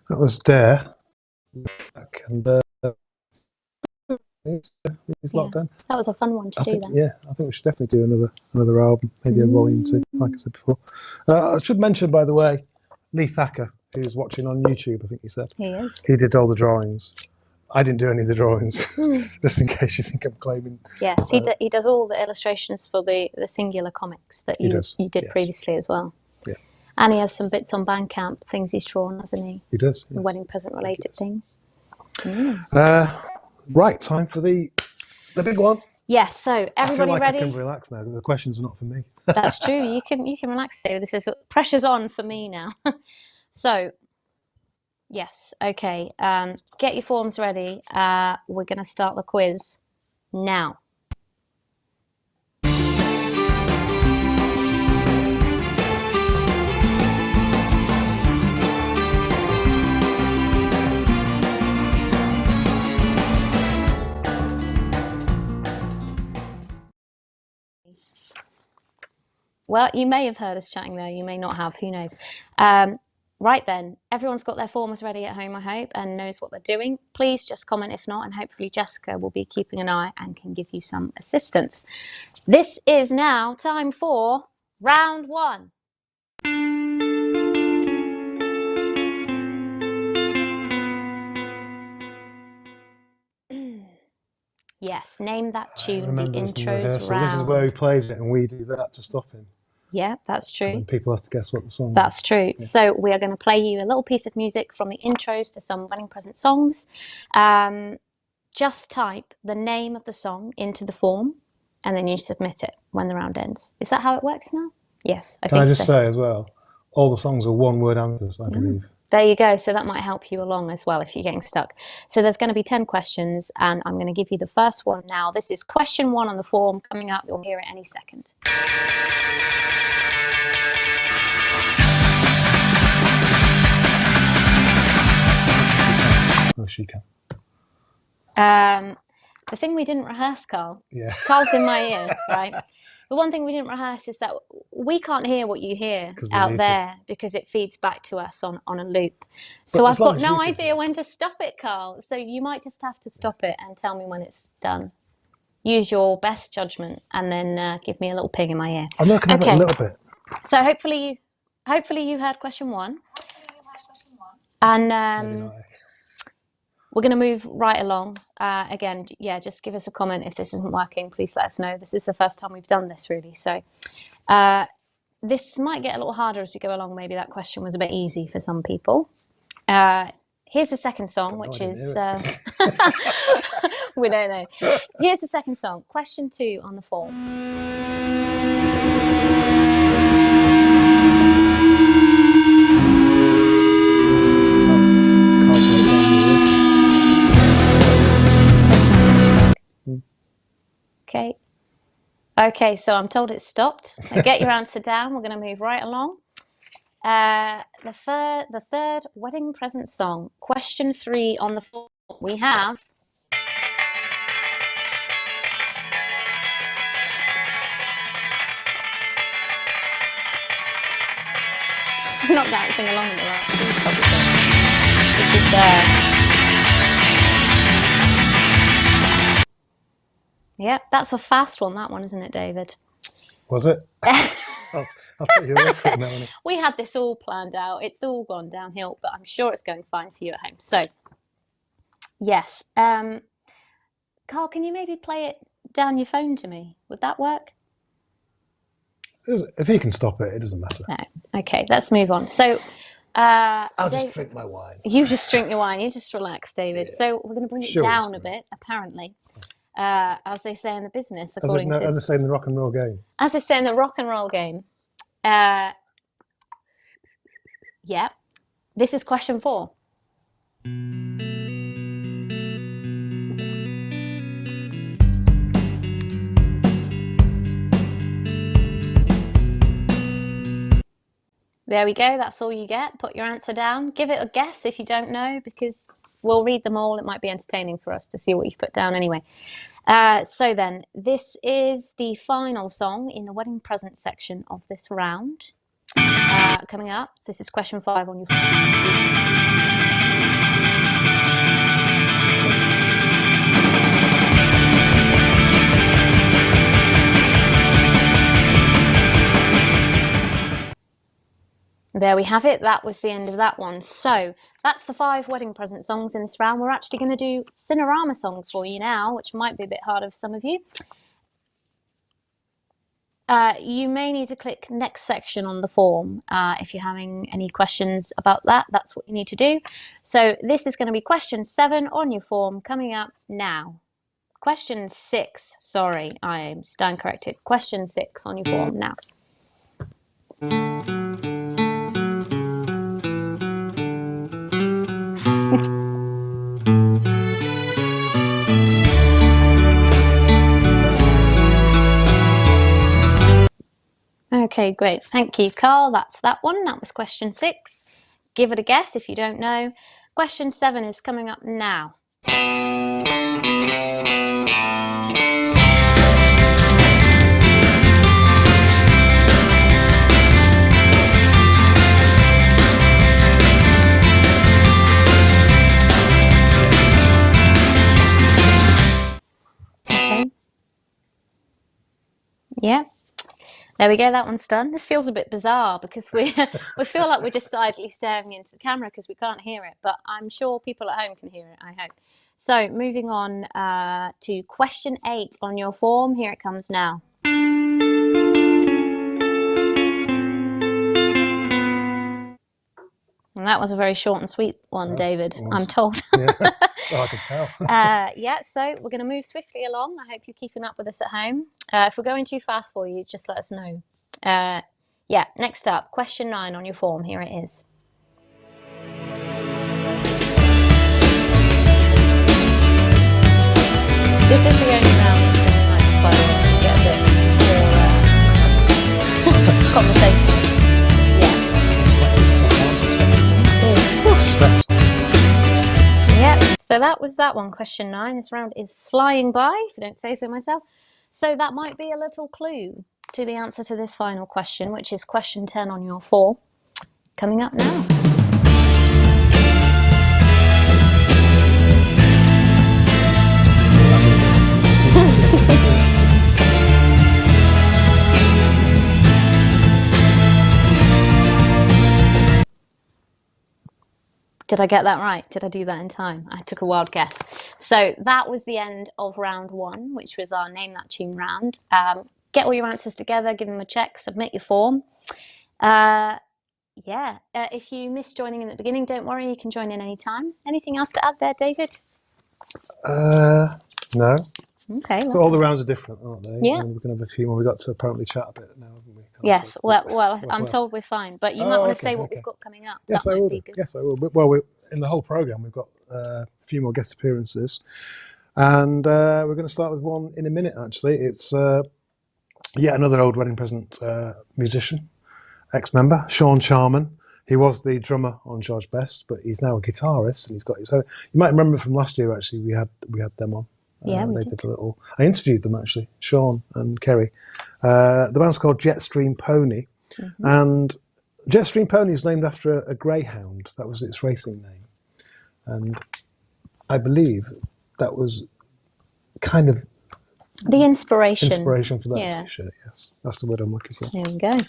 That was Dare. And he's locked in. That was a fun one to do. Yeah, I think we should definitely do another album, maybe a volume 2, like I said before. I should mention, by the way, Lee Thacker, who's watching on YouTube, I think he said. He is. He did all the drawings. I didn't do any of the drawings, just in case you think I'm claiming. Yes, he does all the illustrations for the Singular comics that you did previously as well. Yeah. And he has some bits on Bandcamp, things he's drawn, hasn't he? He does. Yes. Wedding present related things. Right, time for the big one. Yes, so everybody I feel like ready? I can relax now. The questions are not for me. That's true. You can relax, David. This is pressure's on for me now. So, yes, okay. Get your forms ready. We're going to start the quiz now. Well, you may have heard us chatting there. You may not have. Who knows? Right then, everyone's got their forms ready at home, I hope, and knows what they're doing. Please just comment if not, and hopefully Jessica will be keeping an eye and can give you some assistance. This is now time for round 1. Yes, name that tune, the intro's round. This is where he plays it and we do that to stop him. Yeah, that's true. And people have to guess what the song is. That's true. Yeah. So we are going to play you a little piece of music from the intros to some wedding present songs. Just type the name of the song into the form and then you submit it when the round ends. Is that how it works now? Yes, I think so. Can I just say as well, all the songs are one-word answers, I believe. There you go. So that might help you along as well if you're getting stuck. So there's going to be 10 questions and I'm going to give you the first one now. This is question 1 on the form coming up. You'll hear it any second. Oh, she can. The thing we didn't rehearse, Carl. Yeah. Carl's in my ear, right? The one thing we didn't rehearse is that we can't hear what you hear out there because it feeds back to us on a loop. So I've got no idea when to stop it, Carl. So you might just have to stop it and tell me when it's done. Use your best judgment and then give me a little ping in my ear. I'm looking at it a little bit. So hopefully you heard question 1. And we're going to move right along. Again, yeah, just give us a comment if this isn't working. Please let us know. This is the first time we've done this, really. So this might get a little harder as we go along. Maybe that question was a bit easy for some people. Here's the second song, which is... we don't know. Here's the second song. Question 2 on the form. Okay, so I'm told it's stopped. Now get your answer down. We're going to move right along. The third wedding present song. Question 3 on the form. We have... I'm not dancing along with the last two, probably. This is... Yep, that's a fast one, that one, isn't it, David? Was it? I'll put you up for it now. We had this all planned out. It's all gone downhill, but I'm sure it's going fine for you at home. So, yes. Carl, can you maybe play it down your phone to me? Would that work? If he can stop it, it doesn't matter. No. Okay, let's move on. So, I'll just drink my wine. You just drink your wine. You just relax, David. Yeah. So we're going to bring it down a bit, apparently. As they say in the business, according to... As they say in the rock and roll game. As they say in the rock and roll game. Yeah. This is question 4. There we go. That's all you get. Put your answer down. Give it a guess if you don't know, because... we'll read them all. It might be entertaining for us to see what you've put down anyway. So then, this is the final song in the wedding present section of this round. Coming up, so this is question 5 on your phone. There we have it. That was the end of that one. So that's the 5 wedding present songs in this round. We're actually going to do Cinerama songs for you now, which might be a bit harder for some of you. You may need to click next section on the form if you're having any questions about that. That's what you need to do. So this is going to be question 7 on your form coming up now. Question 6, sorry, I stand corrected. Question 6 on your form now. Okay, great. Thank you, Carl. That's that one. That was question 6. Give it a guess if you don't know. Question 7 is coming up now. Okay. Yeah. There we go, that one's done. This feels a bit bizarre because we feel like we're just idly staring into the camera because we can't hear it, but I'm sure people at home can hear it, I hope. So moving on to question 8 on your form. Here it comes now. And that was a very short and sweet one, David, I'm told. Yeah, well, I can tell. Yeah, so we're going to move swiftly along. I hope you're keeping up with us at home. If we're going too fast for you, just let us know. Yeah, next up, question 9 on your form. Here it is. This is the only round that's going to like inspire you to get a bit more conversation. Yep, so that was that one, question 9. This round is flying by, if I don't say so myself. So that might be a little clue to the answer to this final question, which is question 10 on your form. Coming up now. Did I get that right? Did I do that in time? I took a wild guess. So that was the end of round 1, which was our Name That Tune round. Get all your answers together, give them a check, submit your form. Yeah, if you missed joining in at the beginning, don't worry, you can join in any time. Anything else to add there, David? No. Okay. So all the rounds are different, aren't they? Yeah. And we're going to have a few more. We've got to apparently chat a bit now, haven't we? Yes, well, I'm told we're fine, but you might want to say what we've got coming up. Yes, I will. Yes, I will. Well, in the whole programme, we've got a few more guest appearances, and we're going to start with one in a minute, actually. It's yet another old wedding present musician, ex-member, Sean Charman. He was the drummer on George Best, but he's now a guitarist, and he's got his own. You might remember from last year, actually, we had them on. Yeah, we did a little. I interviewed them actually, Sean and Kerry. The band's called Jetstream Pony, and Jetstream Pony is named after a greyhound. That was its racing name, and I believe that was kind of the inspiration for that T-shirt. Yes, that's the word I'm looking for. There we go.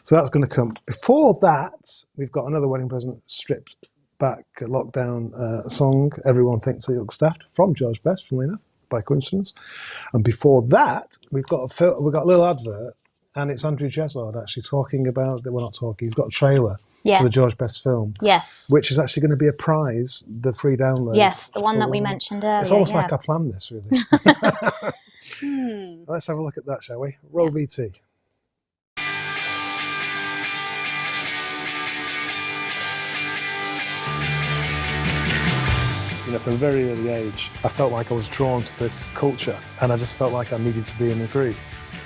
So that's going to come. Before that, we've got another wedding present stripped back lockdown song, Everyone Thinks I Look Staffed, from George Best, funnily enough, by coincidence. And before that, we've got a little advert, and it's Andrew Jesard actually talking about, we're not talking, he's got a trailer for the George Best film. Yes. Which is actually going to be a prize, the free download. Yes, the one that we mentioned earlier. It's almost like I planned this, really. Let's have a look at that, shall we? Roll VT. You know, from a very early age, I felt like I was drawn to this culture, and I just felt like I needed to be in the group.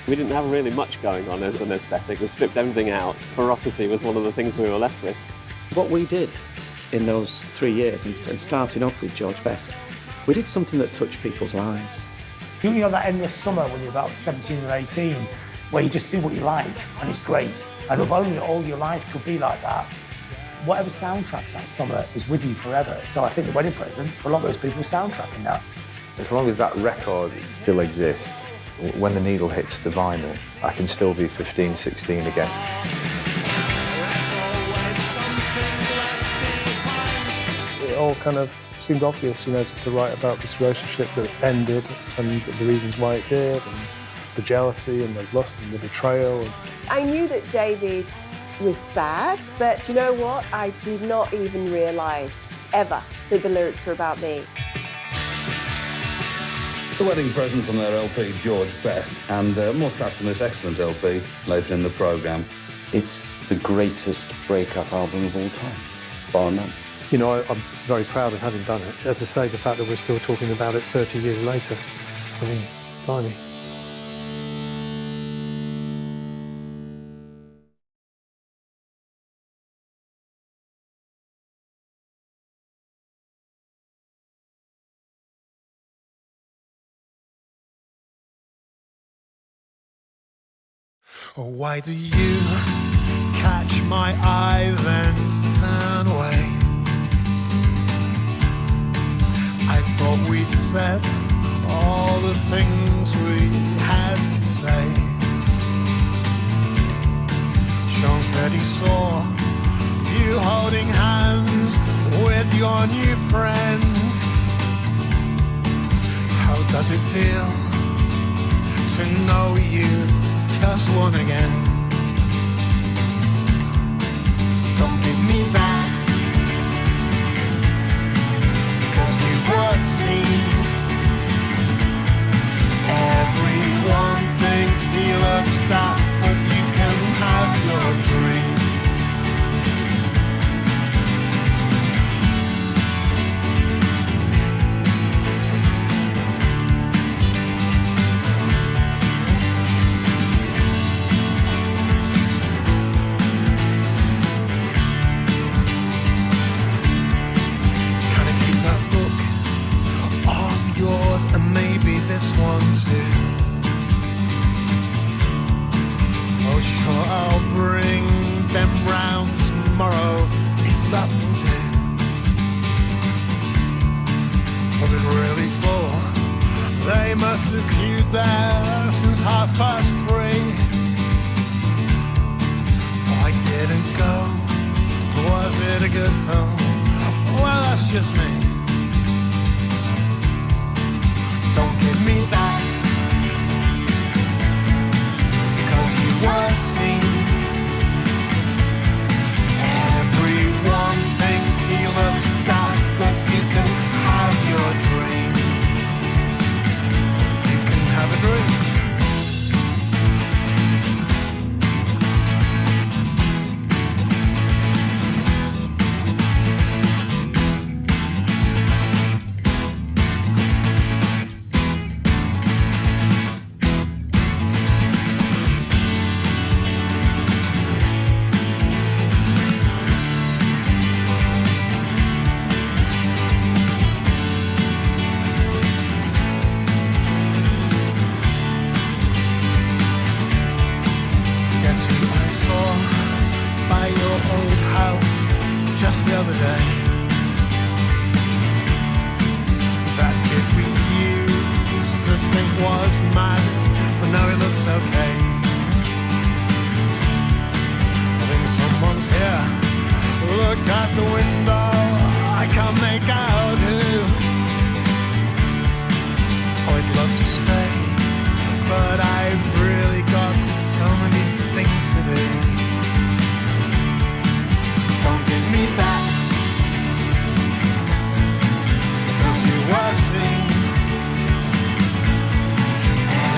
We didn't have really much going on as an aesthetic. We stripped everything out. Ferocity was one of the things we were left with. What we did in those 3 years, and starting off with George Best, we did something that touched people's lives. You know that endless summer when you're about 17 or 18, where you just do what you like, and it's great. And if only all your life could be like that, whatever soundtracks that summer is with you forever. So I think the wedding present, for a lot of those people, is soundtracking that. As long as that record still exists, when the needle hits the vinyl, I can still be 15, 16 again. it all kind of seemed obvious, you know, to write about this relationship that ended and the reasons why it did, and the jealousy and the lust and the betrayal. I knew that David was sad, but you know what? I did not even realise ever that the lyrics were about me. The wedding present from their LP, George Best, and more tracks from this excellent LP later in the programme. It's the greatest breakup album of all time, bar none. You know, I'm very proud of having done it. As I say, the fact that we're still talking about it 30 years later, I mean, blimey. Why do you catch my eye then turn away? I thought we'd said all the things we had to say. Sean said he saw you holding hands with your new friend. How does it feel to know you've just won again? Don't give me that, because you were seen. Everyone thinks he looks daft, but you can have your dream. And maybe this one too. Oh sure, I'll bring them round tomorrow, if that will do. Was it really full? They must have queued there since 3:30. Oh, I didn't go. Was it a good film? Well, that's just me. Don't give me that, because you were seen. Everyone thinks he looks daft, but you can have your dream. You can have a dream.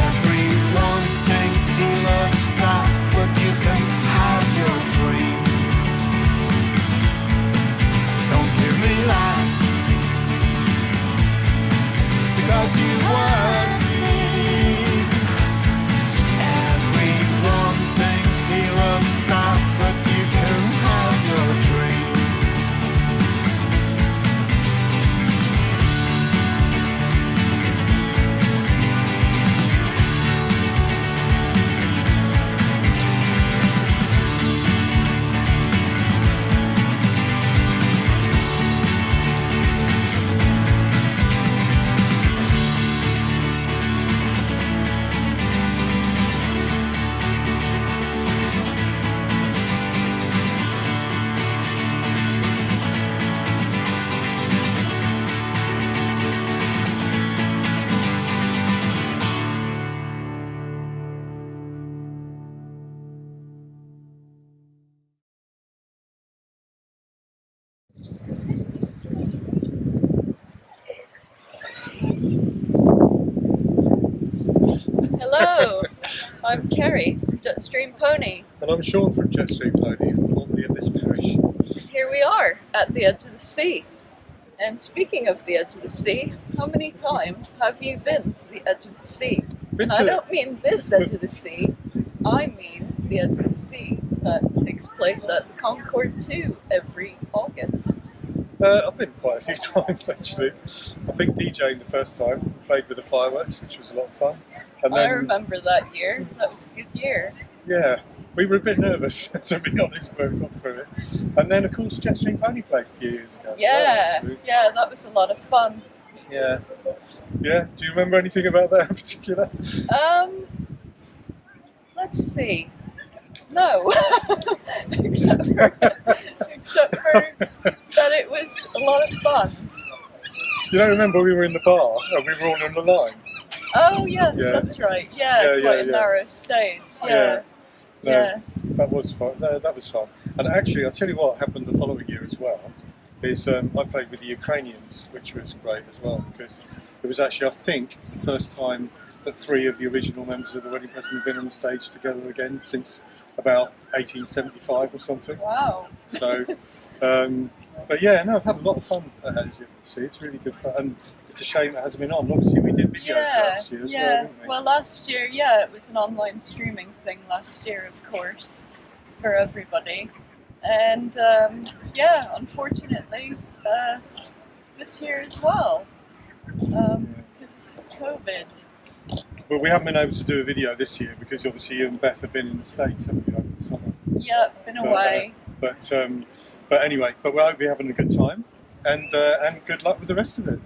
Everyone thinks he I'm Kerry from Jetstream Pony. And I'm Sean from Jetstream Pony, and formerly of this parish. Here we are at the edge of the sea. And speaking of the edge of the sea, how many times have you been to the edge of the sea? And I don't mean this edge of the sea, I mean the edge of the sea that takes place at the Concord 2 every August. I've been quite a few times actually. I think DJing the first time, played with the fireworks, which was a lot of fun. And then, I remember that year, that was a good year. Yeah, we were a bit nervous to be honest, but we got through it. And then of course Jetstream Pony played a few years ago. Yeah, yeah, that was a lot of fun. Yeah. Yeah, do you remember anything about that in particular? Let's see. No, except for that it was a lot of fun. You don't remember we were in the bar and we were all on the line? Oh yes, Yeah. that's right. Yeah, quite a narrow stage. Yeah. No, that was fun. No, that was fun. And actually, I'll tell you what happened the following year as well. Is I played with the Ukrainians, which was great as well, because it was actually, I think, the first time that 3 of the original members of the Wedding Present have been on the stage together again since about 1875 or something. Wow. So, but yeah, no, I've had a lot of fun at Edge of the Sea. It's really good fun. And it's a shame it hasn't been on. Obviously, we did videos last year as well, didn't we? Well, last year, yeah, it was an online streaming thing last year, of course, for everybody. And yeah, unfortunately, this year as well, because of COVID. Well, we haven't been able to do a video this year because obviously you and Beth have been in the States, haven't you, over the summer? Yeah, been away. But anyway, but we hope you're having a good time, and good luck with the rest of it.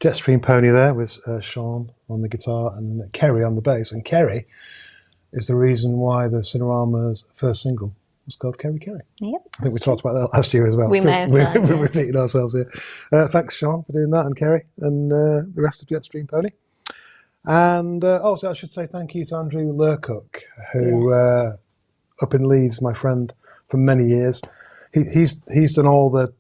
Jetstream Pony there with Sean on the guitar and Kerry on the bass. And Kerry is the reason why the Cinerama's first single was called Kerry Kerry. Yep. I think we talked about that last year as well. We may have done, We're yes. repeating ourselves here. Thanks, Sean, for doing that, and Kerry, and the rest of Jetstream Pony. And also, I should say thank you to Andrew Lercook, who up in Leeds, my friend for many years. He's done all the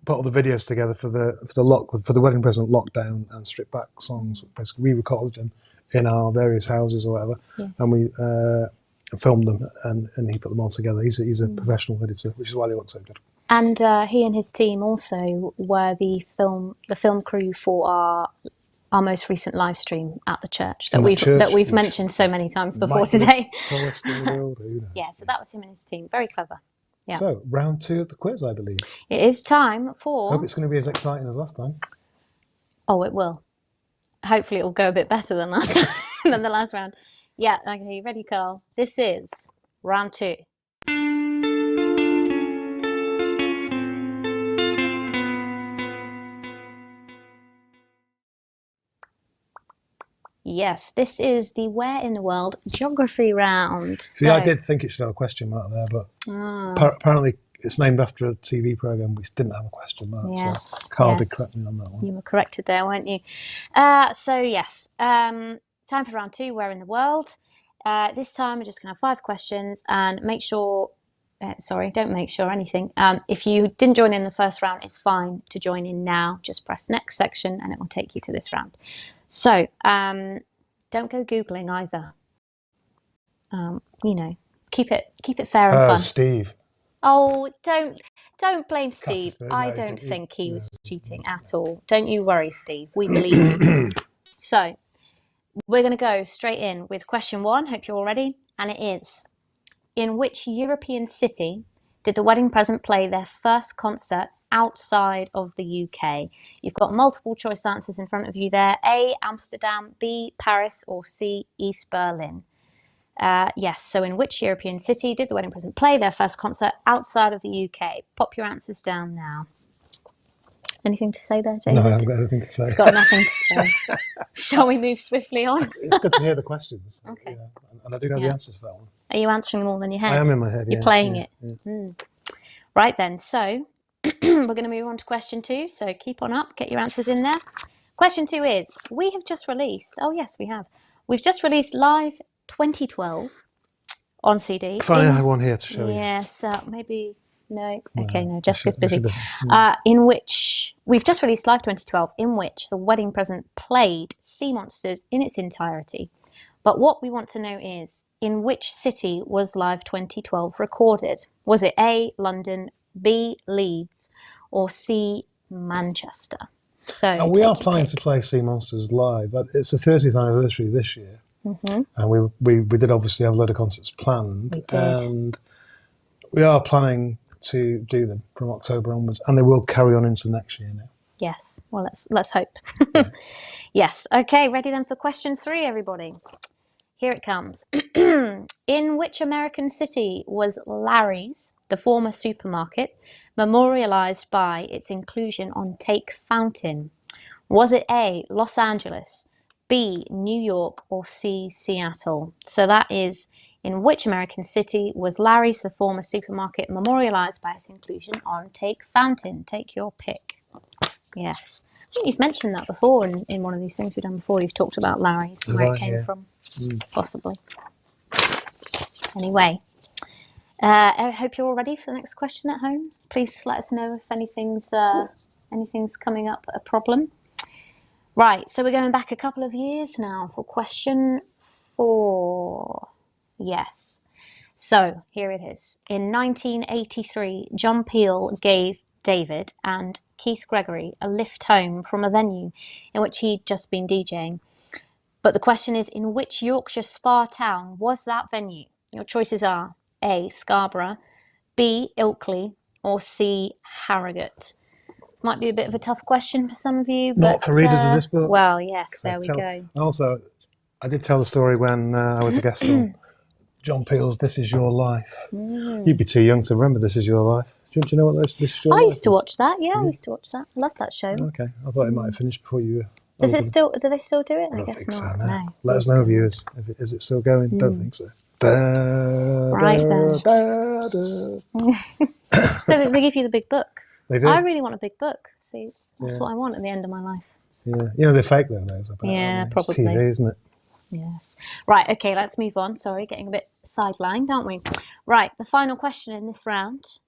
put all the videos together for the Wedding Present lockdown and stripped back songs. Basically, we recorded them in our various houses or whatever, and we filmed them and he put them all together. He's a professional editor, which is why they look so good. And he and his team also were the film crew for our most recent live stream at the church that we've mentioned so many times before today. Tallest in the world, who knows? Yeah, so that was him and his team. Very clever. Yeah. So, round 2 of the quiz, I believe. It is time for... Hope it's going to be as exciting as last time. Oh, it will. Hopefully it will go a bit better than last time, than the last round. Yeah, okay, ready, Carl? This is round 2. Yes, this is the Where in the World geography round. See, I did think it should have a question mark there, but apparently it's named after a TV programme which didn't have a question mark. Yes, so Carl did yes. correct me on that one. You were corrected there, weren't you? So yes, time for round 2, Where in the World. This time we're just going to have 5 questions, and make sure, don't make sure anything. If you didn't join in the first round, it's fine to join in now. Just press next section and it will take you to this round. So, don't go Googling either. You know, keep it fair and fun. Oh, Steve. Oh, don't blame Steve. I don't think he was cheating at all. Don't you worry, Steve. We believe you. So, we're going to go straight in with question 1. Hope you're all ready. And it is, in which European city did the Wedding Present play their first concert outside of the UK? You've got multiple choice answers in front of you there. A, Amsterdam, B, Paris, or C, East Berlin. Yes, so in which European city did the Wedding Present play their first concert outside of the UK? Pop your answers down now. Anything to say there, David? No, I haven't got anything to say. It's got nothing to say. Shall we move swiftly on? It's good to hear the questions. Okay. And I do know the answers to that one. Are you answering them all in your head? I am in my head, You're playing it. Right then, so we're going to move on to question 2. So keep on up, get your answers in there. Question 2 is, we have just released, oh yes, we have. We've just released Live 2012 on CD. Finally, I had one here to show you. Yes, maybe, no. Okay, no, Jessica's busy. In which, we've just released Live 2012, in which the Wedding Present played Sea Monsters in its entirety. But what we want to know is, in which city was Live 2012 recorded? Was it A, London, B, Leeds, or C, Manchester? So and we are planning to play Sea Monsters live. It's the 30th anniversary this year. And we did obviously have a load of concerts planned. We did. And we are planning to do them from October onwards. And they will carry on into next year now. Yes, well, let's hope. Yes, okay, ready then for question 3, everybody. Here it comes. In which American city was Larry's, the former supermarket, memorialized by its inclusion on Take Fountain? Was it A, Los Angeles, B, New York, or C, Seattle? So that is, in which American city was Larry's, the former supermarket, memorialized by its inclusion on Take Fountain? Take your pick. Yes. I think you've mentioned that before in one of these things we've done before. You've talked about Larry's and where it came from, possibly. Anyway, I hope you're all ready for the next question at home. Please let us know if anything's coming up a problem. Right, so we're going back a couple of years now for question 4. Yes. So here it is. In 1983, John Peel gave David and Keith Gregory a lift home from a venue in which he'd just been DJing. But the question is, in which Yorkshire spa town was that venue? Your choices are A, Scarborough, B, Ilkley, or C, Harrogate. This might be a bit of a tough question for some of you. Not for readers of this book. Well, yes, there we go. Also, I did tell the story when I was a guest on John Peel's This Is Your Life. You'd be too young to remember This Is Your Life. Do you know what This Is Your Life I used to watch that. Yeah, I used to watch that. I loved that show. Okay, I thought it might have finished before you were. Does it still? Do they still do it? I guess think not. So, no. Let us know, viewers. Is it still going? Don't think so. Right then. So they give you the big book. They do. I really want a big book. See, that's what I want at the end of my life. Yeah, they're fake though. Those. Yeah, probably. It's TV, isn't it? Yes. Right. Okay. Let's move on. Sorry, getting a bit sidelined, aren't we? Right. The final question in this round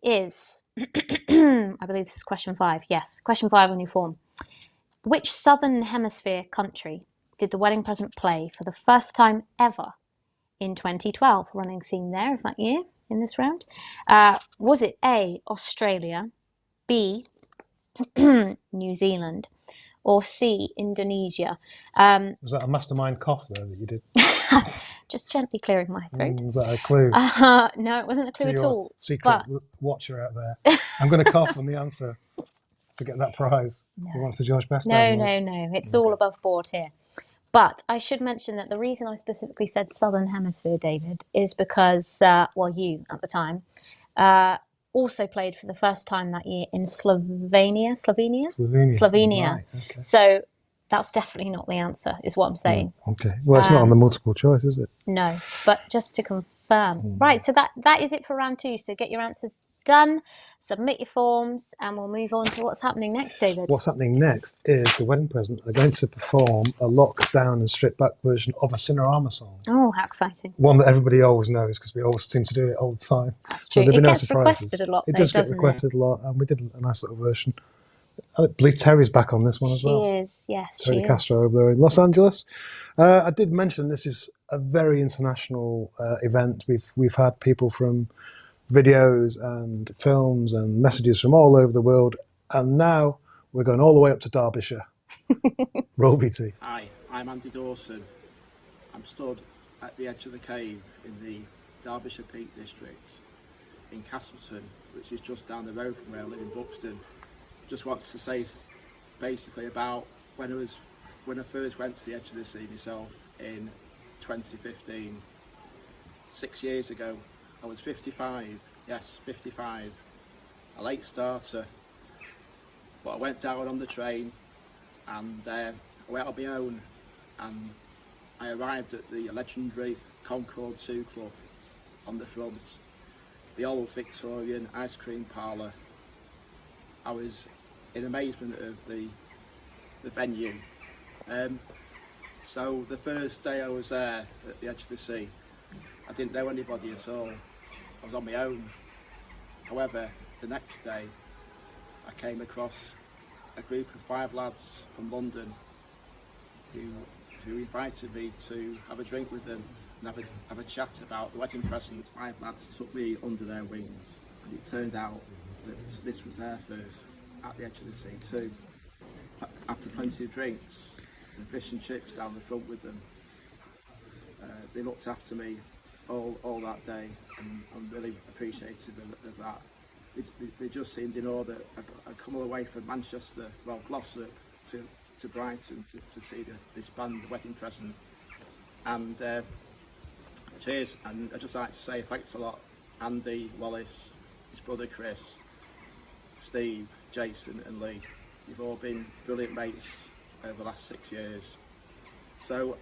is, I believe this is question 5. Yes, question 5 on your form. Which Southern Hemisphere country did the Wedding Present play for the first time ever in 2012? Running theme there of that year in this round. Was it A, Australia, B, New Zealand, or C, Indonesia? Was that a mastermind cough there that you did? just gently clearing my throat. Is that a clue? No, it wasn't a clue to at your all. secret But watcher out there. I'm going to cough on the answer to get that prize. Who wants the George Best no, award? no. It's all above board here. But I should mention that the reason I specifically said Southern Hemisphere, David, is because, you at the time, also played for the first time that year in Slovenia. Right, okay. So that's definitely not the answer, is what I'm saying. Okay. Well, it's not on the multiple choice, is it? No, but just to confirm. Right, so that is it for round 2. So get your answers done, submit your forms, and we'll move on to what's happening next, David. What's happening next is the Wedding Present are going to perform a locked down and stripped back version of a Cinerama song. Oh, how exciting. One that everybody always knows because we always seem to do it all the time. That's So true. there'll be It no gets surprises. requested a lot, It though, does get doesn't requested a lot, and we did a nice little version. I believe Terry's back on this one as well. She is, yes, Terry she Castro is. over there in Los Angeles. I did mention this is a very international event. We've had people from videos and films and messages from all over the world, and now we're going all the way up to Derbyshire. Roll BT. Hi, I'm Andy Dawson. I'm stood at the edge of the cave in the Derbyshire Peak District in Castleton, which is just down the road from where I live in Buxton. Just wanted to say basically about when I first went to the edge of the sea myself in 2015, 6 years ago. I was 55, yes, 55, a late starter, but I went down on the train and I went on my own, and I arrived at the legendary Concord 2 Club on the front, the old Victorian ice cream parlour. I was in amazement of the venue. So the first day I was there at the edge of the sea, I didn't know anybody at all. I was on my own. However, the next day I came across a group of 5 lads from London who invited me to have a drink with them and have a chat about the wedding presents. 5 lads took me under their wings, and it turned out that this was their first at the edge of the sea too. After plenty of drinks and fish and chips down the front with them, they looked after me all that day, and I'm really appreciative of that. They just seemed in awe that I'd come all the way from Manchester, well, Glossop, to Brighton to see this band, The Wedding Present. And cheers, and I'd just like to say thanks a lot, Andy, Wallace, his brother Chris, Steve, Jason and Lee. You've all been brilliant mates over the last 6 years. So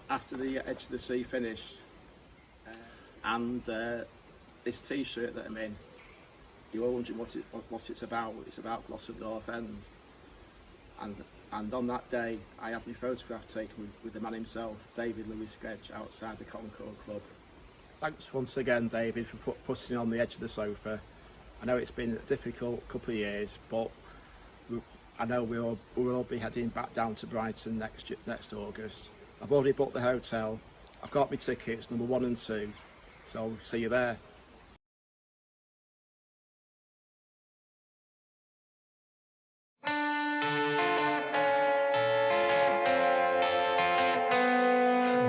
after the Edge of the Sea finished, and this t-shirt that I'm in, you're all wondering what it's about. It's about Glossop North End. And on that day, I had my photograph taken with the man himself, David Gedge, outside the Concord Club. Thanks once again, David, for putting on the edge of the sofa. I know it's been a difficult couple of years, but I know we'll all be heading back down to Brighton next August. I've already booked the hotel. I've got my tickets, number 1 and 2, so I'll see you there.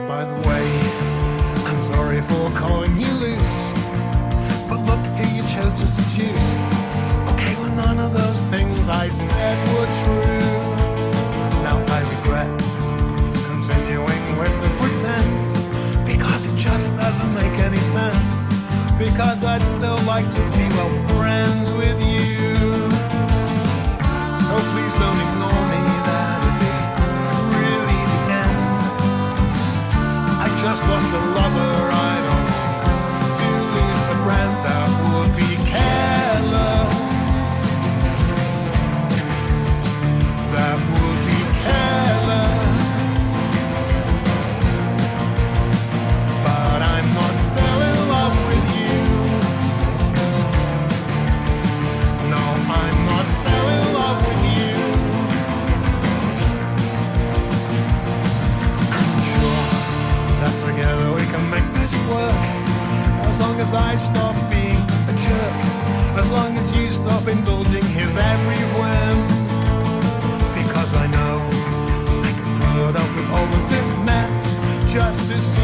By the way, I'm sorry for calling you loose, but look who you chose to seduce. Okay, well none of those things I said were true. Now I regret continuing with the pretense, because it just doesn't make any sense. Because I'd still like to be well friends with you. So please don't ignore me, that'd be really the end. I just lost a lover, I don't want to lose a friend that would be careless. That would be careless. But I'm not still in love with you. No, I'm not still in love with you. I'm sure that together we can make this work, as long as I stop being a jerk, as long as you stop indulging his every whim. Because I know I can put up with all of this mess just to see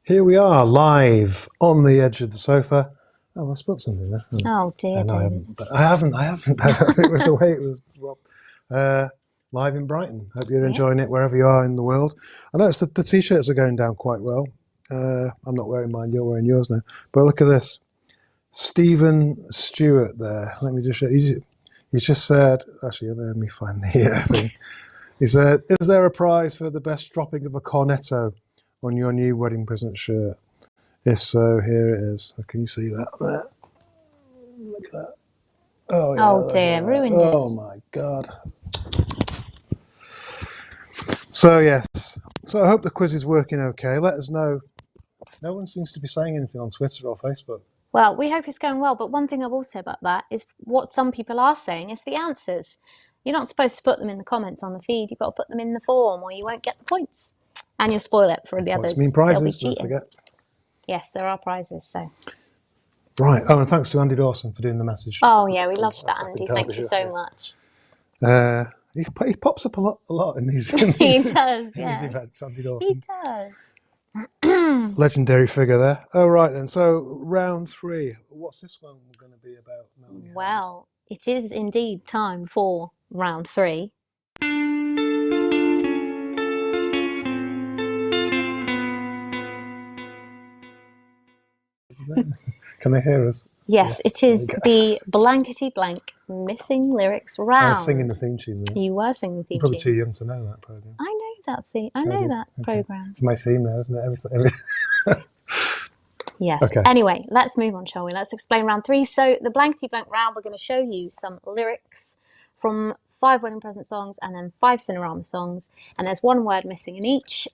Here we are, live on the edge of the sofa. Oh, I spilled something there. Oh dear, No, David. I haven't. It was the way it was, Rob. Live in Brighton. Hope you're enjoying it wherever you are in the world. I noticed that the T-shirts are going down quite well. I'm not wearing mine. You're wearing yours now. But look at this. Stephen Stewart there. Let me just show you. He's just said, actually, let me find the thing. He said, is there a prize for the best dropping of a cornetto on your new wedding present shirt? If so, here it is. Can you see that there? Look at that. Oh, yeah, Oh dear, ruined it. Oh my God. So yes. So I hope the quiz is working okay. Let us know. No one seems to be saying anything on Twitter or Facebook. Well, we hope it's going well, but one thing I will say about that is what some people are saying is the answers. You're not supposed to put them in the comments on the feed. You've got to put them in the form or you won't get the points. And you'll spoil it for the others. Points mean They'll be prizes, don't cheating. forget. Yes, there are prizes, so. Right. Oh, and thanks to Andy Dawson for doing the message. Oh, yeah, we loved that, Andy. Thank you so much. He pops up a lot in these, He does, in these yes. events, Andy He Dawson. does. Legendary figure there. Oh, right then. So round 3. What's this one going to be about, Melanie? Well, it is indeed time for round 3. Can they hear us? Yes, it is the blankety blank missing lyrics round. I was singing the theme tune there. You were singing the theme I'm probably tune. too young to know that program. I know that theme. I know that program. It's my theme now, isn't it? Everything. Yes. Okay. Anyway, let's move on, shall we? Let's explain round 3. So the blankety blank round, we're going to show you some lyrics from 5 wedding present songs and then 5 Cinerama songs. And there's one word missing in each.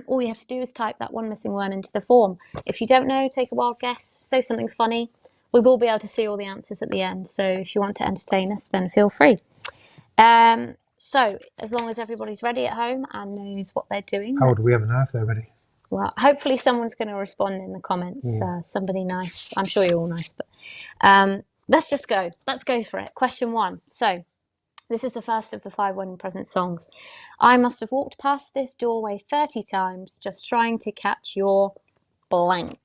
All you have to do is type that one missing word into the form. If you don't know, take a wild guess, say something funny. We will be able to see all the answers at the end. So if you want to entertain us, then feel free. So as long as everybody's ready at home and knows what they're doing. How would we ever know if they're ready? Well, hopefully someone's going to respond in the comments. Somebody nice. I'm sure you're all nice, but let's just go. Let's go for it. Question 1. So this is the first of the 5 wedding present songs. I must have walked past this doorway 30 times just trying to catch your blank.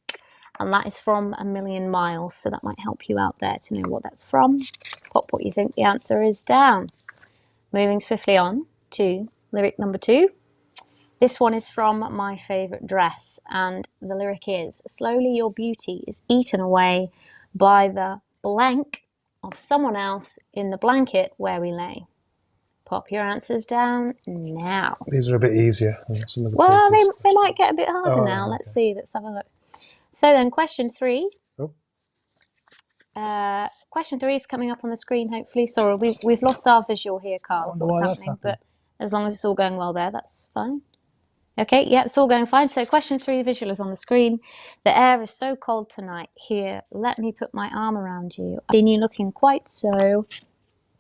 And that is from A Million Miles. So that might help you out there to know what that's from. Pop what you think the answer is down. Moving swiftly on to lyric number 2. This one is from My Favourite Dress, and the lyric is, slowly your beauty is eaten away by the blank of someone else in the blanket where we lay. Pop your answers down now. These are a bit easier than some of the Well, previous. they might get a bit harder Oh, now. okay. Let's see, let's have a look. So then question 3. Oh. Question 3 is coming up on the screen, hopefully. Sorry, we've lost our visual here, Carl. wonder What's why that's happening? But as long as it's all going well there, that's fine. Okay, yeah, it's all going fine. So question 3, the visual is on the screen. The air is so cold tonight. Here, let me put my arm around you. I've seen you looking quite so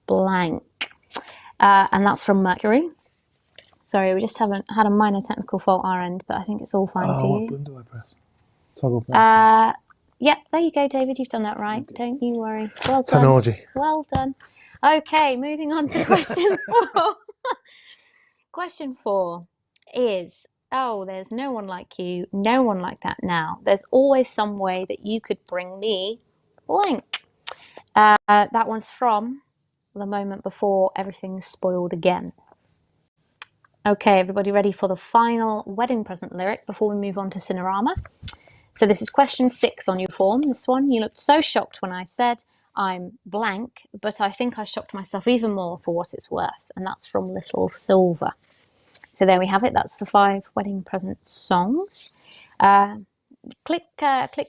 blank. And that's from Mercury. Sorry, we just haven't had a minor technical fault our end, but I think it's all fine for What you. button do I press? Toggle press. Yeah, there you go, David. You've done that right. Don't you worry. Well done. Technology. Well done. Okay, moving on to question 4. Question 4 is, oh, there's no one like you, no one like that now. There's always some way that you could bring me blank. That one's from The Moment Before Everything's Spoiled Again. Okay, everybody ready for the final wedding present lyric before we move on to Cinerama? So this is question 6 on your form. This one, you looked so shocked when I said I'm blank, but I think I shocked myself even more for what it's worth. And that's from Little Silver. So there we have it. That's the 5 wedding present songs. Click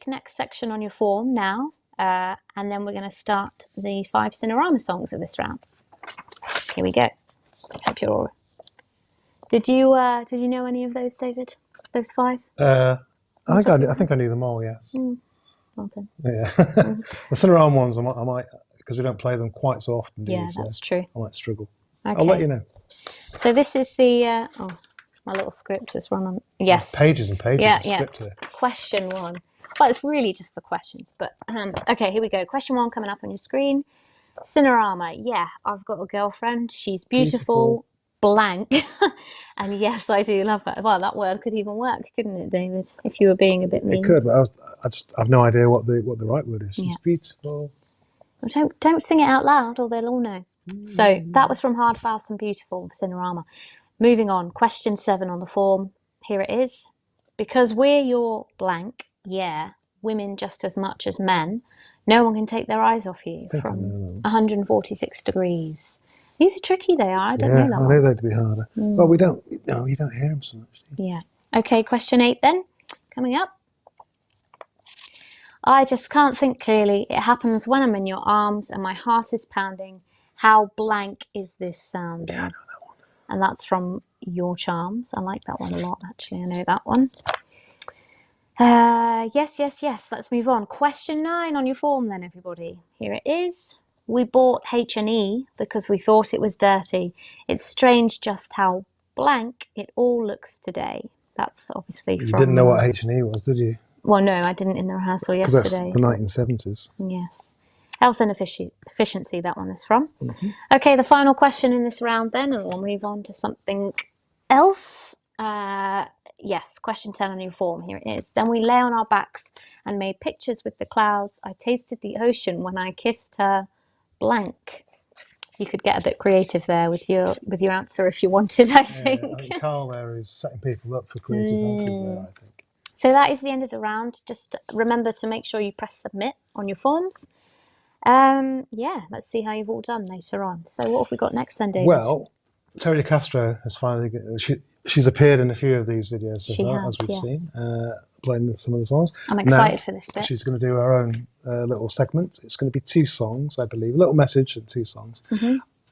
next section on your form now, and then we're going to start the 5 Cinerama songs of this round. Here we go. Hope you're all. Did you know any of those, David? Those 5? I think I knew them all. Yes. Well done. Yeah. The Cinerama ones, I might, because we don't play them quite so often. Do Yeah, we? So that's true. I might struggle. Okay. I'll let you know. So this is the my little script has run on. Yes. Pages and pages of script here. Question 1. Well, it's really just the questions, but okay, here we go. Question 1 coming up on your screen. Cinerama. Yeah, I've got a girlfriend. She's beautiful. blank. And yes, I do love that. Well, that word could even work, couldn't it, David? If you were being a bit mean. It could, but I've no idea what the right word is. Yeah. She's beautiful. Well, don't sing it out loud, or they'll all know. So that was from Hard, Fast and Beautiful, Cinerama. Moving on, question 7 on the form. Here it is. Because we're your blank, yeah, women just as much as men, no one can take their eyes off you from 146 degrees. These are tricky, they are. I don't know that I one. know they'd be harder. Well, you don't hear them so much. Yeah. Okay, question 8 then, coming up. I just can't think clearly. It happens when I'm in your arms and my heart is pounding. How blank is this sounding? Yeah, I know that one. And that's from Your Charms. I like that one a lot, actually. I know that one. Yes. Let's move on. Question 9 on your form then, everybody. Here it is. We bought H&E because we thought it was dirty. It's strange just how blank it all looks today. That's obviously You from... didn't know what H&E was, did you? Well, no, I didn't in the rehearsal Because yesterday. that's the 1970s. Yes. Health and efficiency, that one is from. Okay, the final question in this round then, and we'll move on to something else. Yes, question 10 on your form. Here it is. Then we lay on our backs and made pictures with the clouds. I tasted the ocean when I kissed her blank. You could get a bit creative there with your answer if you wanted, I think. I think Carl there is setting people up for creative answers there, I think. So that is the end of the round. Just remember to make sure you press submit on your forms. Yeah, let's see how you've all done later on. So what have we got next then, David? Well, Terry Castro has finally... She's appeared in a few of these videos so far, as we've seen, playing some of the songs. I'm excited for this bit. She's going to do her own little segment. It's going to be 2 songs, I believe. A little message and 2 songs.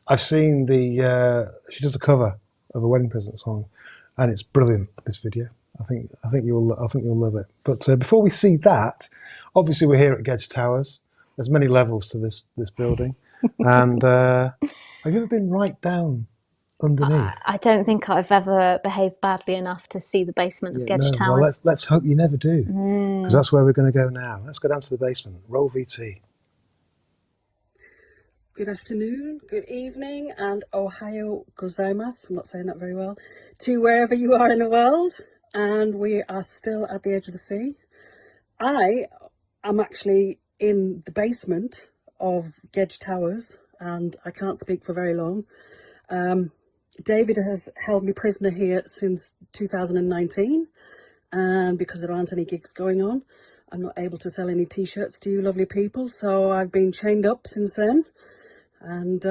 I've seen she does a cover of a wedding present song, and it's brilliant, this video. I think you'll love it. But before we see that, obviously we're here at Gedge Towers. There's many levels to this building, and have you ever been right down underneath? I don't think I've ever behaved badly enough to see the basement of Gedge Towers. Well, let's hope you never do, because that's where we're going to go now. Let's go down to the basement. Roll VT. Good afternoon, good evening, and Ohayo gozaimasu. I'm not saying that very well. To wherever you are in the world. And we are still at the edge of the sea. I am actually in the basement of Gedge Towers, and I can't speak for very long. David has held me prisoner here since 2019, and because there aren't any gigs going on, I'm not able to sell any t-shirts to you lovely people, so I've been chained up since then, and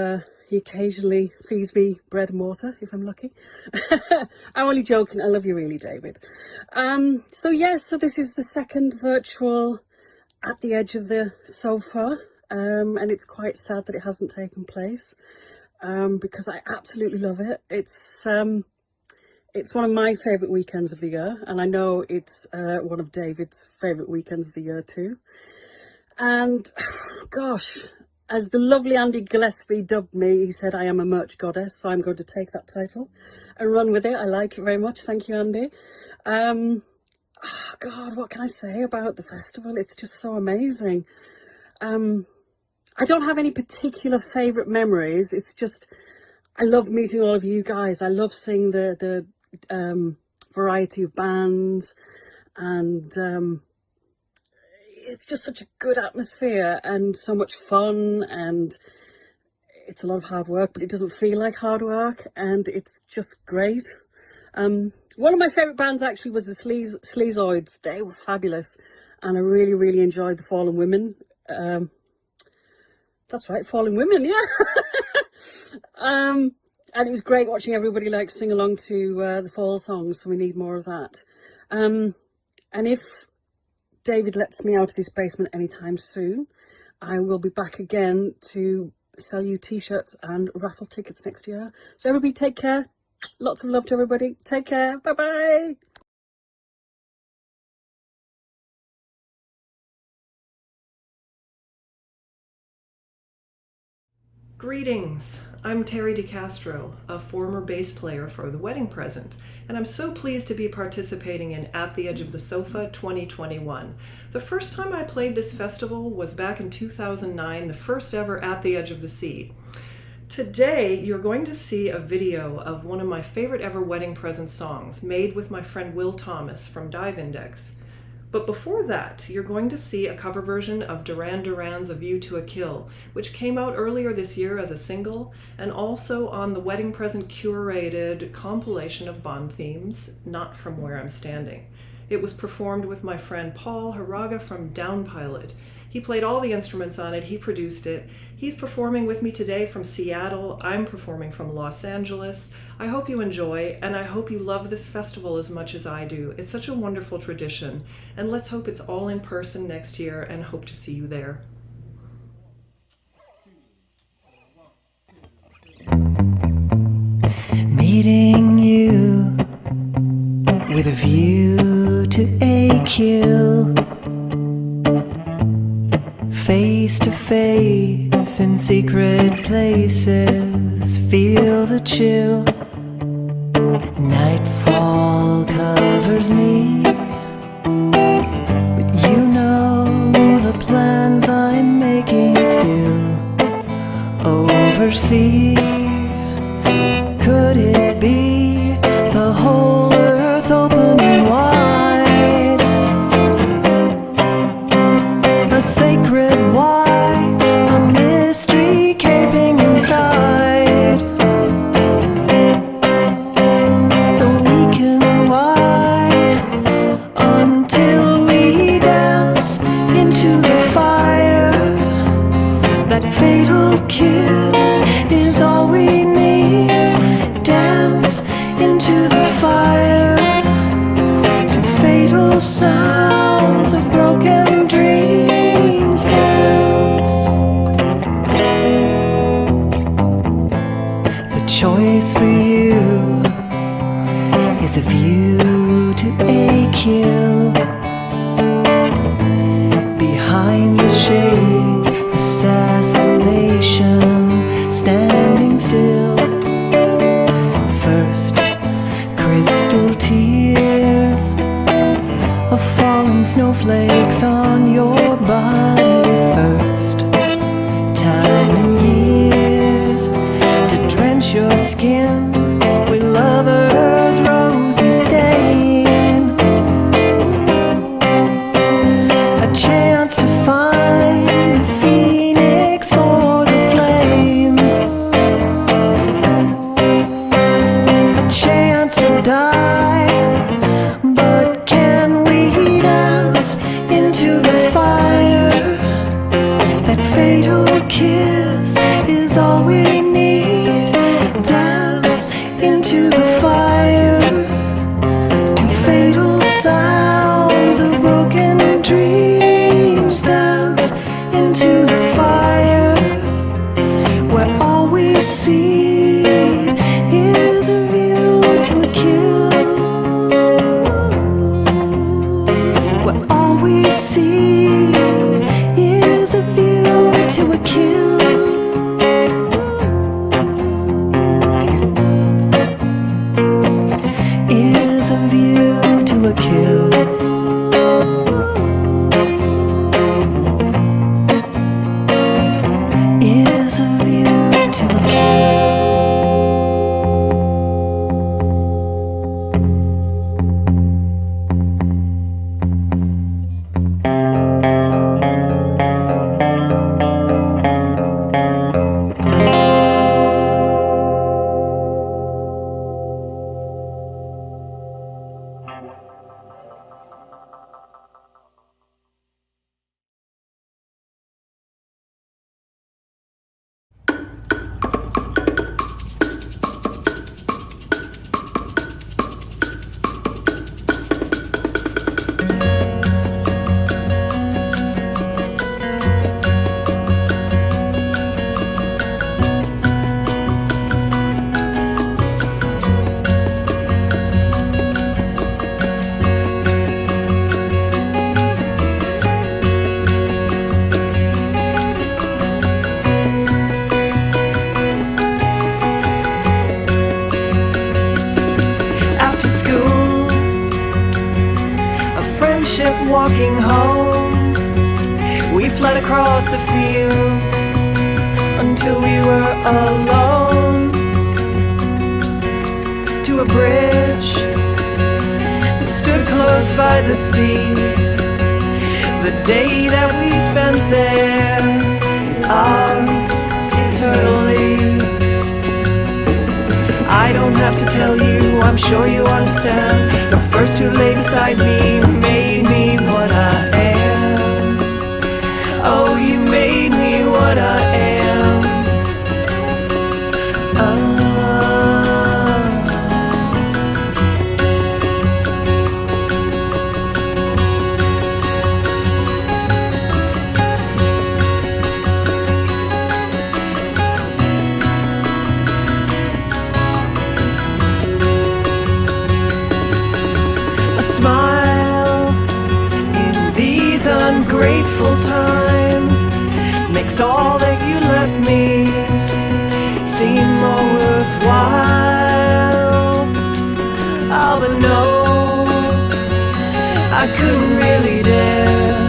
he occasionally feeds me bread and water if I'm lucky. I'm only joking. I love you really, David. So this is the second virtual at the edge of the sofa, and it's quite sad that it hasn't taken place, because I absolutely love it. It's one of my favourite weekends of the year, and I know it's one of David's favourite weekends of the year too. And gosh, as the lovely Andy Gillespie dubbed me, he said I am a merch goddess, so I'm going to take that title and run with it. I like it very much. Thank you, Andy. God, what can I say about the festival? It's just so amazing. I don't have any particular favourite memories. It's just, I love meeting all of you guys. I love seeing the variety of bands, and it's just such a good atmosphere and so much fun, and it's a lot of hard work, but it doesn't feel like hard work, and it's just great. One of my favourite bands actually was the Sleazoids. They were fabulous, and I really, really enjoyed the Fallen Women. That's right, Fallen Women, yeah. And it was great watching everybody like sing along to the fall songs, so we need more of that. And if David lets me out of this basement anytime soon, I will be back again to sell you t-shirts and raffle tickets next year. So everybody take care. Lots of love to everybody. Take care. Bye-bye. Greetings, I'm Terry de Castro, a former bass player for The Wedding Present, and I'm so pleased to be participating in At the Edge of the Sofa 2021. The first time I played this festival was back in 2009, the first ever At the Edge of the Sea. Today, you're going to see a video of one of my favorite ever wedding present songs, made with my friend Will Thomas from Dive Index. But before that, you're going to see a cover version of Duran Duran's A View to a Kill, which came out earlier this year as a single, and also on the Wedding Present curated compilation of Bond themes, Not From Where I'm Standing. It was performed with my friend Paul Haraga from Downpilot. He played all the instruments on it, he produced it. He's performing with me today from Seattle. I'm performing from Los Angeles. I hope you enjoy, and I hope you love this festival as much as I do. It's such a wonderful tradition, and let's hope it's all in person next year, and hope to see you there. Meeting you with a view to a kill, face to face in secret places, feel the chill. Nightfall covers me, but you know the plans I'm making still oversee. Could it be the whole earth opening wide? A sacred why, a mystery caping inside. We can why until we dance into the fire. That fatal kiss is all we need. Dance into the fire to fatal sounds of broken dreams. Dance. The choice for you is a view to a kill. Behind the shades, assassination, standing still. First, crystal tears of fallen snowflakes on your body. First, time and years to drench your skin with lovers' rosy stain. A chance to find the phoenix for the flame. A chance to die, but can we dance into the fire? That fatal kiss is all we need. Dance into the fire to fatal sounds of broken dreams. Dance into the fire where all we see is a view to a kill. Where all we see is a view to a kill. Is a view to a kill. Is a view to a kill. Walking home, we fled across the fields until we were alone, to a bridge that stood close by the sea. The day that we spent there is ours eternally. I don't have to tell you, I'm sure you understand. The first who lay beside me made me what I am. Oh, you made me what I am. A smile in these ungrateful times makes all that you left me seem more worthwhile. Oh, but no, I couldn't really dare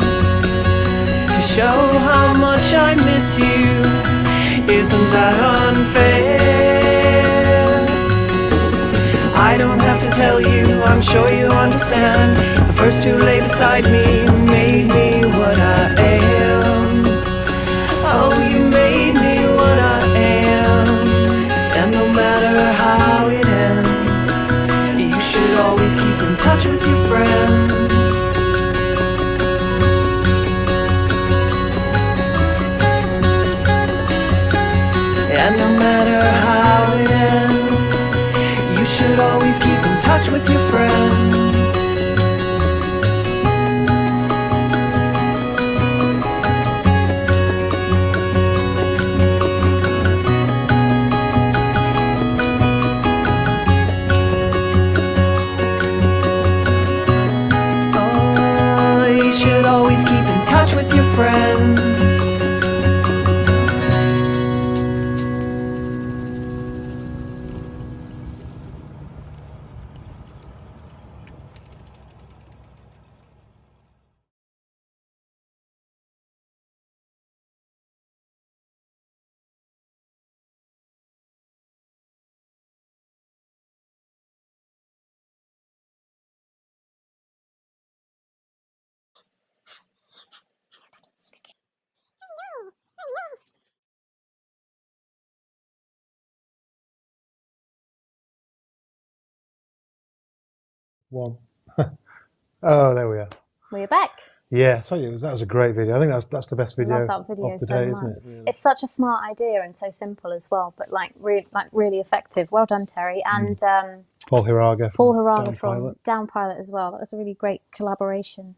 to show how much I miss you. Isn't that unfair? I don't have to tell you, I'm sure you understand. The first who lay beside me made me what I am. Oh, you made me what I am. And no matter how it ends, you should always keep in touch with your friends. And no matter how it ends, you should always keep in touch with your friends. Oh, you should always keep in touch with your friends. One. Oh, there we are. We're back. Yeah, I tell you, that was a great video. I think that's the best video, Love that video of the so day, much. isn't it? Really. It's such a smart idea and so simple as well, but really effective. Well done, Terry. And Paul Hiraga. from Down Pilot as well. That was a really great collaboration.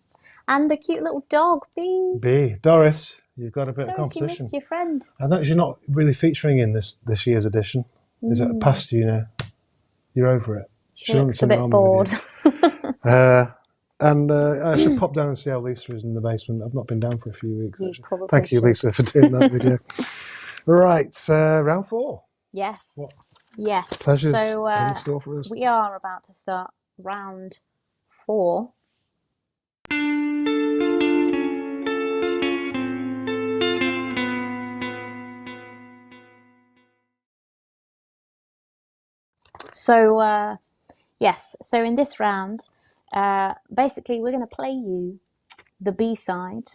And the cute little dog, Bee. B. Doris, you've got a bit of Doris, you competition. missed your friend. I noticed you're not really featuring in this year's edition. Is it past you now? You're over it. She looks a bit bored. I should pop down and see how Lisa is in the basement. I've not been down for a few weeks. You probably Thank you, should. Lisa, for doing that video. Right, round 4. Yes. What Yes. pleasures So in store for us? we are about to start round 4. So yes, so in this round, basically we're going to play you the B-side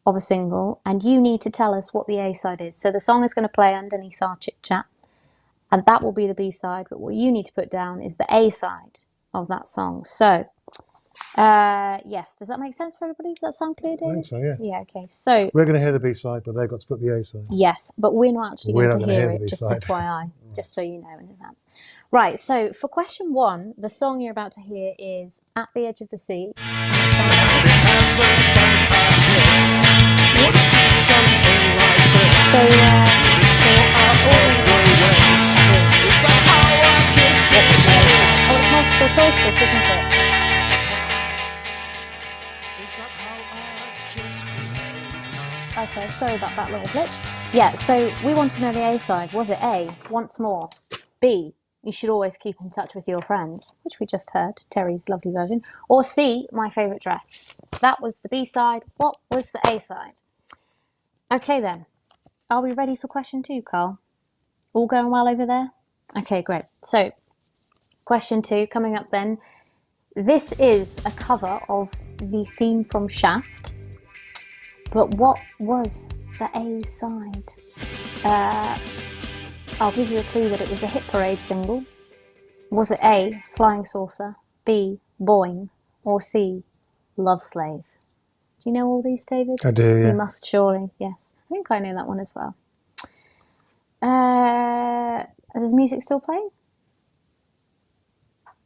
of a single, and you need to tell us what the A-side is. So the song is going to play underneath our chit-chat, and that will be the B-side, but what you need to put down is the A-side of that song. So, yes, does that make sense for everybody? Does that sound clear, David? I think so, yeah. Yeah, okay. So We're going to hear the B-side, but they've got to put the A-side. yes, but we're not actually We're going not to gonna hear hear the it, just B-side. FYI, just so you know in advance. Right, so for question 1, the song you're about to hear is At the Edge of the Sea. Oh, it's multiple choice this, isn't it? Okay, sorry about that little glitch. Yeah, so we want to know the A-side. Was it A, Once More? B, You Should Always Keep in Touch with Your Friends, which we just heard, Terry's lovely version. Or C, My Favourite Dress. That was the B-side. What was the A-side? Okay then. are we ready for question 2, Carl? All going well over there? Okay, great. So, question 2 coming up then. This is a cover of the theme from Shaft, but what was the A side? I'll give you a clue that it was a Hit Parade single. Was it A, Flying Saucer, B, Boing, or C, Love Slave? Do you know all these, David? I do, yeah. You must surely, yes. I think I know that one as well. Is music still playing?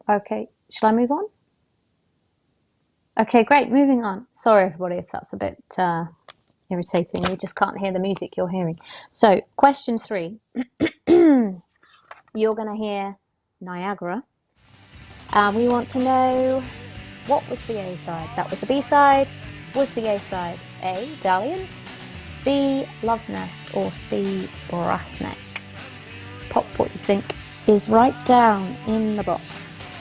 Okay, shall I move on? Okay, great, moving on. Sorry, everybody, if that's a bit irritating. You just can't hear the music you're hearing. So, question 3. You're going to hear Niagara. We want to know, what was the A side? That was the B side. Was the A side A, Dalliance, B, Love Nest, or C, Brass Neck? Pop what you think is right down in the box.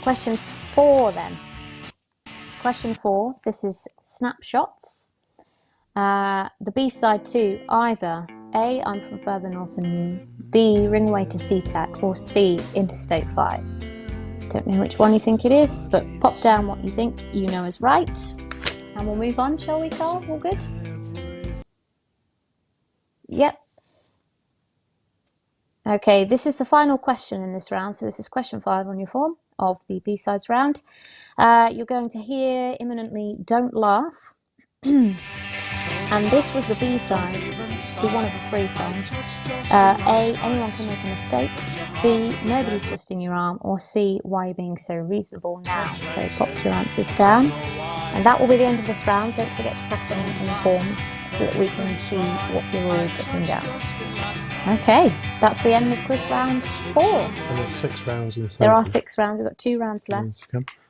Question 4 then. Question 4, this is Snapshots. The B side to either A, I'm From Further North Than You, B, Ring Away to SeaTac, or C, Interstate 5. Don't know which one you think it is, but pop down what you think you know is right. And we'll move on, shall we, Carl? All good? Yep. Okay, this is the final question in this round. So this is question 5 on your form of the B-sides round. You're going to hear imminently Don't Laugh. And this was the B-side to one of the 3 songs. A, Anyone Can Make a Mistake. B, Nobody's Twisting Your Arm. Or C, Why Are You Being So Reasonable Now? So pop your answers down. And that will be the end of this round. Don't forget to press them in the forms so that we can see what you're all putting down. Okay, that's the end of quiz round 4. And there's 6 rounds in the There are 6 rounds. We've got 2 rounds left.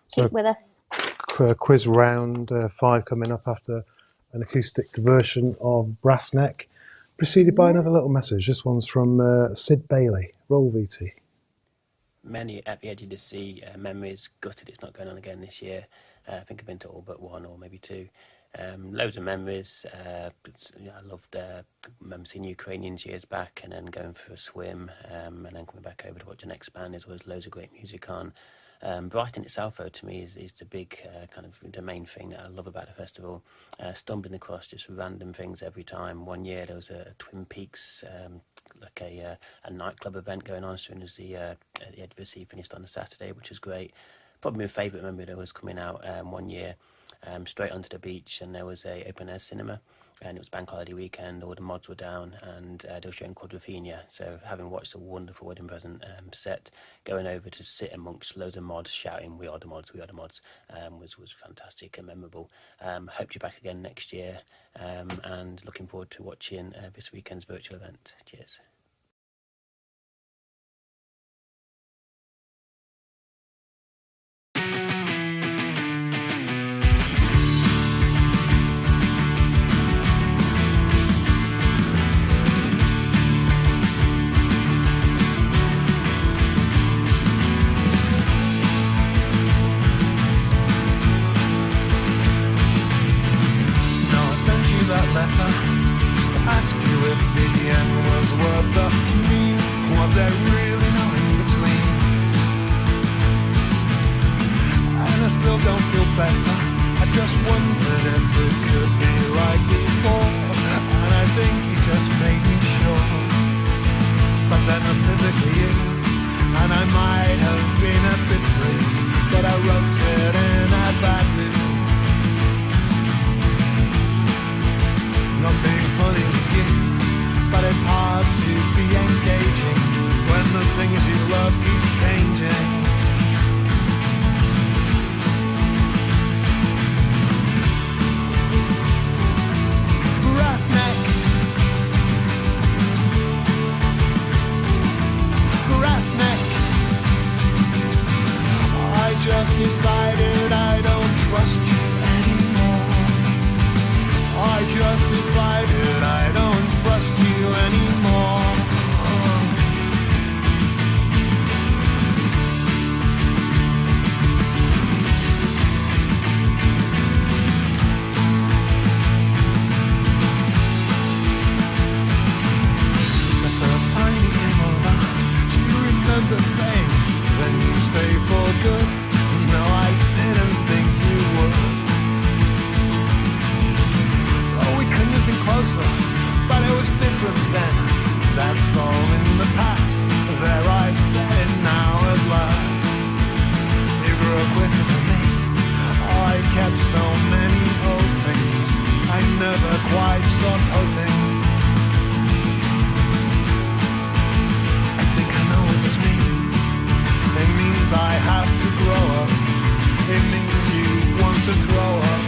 So Keep with us. Quiz round 5 coming up after an acoustic version of Brass Neck, preceded by another little message. This one's from Sid Bailey. Roll VT. Many at the edge of the sea, memories, gutted it's not going on again this year. I think I've been to all but 1 or maybe 2. Loads of memories. I loved remember seeing Ukrainians years back and then going for a swim and then coming back over to watch the next band. There's always loads of great music on. Brighton itself, though, to me is the big kind of the main thing that I love about the festival. Stumbling across just random things every time. One year there was a Twin Peaks, like a nightclub event going on as soon as the Edge of the Sea finished on a Saturday, which was great. Probably my favourite memory that was coming out one year, straight onto the beach, and there was a open air cinema, and it was bank holiday weekend. All the mods were down, and they were showing Quadrophenia. So having watched a wonderful wedding present set, going over to sit amongst loads of mods shouting "We are the mods, we are the mods," was fantastic and memorable. Hope you're back again next year, and looking forward to watching this weekend's virtual event. Cheers. That letter to ask you if the end was worth the means. Was there really no in between? And I still don't feel better. I just wondered if it could be like before. And I think you just made me sure. But that was typically you. And I might have been a bit rude, but I wrote it in a bad mood. Not being funny with you, but it's hard to be engaging when the things you love keep changing. Brass neck, brass neck. I just decided I don't trust you anymore. I just decided I don't trust you anymore. to throw up.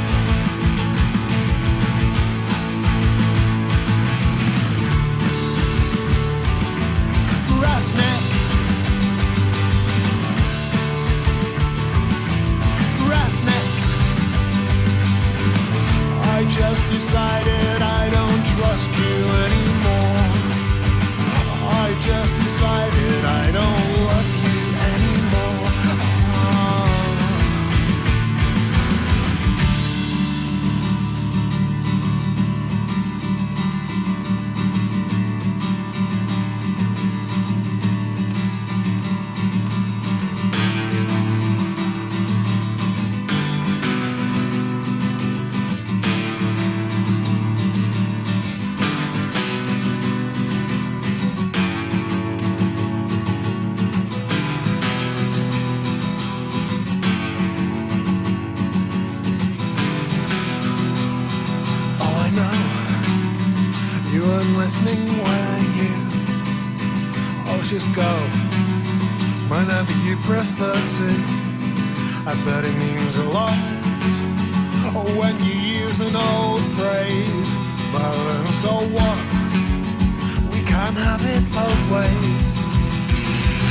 Brass neck, brass neck. I just decided I don't trust you anymore. I just decided I don't love you anymore. Listening, were you? Oh, just go whenever you prefer to. I said it means a lot when you use an old phrase. But then so what? We can't have it both ways.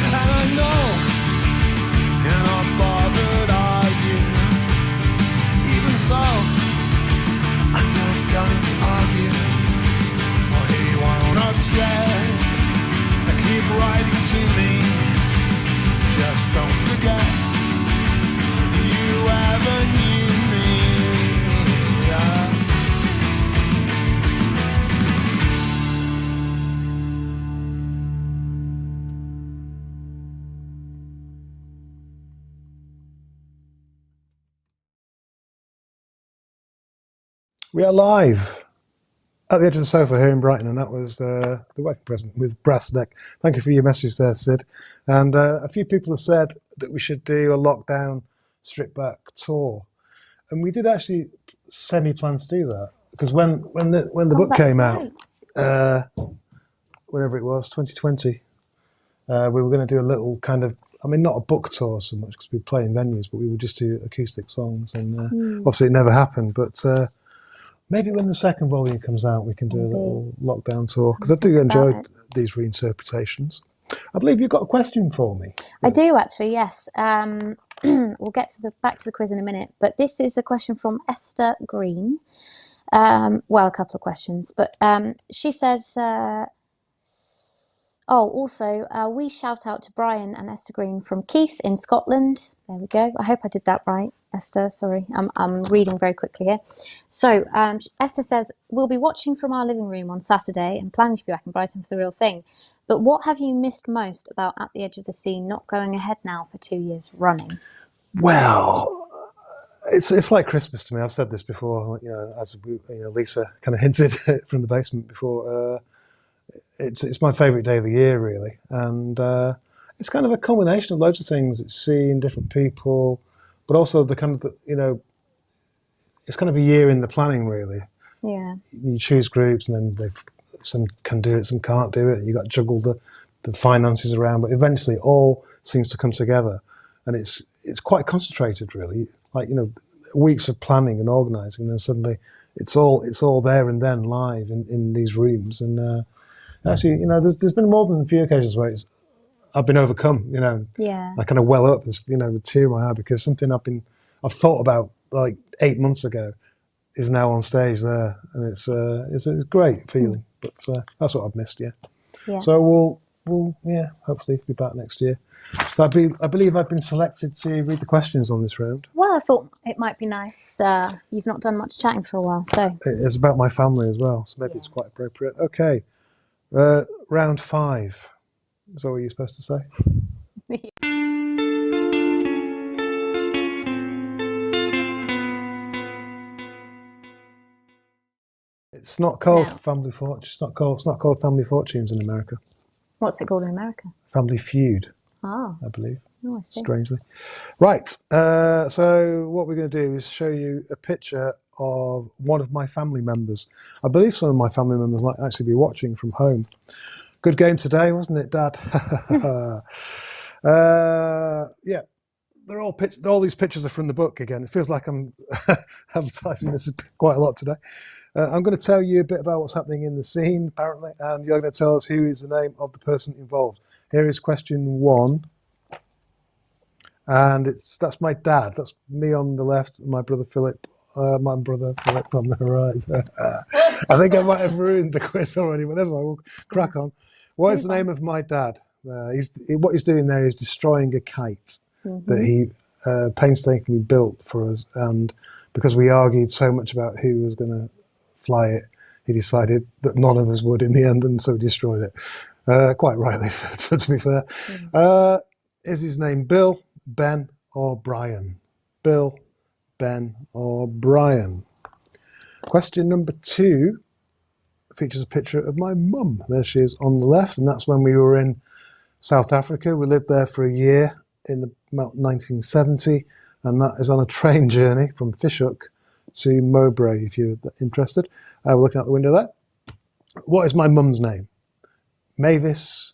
And I know you're not bothered, are you? Even so, I'm not going to argue. Won't object. Keep writing to me. Just don't forget you ever knew me. We are live at the edge of the sofa here in Brighton, and that was the wedding present with Brass Neck. Thank you for your message there, Sid. And a few people have said that we should do a lockdown stripped back tour, and we did actually semi-plan to do that because when the book came out, whenever it was, 2020, we were going to do a little kind of, I mean, not a book tour so much because we'd play in venues, but we would just do acoustic songs, and obviously it never happened, but maybe when the second volume comes out, we can do a little lockdown tour, because I do enjoy these reinterpretations. I believe you've got a question for me. I do actually, yes. We'll get to back to the quiz in a minute, but this is a question from Esther Green. Well, a couple of questions, but she says, we shout out to Brian and Esther Green from Keith in Scotland. There we go. I hope I did that right, Esther. Sorry, I'm reading very quickly here. So Esther says, we'll be watching from our living room on Saturday and planning to be back in Brighton for the real thing. But what have you missed most about At the Edge of the Sea not going ahead now for 2 years running? Well, it's like Christmas to me. I've said this before, as Lisa kind of hinted from the basement before. It's my favourite day of the year, really, and it's kind of a combination of loads of things. It's seeing different people, but also the kind of it's kind of a year in the planning, really. Yeah. You choose groups, and then some can do it, some can't do it. You got to juggle the finances around, but eventually it all seems to come together, and it's quite concentrated, really. Like weeks of planning and organising, and then suddenly it's all there and then live in these rooms, and. Actually, there's been more than a few occasions where I've been overcome. Yeah. I kind of well up, with a tear in my eye, because something I've thought about like 8 months ago is now on stage there, and it's a great feeling. But that's what I've missed. Yeah. So we'll hopefully be back next year. So I believe I've been selected to read the questions on this round. Well, I thought it might be nice. You've not done much chatting for a while, so it's about my family as well. So maybe it's quite appropriate. Okay. Round 5. Is that what you're supposed to say? It's not called Family Fortune. It's not called Family Fortunes in America. What's it called in America? Family Feud. Oh. I believe. Oh, I see. Strangely. Right. So what we're going to do is show you a picture of one of my family members. I believe some of my family members might actually be watching from home. Good game today, wasn't it, Dad? Yeah. they're all these pictures are from the book again. It feels like I'm advertising this quite a lot today. I'm going to tell you a bit about what's happening in the scene, apparently, and you're going to tell us who is the name of the person involved. Here is question 1. And that's my dad. That's me on the left, my brother Philip on the right. I think I might have ruined the quiz already, but never mind, we'll crack on. What is the name of my dad? What he's doing there is destroying a kite that he painstakingly built for us, and because we argued so much about who was going to fly it, he decided that none of us would in the end, and so destroyed it. Quite rightly, to be fair. Is his name Bill, Ben, or Brian? Bill, Ben, or Brian? Question number 2 features a picture of my mum. There she is on the left, and that's when we were in South Africa. We lived there for a year in about 1970, and that is on a train journey from Fishhook to Mowbray, if you're interested. We're looking out the window there. What is my mum's name? Mavis,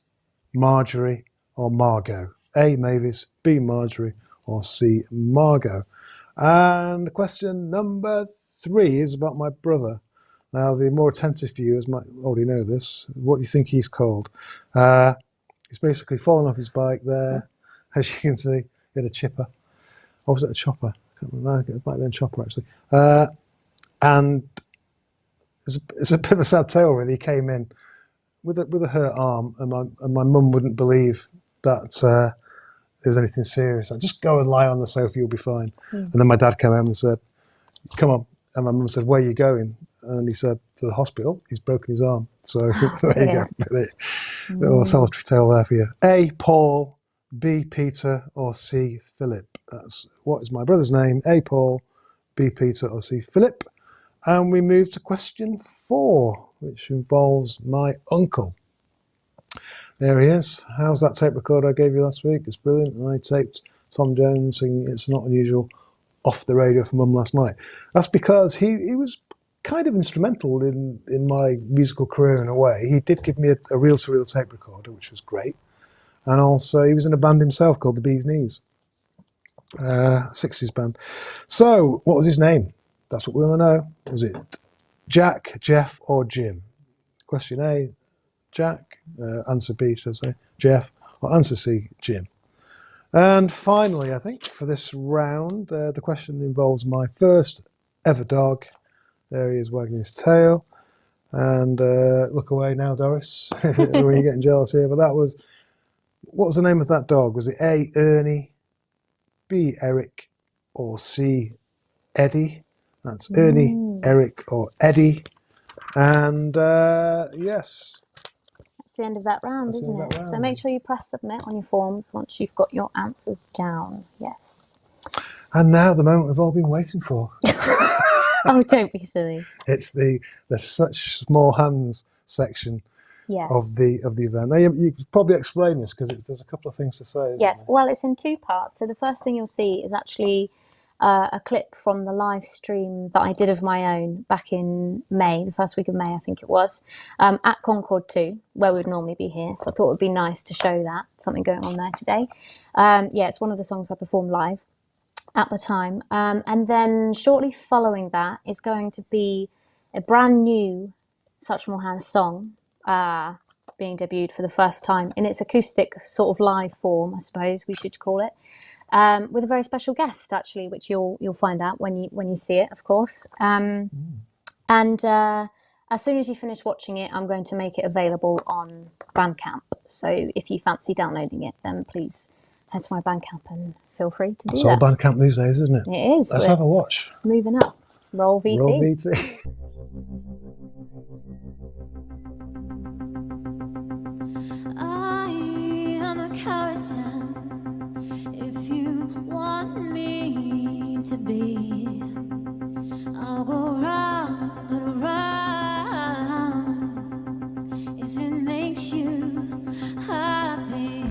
Marjorie, or Margot? A, Mavis, B, Marjorie, or C, Margot? And question number 3 is about my brother. Now, the more attentive viewers might already know this. What do you think he's called? He's basically fallen off his bike there. As you can see, he had a chipper. Or was it a chopper? I can't remember. It might have been a chopper, actually. And it's a bit of a sad tale, really. He came in with a hurt arm, and my mum wouldn't believe that there's anything serious. Like, just go and lie on the sofa, you'll be fine. And then my dad came home and said, come on. And my mum said, where are you going? And he said, to the hospital. He's broken his arm. So there you go. Little solitary tale there for you. A, Paul, B, Peter, or C, Philip? That's what is my brother's name? A, Paul, B, Peter, or C, Philip? And we move to question 4, which involves my uncle. There he is. How's that tape recorder I gave you last week? It's brilliant. And I taped Tom Jones singing It's Not Unusual off the radio for Mum last night. That's because he was kind of instrumental in my musical career in a way. He did give me a reel-to-reel tape recorder, which was great. And also he was in a band himself called the Bee's Knees, 60s band. So what was his name? That's what we want to know. Was it Jack, Jeff, or Jim? Question A, Jack. Answer B, should I say, Jeff. Or answer C, Jim. And finally, I think, for this round, the question involves my first ever dog. There he is wagging his tail. And look away now, Doris, when you're getting jealous here. But what was the name of that dog? Was it A, Ernie, B, Eric, or C, Eddie? That's Ernie, Eric, or Eddie. And yes. That's the end of that round, isn't it? So make sure you press submit on your forms once you've got your answers down. Yes. And now the moment we've all been waiting for. Oh, don't be silly. It's the such small hands section of the event. Now you could probably explain this because there's a couple of things to say. Yes, well, it's in 2 parts. So the first thing you'll see is actually a clip from the live stream that I did of my own back in May, the first week of May, I think it was, at Concord 2, where we would normally be here. So I thought it would be nice to show that, something going on there today. It's one of the songs I performed live at the time. And then shortly following that is going to be a brand new Such More Hands song being debuted for the first time in its acoustic sort of live form, I suppose we should call it. With a very special guest, actually, which you'll find out when you see it, of course. And as soon as you finish watching it, I'm going to make it available on Bandcamp. So if you fancy downloading it, then please head to my Bandcamp and feel free to do that. It's all Bandcamp these days, isn't it? It is. Let's have a watch. Moving up. Roll VT. Roll VT. I am a carousel. If you want me to be, I'll go round and round if it makes you happy.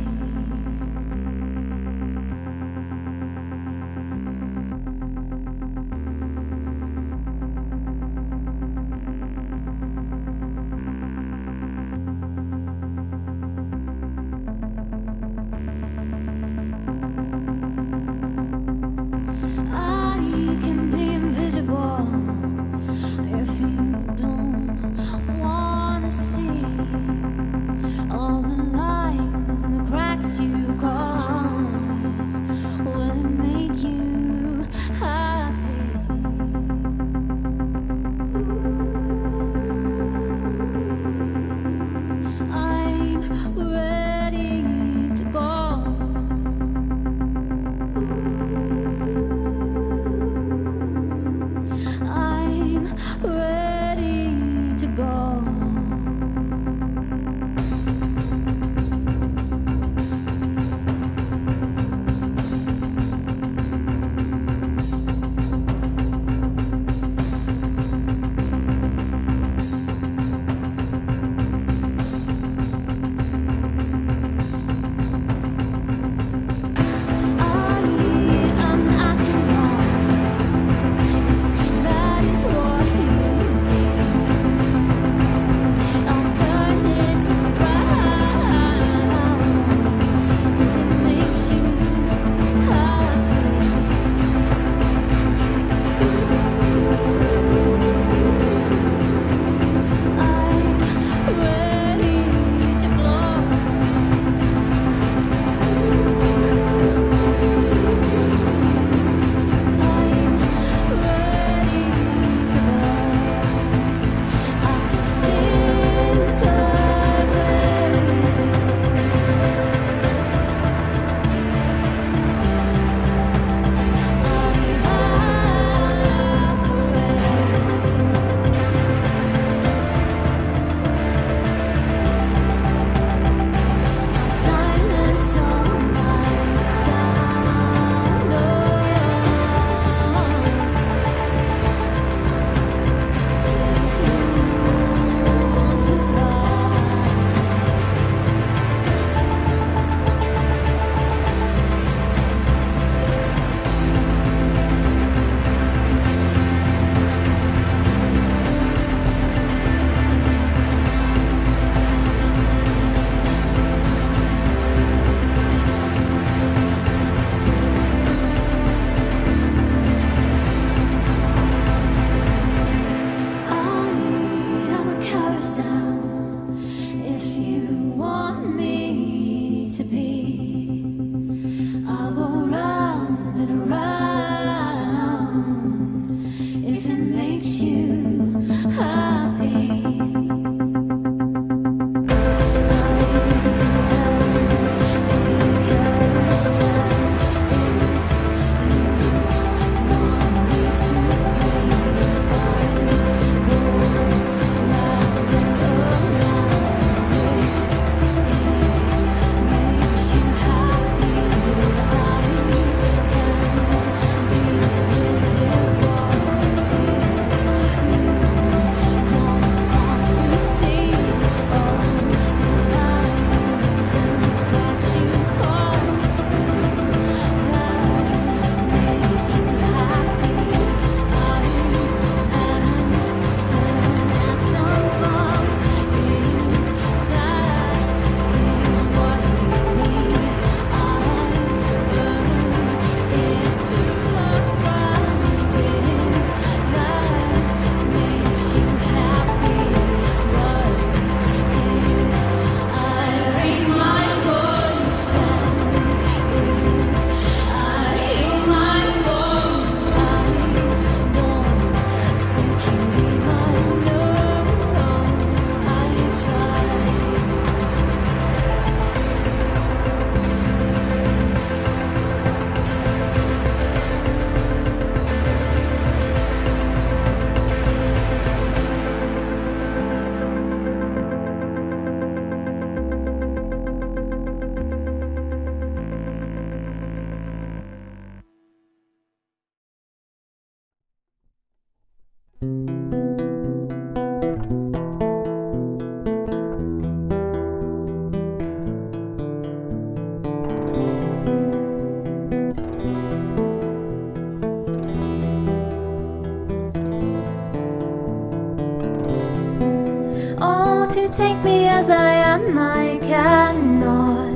take me as I am, I cannot.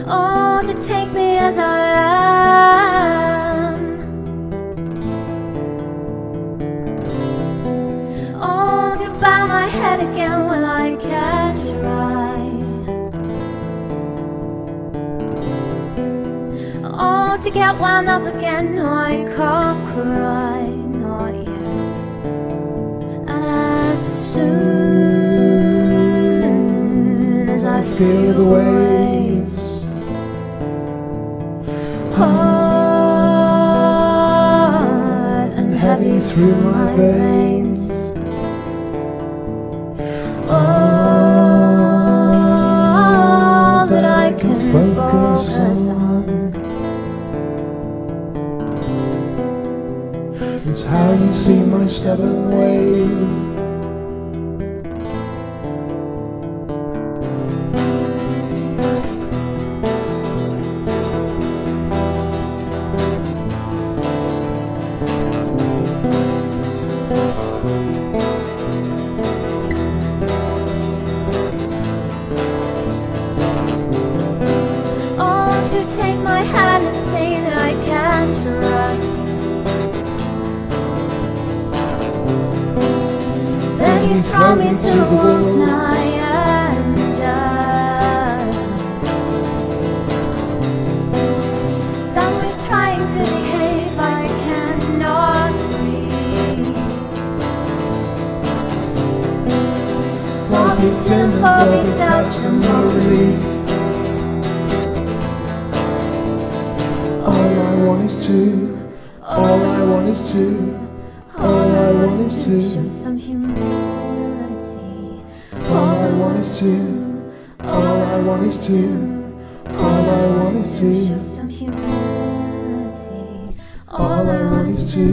Oh, to take me as I am. Oh, to bow my head again, well, I can try. Oh, to get wound up again, no, I can't cry, not yet. And as soon as I feel the waves hard and heavy through my veins, all that I can focus on is how you see my stubborn ways. To take my hand and say that I can trust. Then you throw me to the wolves, now I am just done with trying to behave, I cannot breathe. Far beats in, far beats out, to no relief. All I want is to, all I want is to, all I want is to show some humility. All I want is to, all I want is to, all I want is to show some humility. All I want is to,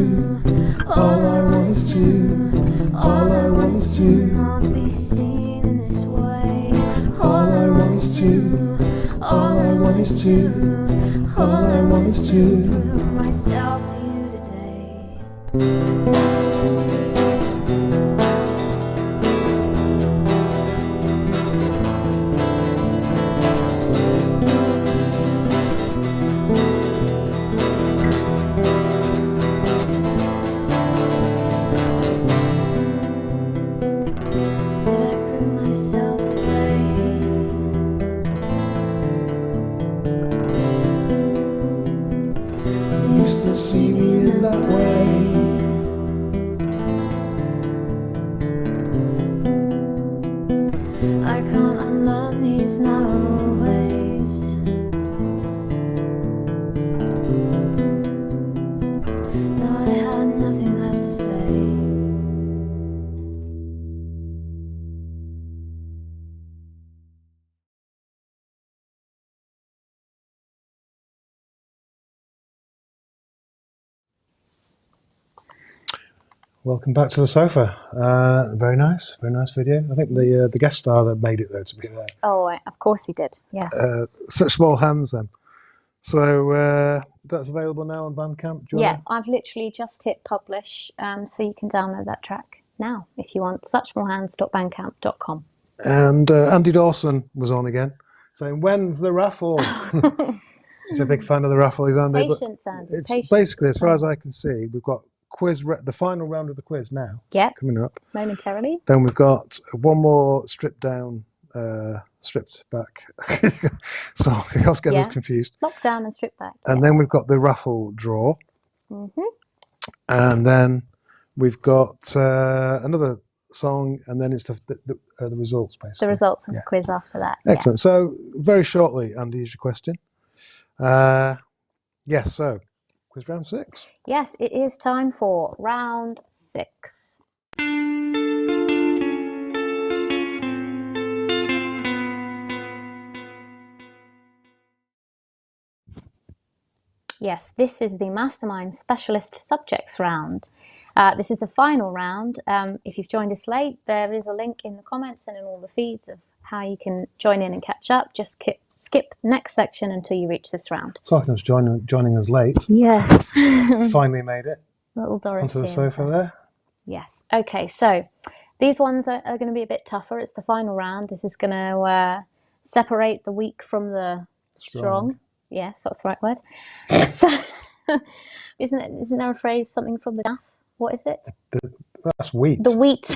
all I want is to, all I want is to not be seen in this way. All I want is to, all I want is to, all I want is to prove myself to you today. Did I prove myself today? You still see me in that way. I can't unlearn these narrow ways. No, I had nothing left to say. Welcome back to the sofa. Very nice video. I think the guest star that made it though, to be there. Oh, of course he did. Yes. Such small hands then. So that's available now on Bandcamp. Do you Yeah, wanna- I've literally just hit publish, so you can download that track now if you want. Suchsmallhands.bandcamp.com. And Andy Dawson was on again, saying, "When's the raffle?" He's a big fan of the raffle. He's Andy. but Patience, Andy. It's Patience. basically, as far as I can see, we've got the final round of the quiz now. Yep. Coming up Momentarily. Then we've got one more stripped back. So I was getting those confused. Lockdown and stripped back. And then we've got the raffle draw. Mm-hmm. And then we've got another song, and then it's the results, basically. The results of the quiz after that. Excellent. So very shortly, Andy, here's your question. Yes, so quiz round 6. Yes, it is time for round 6. Yes, this is the Mastermind Specialist Subjects round. This is the final round. If you've joined us late, there is a link in the comments and in all the feeds of how you can join in and catch up. Just skip the next section until you reach this round. Talking of joining us late. Yes. Finally made it. Little Doris onto the here sofa there. Yes. Okay, so these ones are going to be a bit tougher. It's the final round. This is going to separate the weak from the strong. Yes, that's the right word. So, isn't there a phrase, something from the chaff? What is it? That's wheat. The wheat.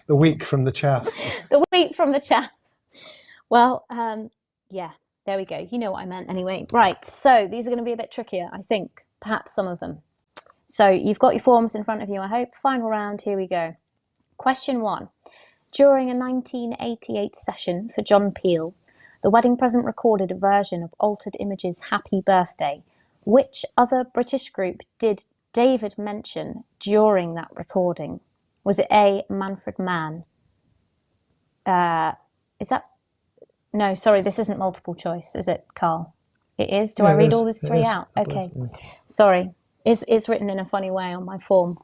The weak from the chaff. The wheat from the chaff. Well, yeah, there we go. You know what I meant anyway. Right, so these are going to be a bit trickier, I think. Perhaps some of them. So you've got your forms in front of you, I hope. Final round, here we go. Question 1. During a 1988 session for John Peel, the wedding present recorded a version of Altered Images' Happy Birthday. Which other British group did David mention during that recording? Was it A, Manfred Mann? Is that... No, sorry, this isn't multiple choice, is it, Carl? It is? Do I read all these three out? Okay. Sorry. It's written in a funny way on my form.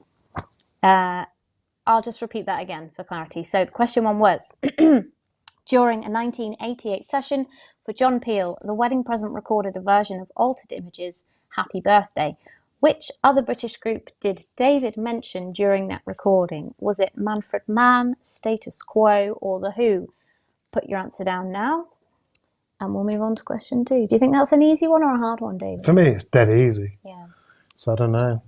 I'll just repeat that again for clarity. So question 1 was, during a 1988 session for John Peel, the wedding present recorded a version of Altered Images' Happy Birthday. Which other British group did David mention during that recording? Was it Manfred Mann, Status Quo, or The Who? Put your answer down now, and we'll move on to question 2. Do you think that's an easy one or a hard one, David? For me, it's dead easy. Yeah. So I don't know.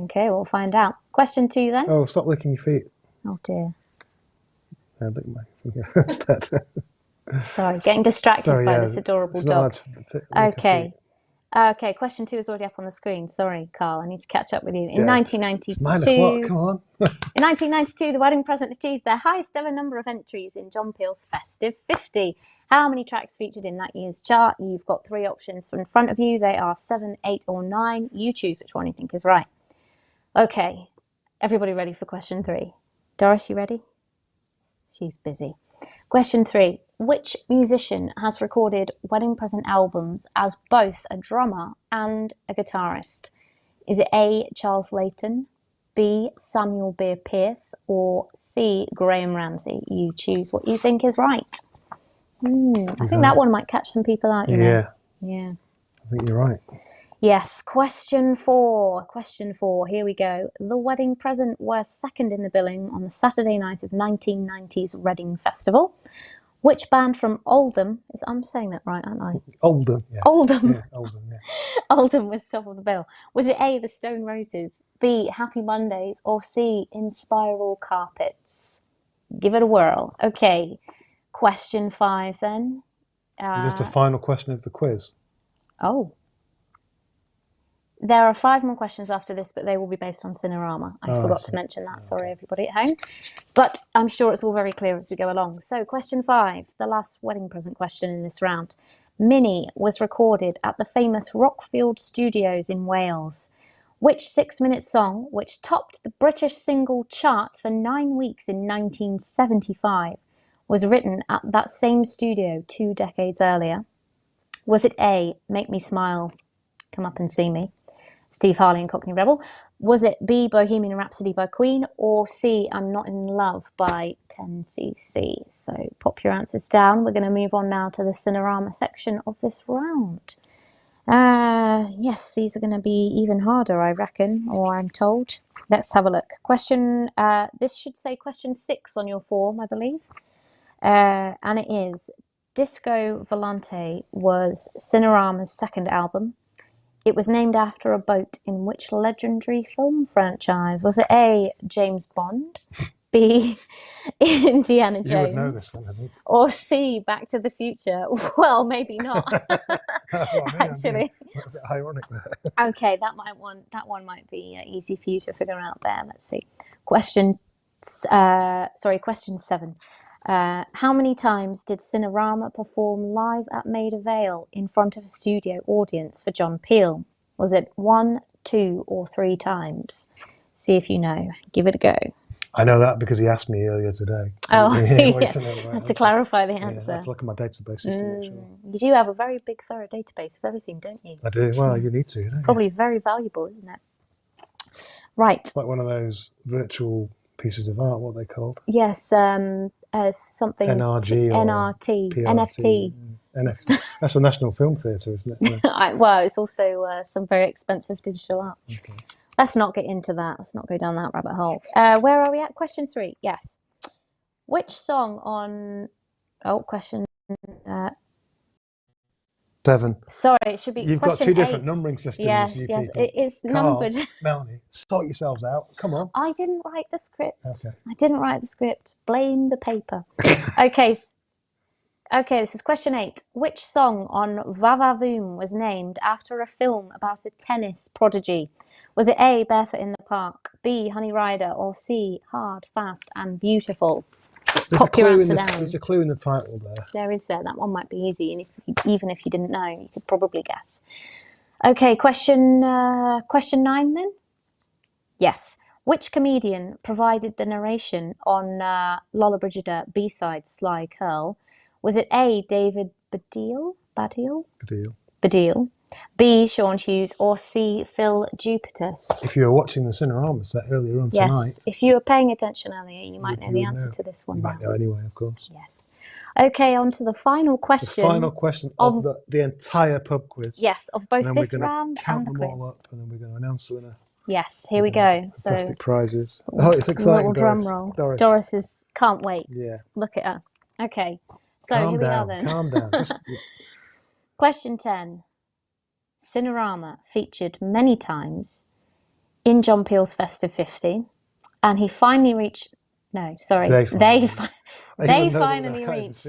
Okay, we'll find out. Question 2 then. Oh, stop licking your feet. Oh dear. I lick my finger instead. Sorry, getting distracted by this adorable dog. Okay. Okay, question 2 is already up on the screen. Sorry, Carl, I need to catch up with you. In 1992, it's 9 o'clock, come on. In 1992, the wedding present achieved their highest ever number of entries in John Peel's Festive 50. How many tracks featured in that year's chart? You've got 3 options in front of you. They are 7, 8, or 9. You choose which one you think is right. Okay, everybody ready for question 3? Doris, you ready? She's busy. Question 3. Which musician has recorded wedding present albums as both a drummer and a guitarist? Is it A, Charles Layton, B, Samuel Beer Pearce, or C, Graham Ramsey? You choose what you think is right. I think that one might catch some people out, you know. Yeah. I think you're right. Yes, question 4. Question 4, here we go. The wedding present were second in the billing on the Saturday night of 1990's Reading Festival. Which band from Oldham, I'm saying that right, aren't I? Oldham, yeah. Oldham. Yeah, Oldham, yeah. Oldham was top of the bill. Was it A, the Stone Roses, B, Happy Mondays, or C, In Spiral Carpets? Give it a whirl. Okay, question 5 then. Is this the final question of the quiz? Oh. There are 5 more questions after this, but they will be based on Cinerama. I forgot to mention that. Sorry, everybody at home. But I'm sure it's all very clear as we go along. So question 5, the last wedding present question in this round. Minnie was recorded at the famous Rockfield Studios in Wales. Which 6-minute song, which topped the British single charts for 9 weeks in 1975, was written at that same studio 2 decades earlier? Was it A, Make Me Smile, Come Up and See Me, Steve Harley and Cockney Rebel? Was it B, Bohemian Rhapsody by Queen, or C, I'm Not in Love by 10cc? So pop your answers down. We're going to move on now to the Cinerama section of this round. Yes, these are going to be even harder, I reckon, or I'm told. Let's have a look. This should say question 6 on your form, I believe. And it is, Disco Volante was Cinerama's second album. It was named after a boat in which legendary film franchise? Was it A, James Bond, B, Indiana Jones, You would know this one, I think. or C, Back to the Future? Well, maybe not. That's what I mean. Actually. A bit ironic there. Okay, that one might be easy for you to figure out there. Let's see. Question 7. How many times did Cinerama perform live at Maida Vale in front of a studio audience for John Peel? Was it 1, 2, or 3 times? See if you know. Give it a go. I know that because he asked me earlier today. Oh, Yeah, to clarify the answer. I have to look at my database just to make sure. You do have a very big, thorough database of everything, don't you? I do. Well, you need to. It's probably very valuable, isn't it? Right. It's like one of those virtual pieces of art. What are they called? Yes, something NRG or NRT, PRT. NFT. That's the National Film Theatre, isn't it? Well, it's also some very expensive digital art. Okay. Let's not get into that. Let's not go down that rabbit hole. Where are we at? Question 3. Yes. Which song on... Oh, question... 7. Sorry, it should be You've got question 2 different 8. numbering systems. Yes, you yes, people. it is Carl, numbered. Melanie, sort yourselves out. Come on. I didn't write the script. Okay. I didn't write the script. Blame the paper. Okay. Okay, this is question 8. Which song on Va-Va-Voom was named after a film about a tennis prodigy? Was it A, Barefoot in the Park, B, Honey Rider, or C, Hard, Fast and Beautiful? Pop your answer down. There's a clue in the title there. There is there. That one might be easy, and even if you didn't know, you could probably guess. Okay, question 9 then? Yes. Which comedian provided the narration on Lola Brigida B-side Sly Curl? Was it A, David Baddiel, B, Sean Hughes, or C, Phil Jupitus? If you were watching the Cinerama set earlier on tonight... Yes, if you were paying attention earlier, you might know the answer to this one. You might know anyway, of course. Yes. Okay, on to the final question. The final question of the entire pub quiz. Yes, of both this round and the quiz. Count them all up, and then we're going to announce the winner. Yes, here we go. Fantastic prizes. Oh, it's exciting, little Doris. drum roll. Doris can't wait. Yeah. Look at her. Okay, so Calm here we down, are then. Calm down. Question 10. Cinerama featured many times in John Peel's Festive 50, and he finally reached... No, sorry. They finally reached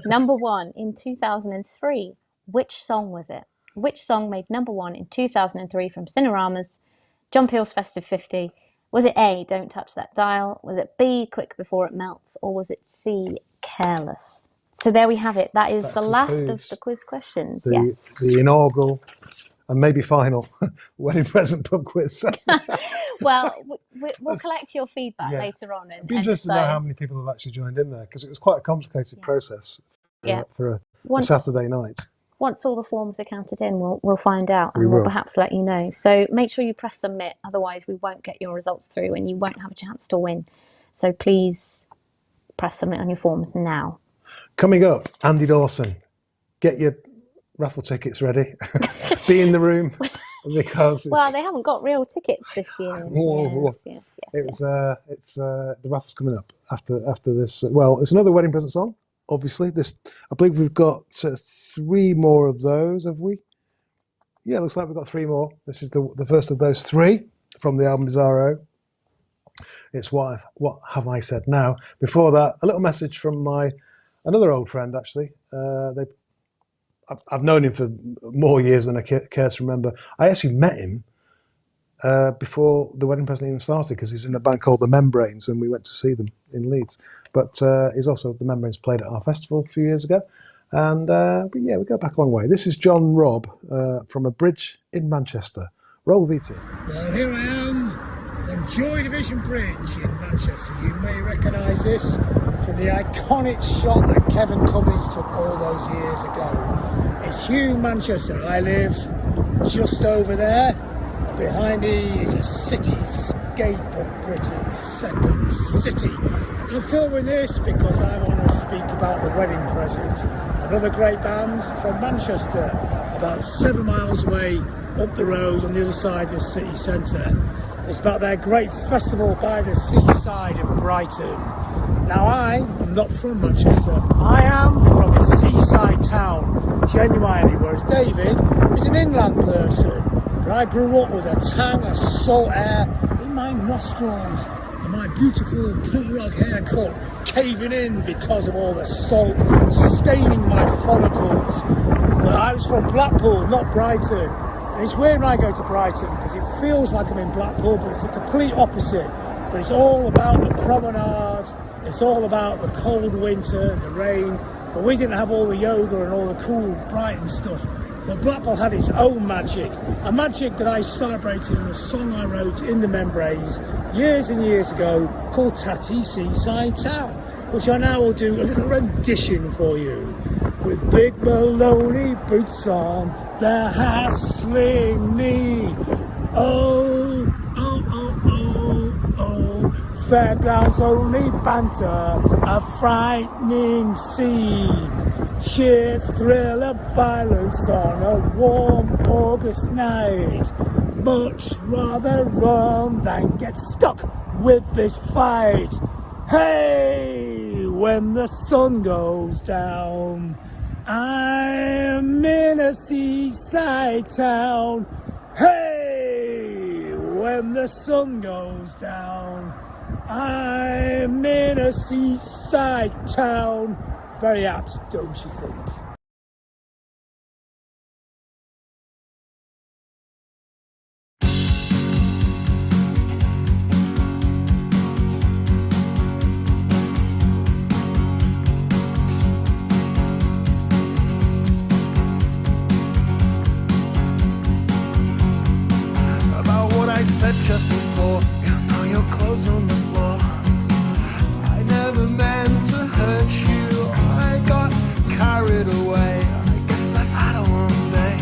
number 1 in 2003. Which song was it? Which song made number 1 in 2003 from Cinerama's John Peel's Festive 50? Was it A, Don't Touch That Dial? Was it B, Quick Before It Melts? Or was it C, Careless? So there we have it. That is the last of the quiz questions. Yes. The inaugural and maybe final wedding present pub quiz. Well, we'll collect your feedback later on. It'd be interesting to know how many people have actually joined in there, because it was quite a complicated process for a Saturday night. Once all the forms are counted in, we'll find out, and we'll perhaps let you know. So make sure you press submit, otherwise we won't get your results through and you won't have a chance to win. So please press submit on your forms now. Coming up, Andy Dawson. Get your raffle tickets ready. Be in the room, because well, they haven't got real tickets this year. Yes. The raffle's coming up after this. Well, it's another wedding present song. Obviously, I believe we've got 3 more of those, have we? Yeah, looks like we've got 3 more. This is the first of those 3 from the album Bizarro. It's What Have I Said Now? Before that, a little message from another old friend, actually. I've known him for more years than I care to remember. I actually met him before the wedding present even started, because he's in a band called The Membranes, and we went to see them in Leeds. But he's also, The Membranes played at our festival a few years ago. And but yeah, we go back a long way. This is John Robb from a bridge in Manchester. Roll Vita. Well, here I am on Joy Division Bridge in Manchester. You may recognise this from the iconic shot that Kevin Cummins took all those years ago. It's Hugh, Manchester. I live just over there. Behind me is a cityscape of Britain's second city. I'm filming this because I want to speak about the wedding present. Another great band from Manchester, about 7 miles away up the road on the other side of the city centre. It's about their great festival by the seaside in Brighton. Now, I am not from Manchester. I am from a seaside town, genuinely, whereas David is an inland person. But I grew up with a tang of salt air in my nostrils and my beautiful punk rock haircut caving in because of all the salt staining my follicles. But I was from Blackpool, not Brighton. And it's weird when I go to Brighton because it feels like I'm in Blackpool, but it's the complete opposite. But it's all about the promenade, it's all about the cold winter, the rain. But we didn't have all the yoga and all the cool Brighton stuff. But Blackpool had its own magic, a magic that I celebrated in a song I wrote in the Membranes years and years ago called Tatty Seaside Town, which I now will do a little rendition for you. With big Maloney boots on, they're hassling me. Oh, oh, oh, oh, oh. Fairgrounds only banter, a frightening scene. Sheer thrill of violence on a warm August night. much rather run than get stuck with this fight. Hey, when the sun goes down, I'm in a seaside town. Hey, when the sun goes down, I'm in a seaside town. Very apt, don't you think? Said just before, you know your clothes on the floor. I never meant to hurt you. I got carried away. I guess I've had a long day.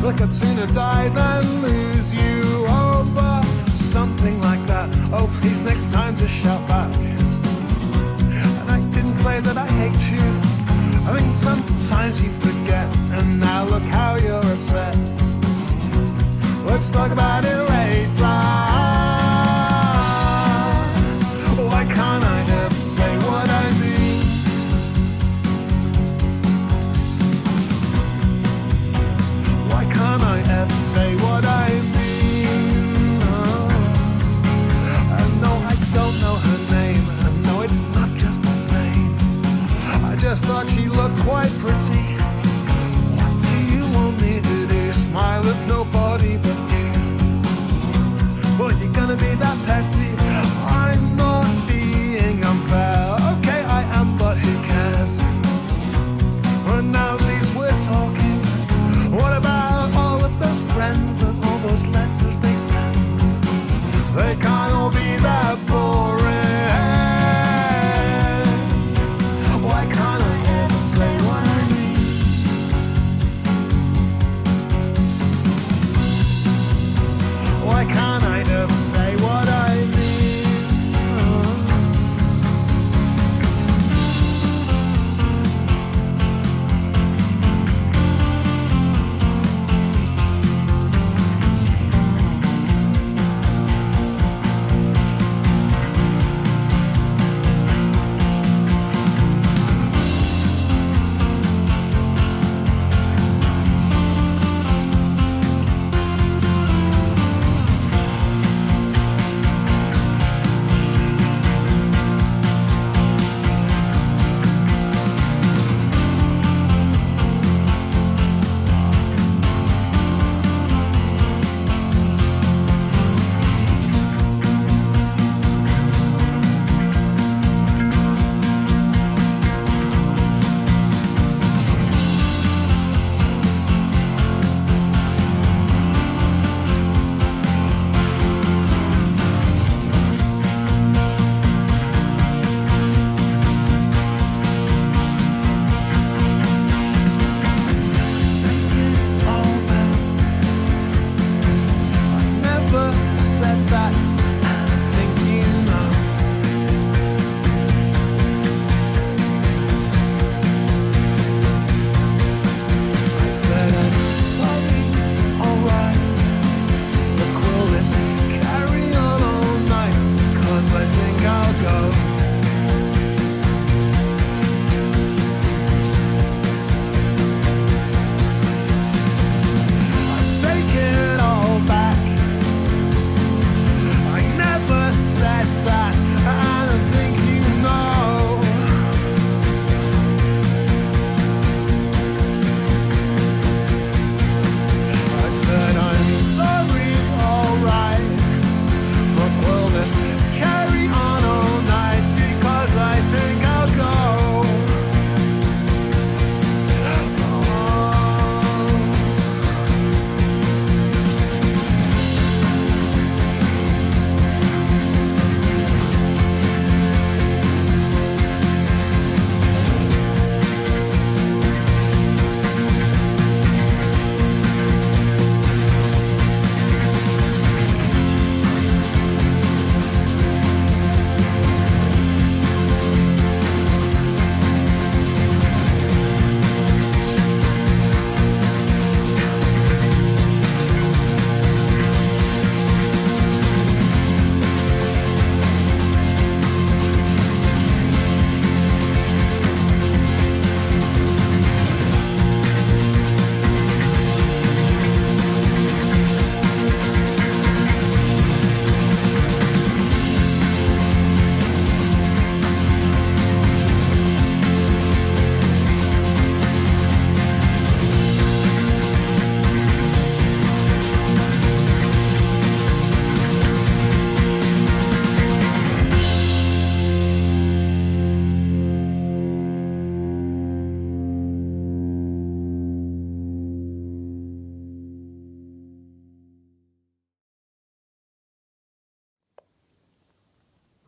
Look, I'd sooner die than lose you over something like that. Oh, please next time just shout back. And I didn't say that I hate you. I think sometimes you forget. And now look how you're upset. Let's talk about it later. Why can't I ever say what I mean? Why can't I ever say what I mean? Oh. And no, I don't know her name. And no, it's not just the same. I just thought she looked quite pretty. What do you want me to do? Smile at nobody but you. Well, you're gonna be that petty. I'm not being unfair. Okay, I am, but who cares? Well, now at least we're talking. What about all of those friends and all those letters they send? They can't all be that boring. Why can't I ever say what I mean? Why can't I ever say what I mean?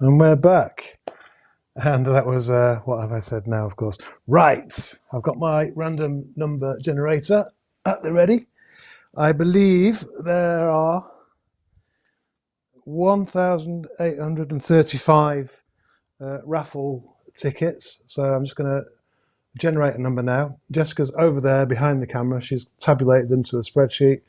And we're back. And that was, what have I said now, of course? Right. I've got my random number generator at the ready. I believe there are 1,835 raffle tickets. So I'm just going to generate a number now. Jessica's over there behind the camera. She's tabulated them to a spreadsheet.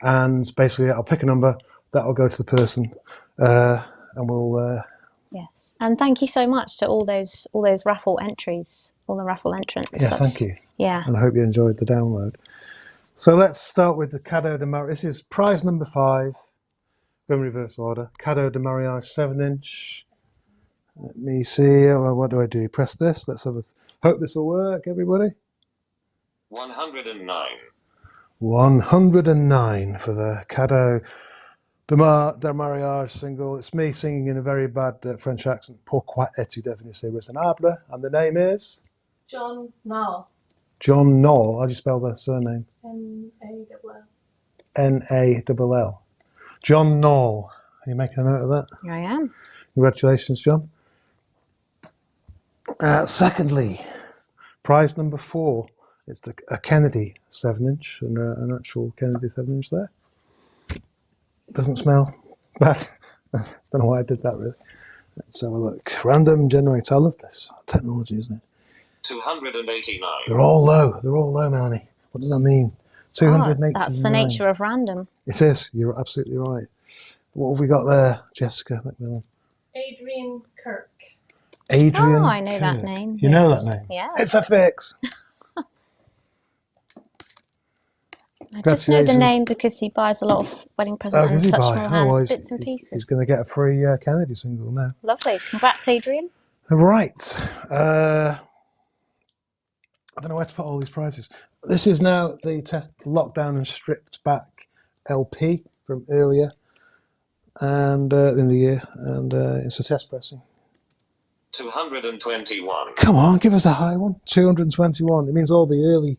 And basically, I'll pick a number. That'll go to the person. And we'll... Yes, and thank you so much to all those raffle entries, all the raffle entrants. Yeah, thank you. Yeah. And I hope you enjoyed the download. So let's start with the Cadeau de Mariage. This is prize number 5. Go in reverse order. Cadeau de Mariage 7-inch. Let me see. What do I do? Press this. Let's have a... Hope this will work, everybody. 109. 109 for the Cadeau de Mariage single. It's me singing in a very bad French accent. Pourquoi es-tu devenu si raisonnable? And the name is? John Knoll. John Knoll. How do you spell their surname? N-A-L-L. N-A-L-L. John Knoll. Are you making a note of that? I am. Congratulations, John. Secondly, prize number 4. It's a Kennedy 7-inch, and an actual Kennedy 7-inch there. Doesn't smell bad. Don't know why I did that, really. Let's have a look. Random generator. I love this technology, isn't it? 289. They're all low. They're all low, Melanie. What does that mean? 289. That's the nature of random. It is. You're absolutely right. What have we got there, Jessica McMillan? Adrian Kirk. Adrian I know that Kirk. name. You know that name? Yeah. It's a fix. I just know the name because he buys a lot of wedding presents and such small hands, bits and pieces. He's going to get a free Kennedy single now. Lovely. Congrats, Adrian. Right. I don't know where to put all these prizes. This is now the test lockdown and stripped back LP from earlier and in the year, and it's a test pressing. 221. Come on, give us a high one. 221. It means all the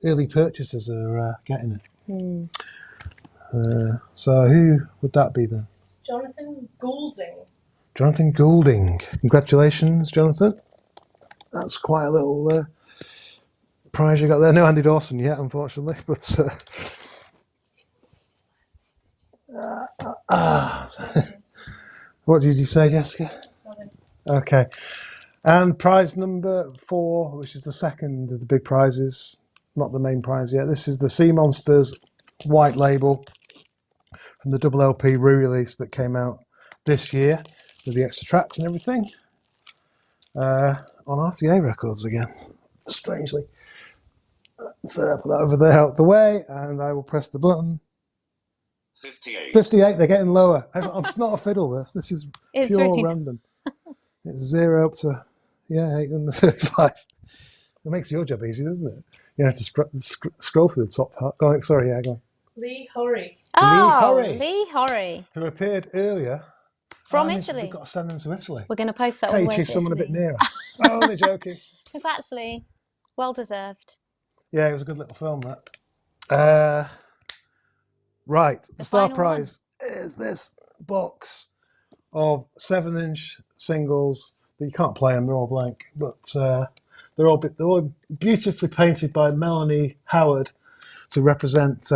early purchasers are getting it. So who would that be then? Jonathan Goulding. Jonathan Goulding. Congratulations, Jonathan. That's quite a little prize you got there. No Andy Dawson yet, unfortunately, but what did you say, Jessica? Okay. And prize number 4, which is the second of the big prizes, not the main prize yet. This is the Sea Monsters white label from the double LP re-release that came out this year with the extra tracks and everything on RCA Records again, strangely. So put that over there out the way, and I will press the button. 58. 58, they're getting lower. It's not a fiddle, this is It's pure really... random. It's 0 up to, 835. It makes your job easy, doesn't it? You have to scroll through the top part. Go on, sorry, go on. Lee Horry. Lee Horry. Who appeared earlier. From Italy. We've got to send them to Italy. We're going to post that Can't on you choose someone a bit nearer? Oh, only joking. Congrats, Lee. Well deserved. Yeah, it was a good little film, that. Right, the star prize is this box of 7-inch singles. You can't play them, they're all blank, but they're all beautifully painted by Melanie Howard to represent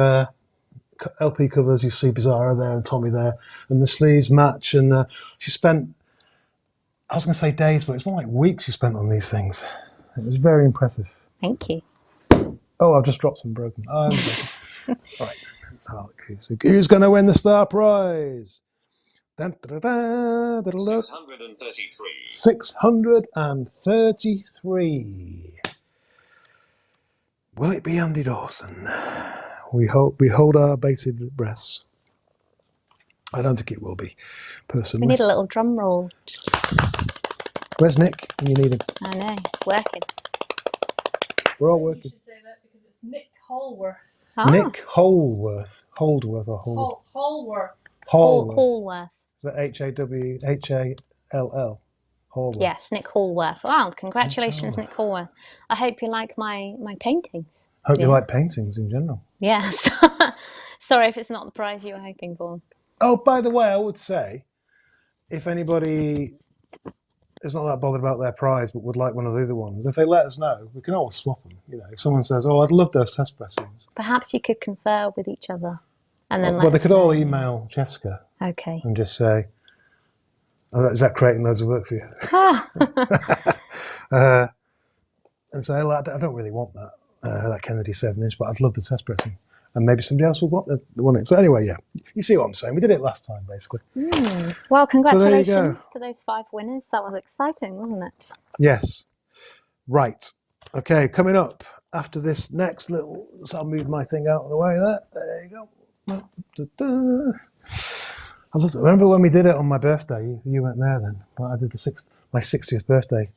LP covers. You see Bizarro there and Tommy there, and the sleeves match. And she spent, I was going to say days, but it's more like weeks she spent on these things. It was very impressive. Thank you. Oh, I've just dropped some broken. All right, let's have a look. Who's going to win the star prize? 633. 633. Will it be Andy Dawson? We hold our bated breaths. I don't think it will be, personally. We need a little drum roll. Where's Nick? You need him. I know, it's working. We're all working. You should say that because it's Nick Holworth. Nick Holworth. Holdworth or Hold? Holworth. Hallworth. Is that H-A-W-H-A-L-L? Hallworth. Yes, Nick Hallworth. Wow, congratulations, Nick Hallworth. I hope you like my paintings. Hope you like paintings in general. Yes. Sorry if it's not the prize you were hoping for. Oh, by the way, I would say, if anybody is not that bothered about their prize but would like one of the other ones, if they let us know, we can always swap them. You know, if someone says, "Oh, I'd love those test pressings," Perhaps you could confer with each other, and then well, let they us could all know. email Jessica Okay. and just say, "Oh, is that creating loads of work for you?" And say, "I don't really want that Kennedy 7-inch, but I'd love the test pressing." And maybe somebody else would want it. So anyway, yeah, you see what I'm saying. We did it last time, basically. Well, congratulations go. to those 5 winners. That was exciting, wasn't it? Yes. Right. Okay, coming up after this next little... So I'll move my thing out of the way there. There you go. I love it. Remember when we did it on my birthday? You weren't there then. I did my 60th birthday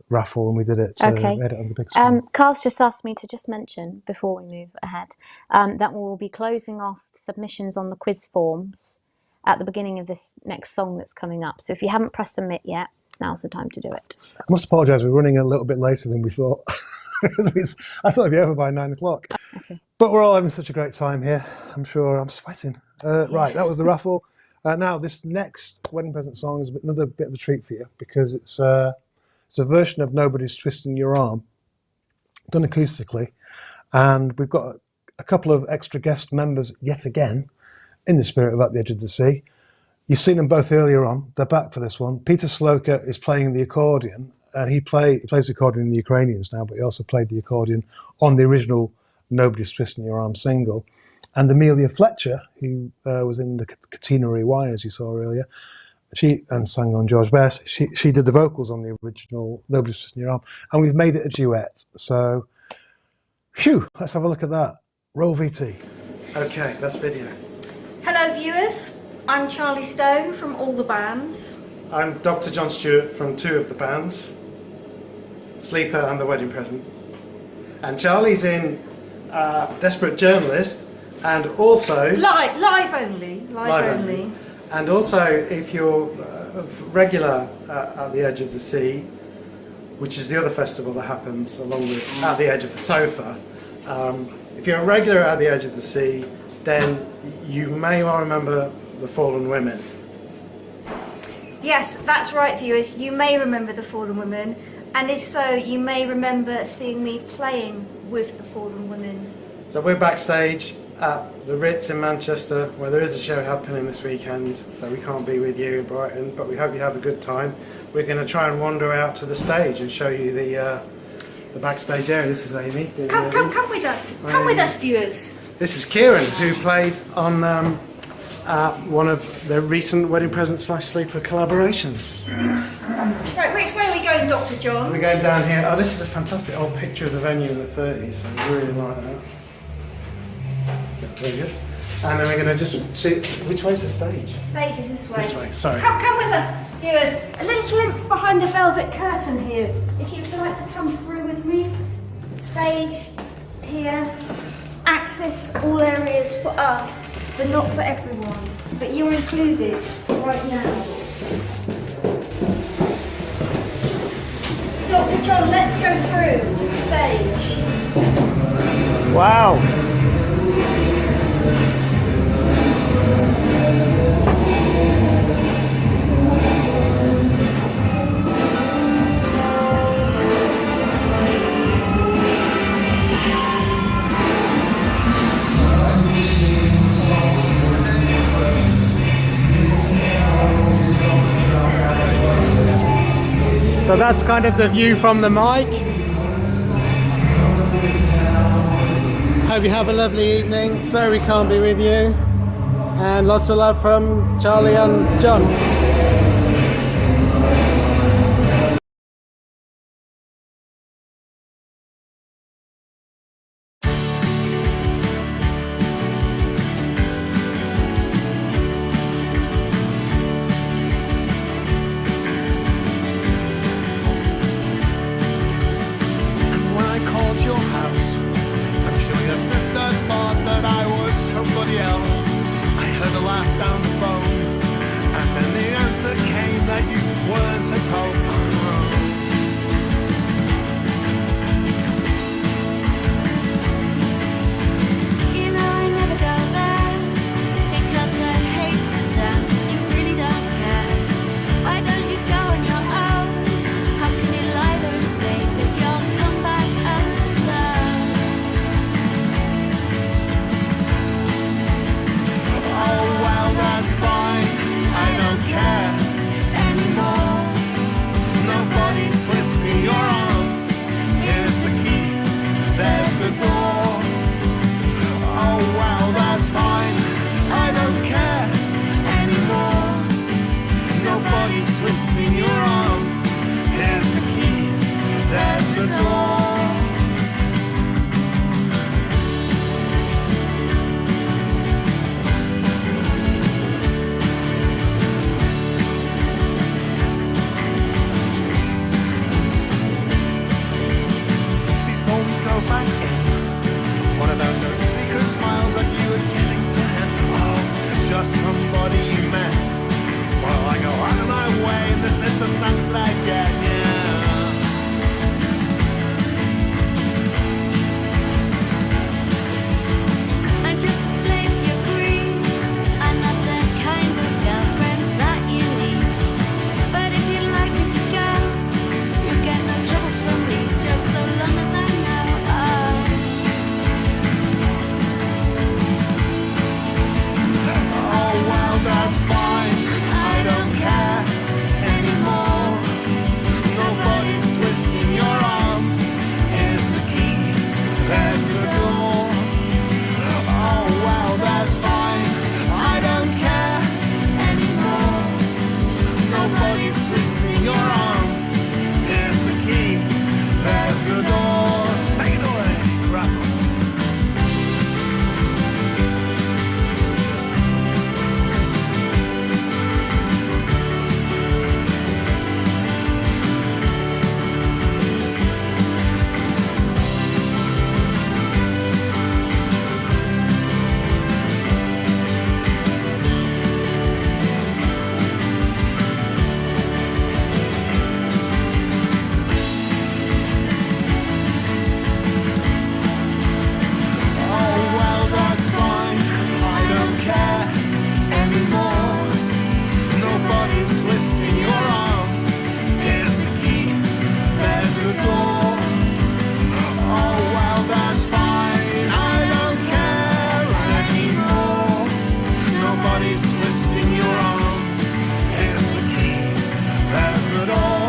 raffle, and we did it. Okay. We had it on the big screen. Carl's just asked me to just mention, before we move ahead, that we'll be closing off submissions on the quiz forms at the beginning of this next song that's coming up. So if you haven't pressed submit yet, now's the time to do it. I must apologise, we're running a little bit later than we thought. I thought it'd be over by 9 o'clock. Okay. But we're all having such a great time here. I'm sure I'm sweating. Right, that was the raffle. Now, this next wedding present song is another bit of a treat for you, because it's a version of Nobody's Twisting Your Arm, done acoustically. And we've got a couple of extra guest members yet again, in the spirit of At the Edge of the Sea. You've seen them both earlier on. They're back for this one. Peter Sloka is playing the accordion, and he plays the accordion in the Ukrainians now, but he also played the accordion on the original Nobody's Twisting Your Arm single. And Amelia Fletcher, who was in the Catenary Wires you saw earlier, and sang on George Best. She did the vocals on the original Nobody's Twisting Your Arm, and we've made it a duet. So, phew, let's have a look at that. Roll VT. Okay, that's video. Hello viewers, I'm Charlie Stone from all the bands. I'm Dr. John Stewart from 2 of the bands, Sleeper and The Wedding Present. And Charlie's in Desperate Journalist, and also... Live only. And also, if you're a regular At the Edge of the Sea, which is the other festival that happens along with At the Edge of the Sofa, if you're a regular At the Edge of the Sea, then you may well remember The Fallen Women. Yes, that's right viewers, you may remember the Fallen Women, and if so, you may remember seeing me playing with the Fallen Women. So we're backstage at the Ritz in Manchester, where there is a show happening this weekend, so we can't be with you in Brighton, but we hope you have a good time. We're going to try and wander out to the stage and show you the backstage area. This is Amy. Come with us. Come with us, viewers. This is Kieran, who played on one of the recent Wedding Present / Sleeper collaborations. Right, which way are we going, Dr. John? We're going down here. Oh, this is a fantastic old picture of the venue in the 30s. I really like that. Very good. And then we're going to just see, which way's the stage? Stage is this way. This way, sorry. Come with us, viewers. A little glimpse behind the velvet curtain here. If you'd like to come through with me. Stage here. Access all areas for us, but not for everyone. But you're included right now. Dr. John, let's go through to the stage. Wow. So that's kind of the view from the mic. Hope you have a lovely evening. Sorry we can't be with you. And lots of love from Charlie and John. just somebody you met. Well, I go out of my way, and this is the thanks that I get, yeah. I'm just a slave to your greed. I'm not the kind of girlfriend that you need. But if you'd like me to go, you'll get no trouble from me, just so long as I know. Oh, well, that's fine. I don't care anymore. Nobody's twisting your arm. Here's the key, there's the door. Oh, well, that's fine. I don't care anymore. Nobody's twisting your arm. Here's the key, there's the door. Take it away, Raffle. Oh, well, that's fine. I don't care anymore. Nobody's twisting your arm. Here's the key, there's the door. Oh, well, that's fine. I don't care anymore. Nobody's twisting your arm. Here's the key, there's the door.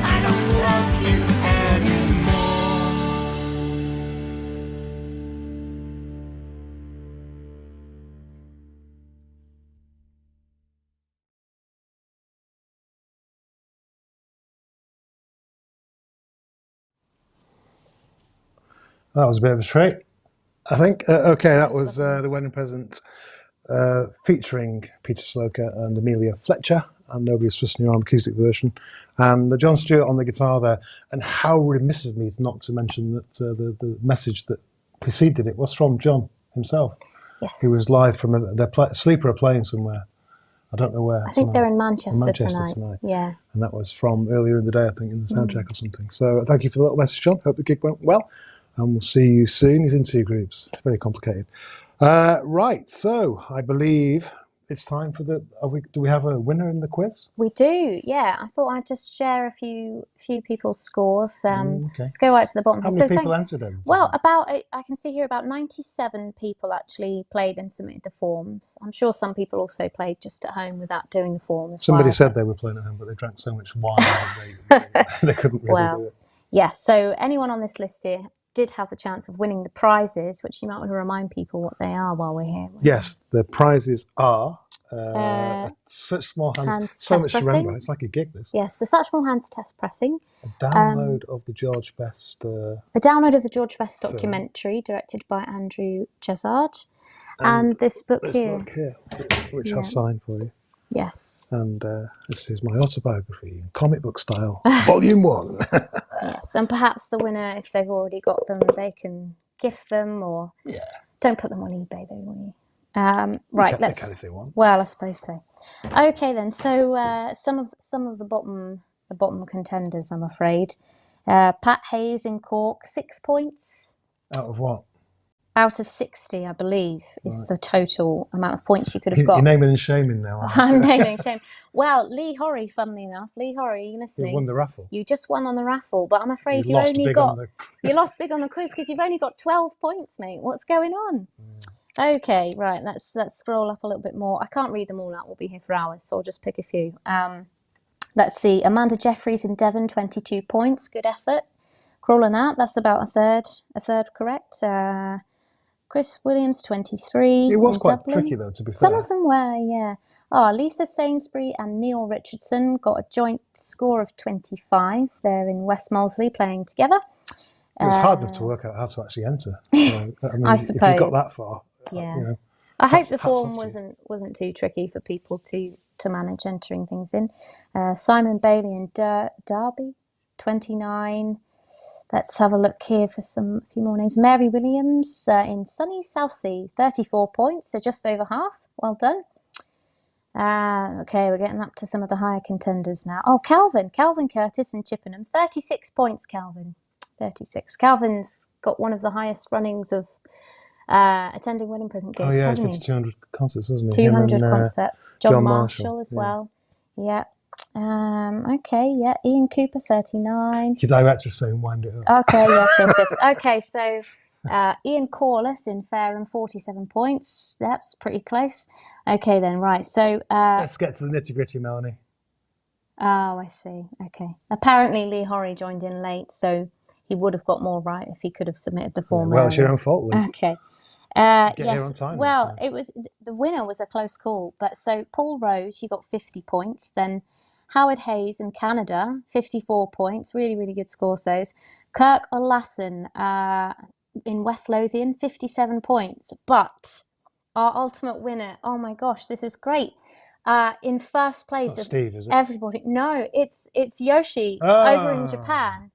I don't love you anymore. That was a bit of a treat, I think. Okay, that was The Wedding Present featuring Peter Sloker and Amelia Fletcher, and Nobody's Twisting Your Arm acoustic version, and John Stewart on the guitar there. And how remiss of me not to mention that the message that preceded it was from John himself. Yes. He was live from Sleeper are playing somewhere. I don't know where. I think they're in Manchester tonight. Yeah. And that was from earlier in the day, I think, in the soundcheck or something. So thank you for the little message, John. Hope the gig went well. And we'll see you soon. He's in 2 groups. It's very complicated. Right, so I believe it's time for the... do we have a winner in the quiz? We do, yeah. I thought I'd just share a few people's scores. Okay. Let's go right to the bottom. How many people entered them? Well, I can see here about 97 people actually played and submitted the forms. I'm sure some people also played just at home without doing the form as Somebody well. said they were playing at home, but they drank so much wine that they couldn't really do it. Yes, so anyone on this list here did have the chance of winning the prizes, which you might want to remind people what they are while we're here. Yes, the prizes are Such Small Hands. So much to remember. It's like a gig, this. Yes, the Such Small Hands test pressing. A download of the George Best. A download of the George Best documentary directed by Andrew Chazard. And this book here. Which I'll sign for you. Yes. And this is my autobiography in comic book style, Volume 1. Yes, and perhaps the winner, if they've already got them, they can gift them, or don't put them on eBay, though, will you? Right, They can if they want. Well, I suppose so. Okay, then. So some of the bottom contenders, I'm afraid. Pat Hayes in Cork, 6 points. Out of what? Out of 60, I believe, is the total amount of points you could have got. You're naming and shaming now. I'm naming and shaming. Well, Lee Horry, funnily enough. Lee Horry, you listening? You won the raffle. You just won on the raffle, but I'm afraid you lost big on the quiz because you've only got 12 points, mate. What's going on? Okay, right. Let's scroll up a little bit more. I can't read them all out. We'll be here for hours, so I'll just pick a few. Let's see. Amanda Jeffries in Devon, 22 points. Good effort. Crawling out. That's about a third correct. Chris Williams, 23. It was quite Dublin. tricky, though, to be fair. Some of them were, yeah. Oh, Lisa Sainsbury and Neil Richardson got a joint score of 25. They're in West Molesey playing together. It was hard enough to work out how to actually enter. So, I mean, I suppose. If you got that far, yeah. You know, I hope the form wasn't too tricky for people to manage entering things in. Simon Bailey and Derby, 29. Let's have a look here for a few more names. Mary Williams in sunny Southsea, 34 points, so just over half. Well done. Okay, we're getting up to some of the higher contenders now. Oh, Calvin Curtis in Chippenham, 36 points. Calvin, 36. Calvin's got one of the highest runnings of attending wedding present gigs, Oh yeah, he's hasn't been he? to 200 concerts, hasn't he? 200 Him and, concerts. John Marshall as yeah. well. Yeah. Okay, yeah. Ian Cooper, 39. Your director's saying wind it up. Okay, yes. Okay, so Ian Careless in Fareham, 47 points. That's pretty close. Okay then, right. So Let's get to the nitty-gritty, Melanie. oh, I see. Okay. Apparently Lee Horry joined in late, so he would have got more right if he could have submitted the form Well, it's your earlier. own fault, Lee. Okay. Get Yes. here on time. Well, it was the winner was a close call, but so Paul Rose, you got 50 points. Then Howard Hayes in Canada, 54 points. Really, really good scores those. Kirk O'Lasson in West Lothian, 57 points. But our ultimate winner, oh my gosh, this is great. In first place Not Steve, is it? everybody. No, it's Yoshi over in Ah. Japan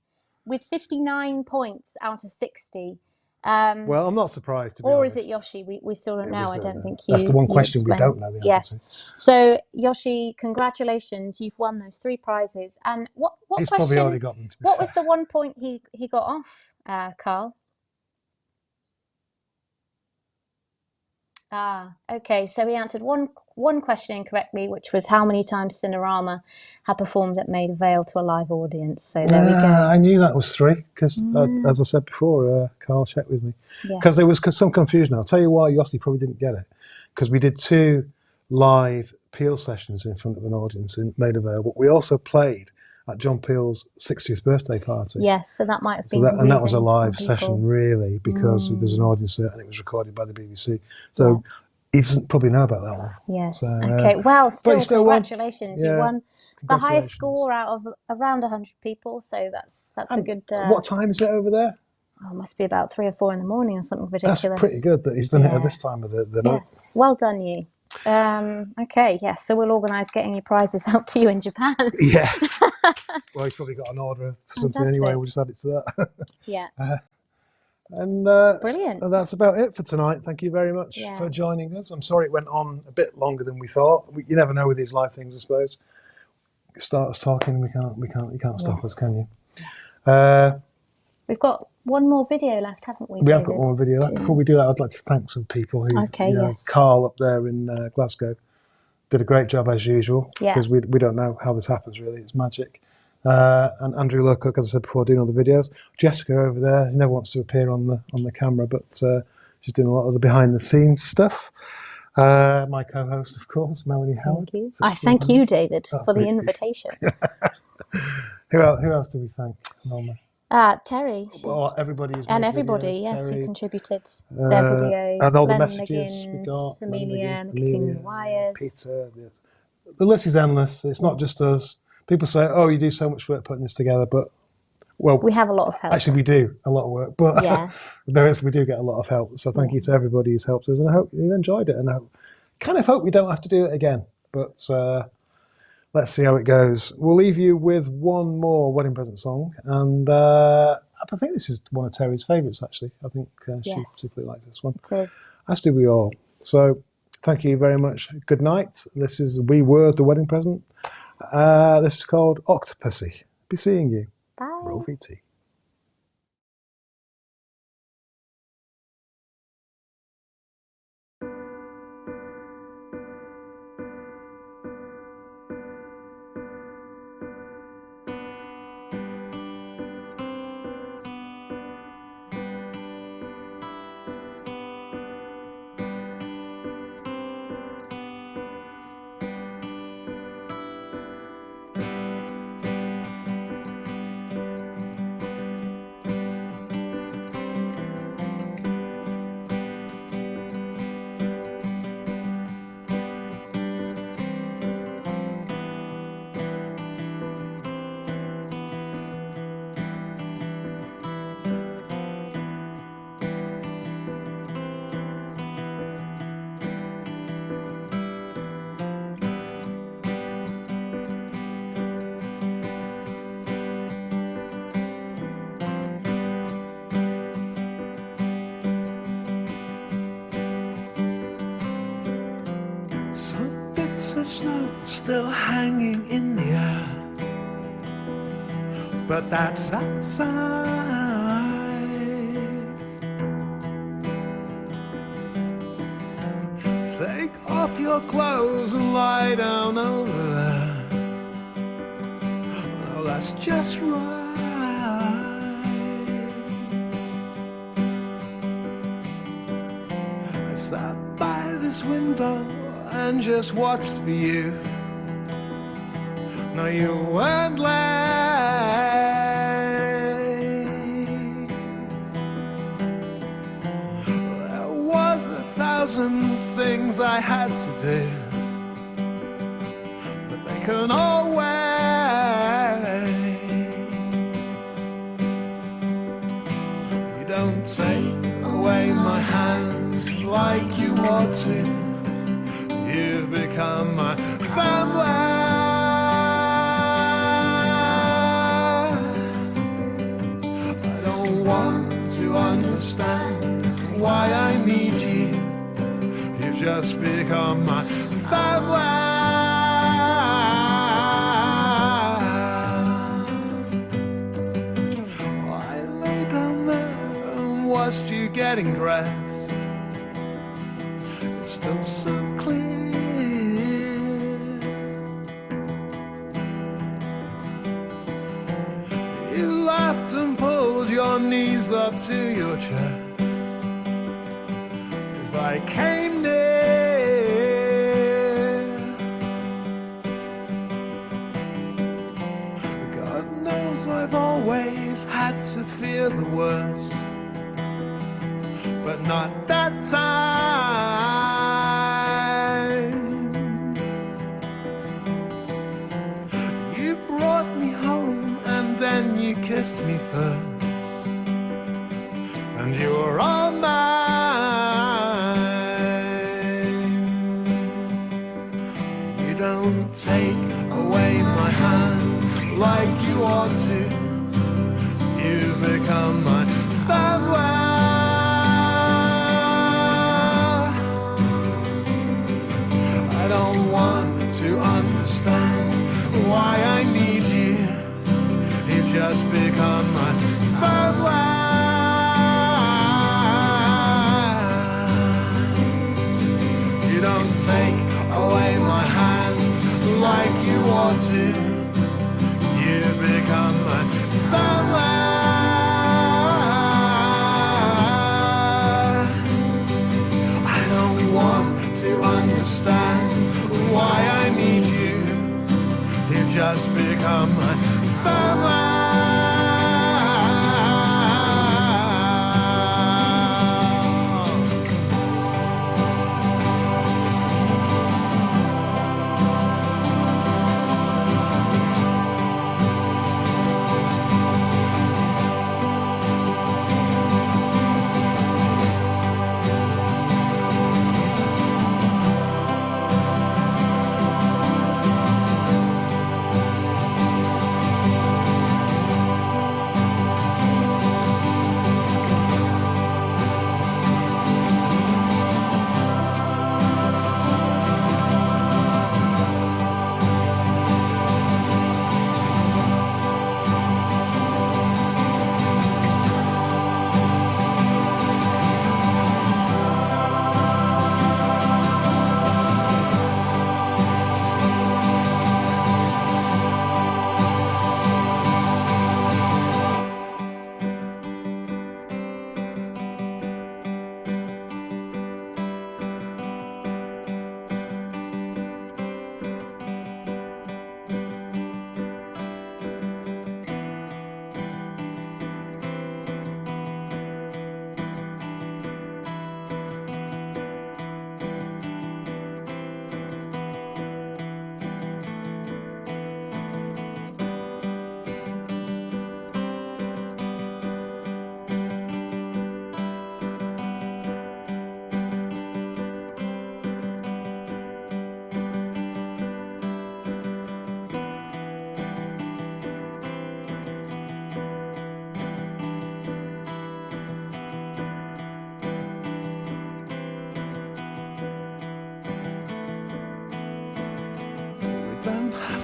with 59 points out of 60. Well, I'm not surprised, to be Or honest. is it Yoshi? We still don't Yeah, we know. still I don't don't think know. you. That's the one you question we explained. don't know the answer Yes. to. So Yoshi, congratulations! You've won those 3 prizes. And what He's question? probably already got them, to be What was the 1 point he got off, Carl? Okay. So he answered one question incorrectly, which was how many times Cinerama had performed at Maida Vale to a live audience. So there we go. I knew that was 3 because, as I said before, Carl checked with me. Because Yes. there was some confusion. I'll tell you why Yossi probably didn't get it. Because we did 2 live Peel sessions in front of an audience in Maida Vale, but we also played at John Peel's 60th birthday party. Yes. So that might have So been. and that was a confusing for live some session, people. really, because there's an audience there and it was recorded by the BBC. So he doesn't probably know about that one. Yes. So, Okay. Well, but you still won. congratulations. Yeah, You won the highest congratulations. score out of around 100 people. So that's a And good. what time is it over there? Oh, it must be about 3 or 4 in the morning or something ridiculous. That's pretty good that he's done it Yeah. at this time of the night. Yes. Well done, you. Okay. Yes. So we'll organise getting your prizes out to you in Japan. Yeah. Well, he's probably got an order for something anyway. We'll just add it to that. Yeah. And Brilliant. that's about it for tonight. Thank you very much Yeah. for joining us. I'm sorry it went on a bit longer than we thought. You never know with these live things, I suppose. You start us talking, you can't stop us, can you? Yes. We've got one more video left, haven't we? We have got David? one more video. Before we do that, I'd like to thank some people who, Okay, yes. Carl up there in Glasgow did a great job as usual, Yeah. because we don't know how this happens really. It's magic. And Andrew Lurcock, as I said before, doing all the videos. Jessica over there, she never wants to appear on the camera, but she's doing a lot of the behind the scenes stuff. My co-host, of course, Melanie Howard. Thank you. I thank you, David, for the great. invitation. Who else do we thank, Norma? Terry. Well, everybody's And made everybody, videos, yes, Terry, who contributed their videos. and all the Len messages we Liggins, got, Len Amelia, Liggins, and the Catenary Wires. Peter. Yes. The list is endless. It's not just us. People say, "Oh, you do so much work putting this together," but We have a lot of help. actually, we do a lot of work. But Yeah. we do get a lot of help. So thank you to everybody who's helped us, and I hope you enjoyed it. And I kind of hope we don't have to do it again. But let's see how it goes. We'll leave you with one more wedding present song, and I think this is one of Terry's favourites. Actually, I think she Yes. particularly likes this one. It is. As do we all. So thank you very much. Good night. This is We Were the Wedding Present. This is called Octopussy. Be seeing you. Bye. Roll VT. Some bits of snow still hanging in the air, but that's outside. Take off your clothes and lie down over there. Well, that's just right. I sat by this window and just watched for you. No, you weren't late. There was 1,000 things I had to do, but they can all wait. You don't take away my hand like you ought to. You've become my family. I don't want to understand why I need you. You've just become my family. I lay down there and watched you getting dressed. It's still so clear. You laughed and pulled your knees up to your chest. If I came near, God knows I've always had to fear the worst, but not that time. You brought me home and then you kissed me first, and you were all mine. You don't take away my hand like you ought to. You've become my family. I don't want to understand why I need you. You've just become my family. You don't take away my hand like you ought to. You've become my family. I don't want to understand why I need you. You've just become my family.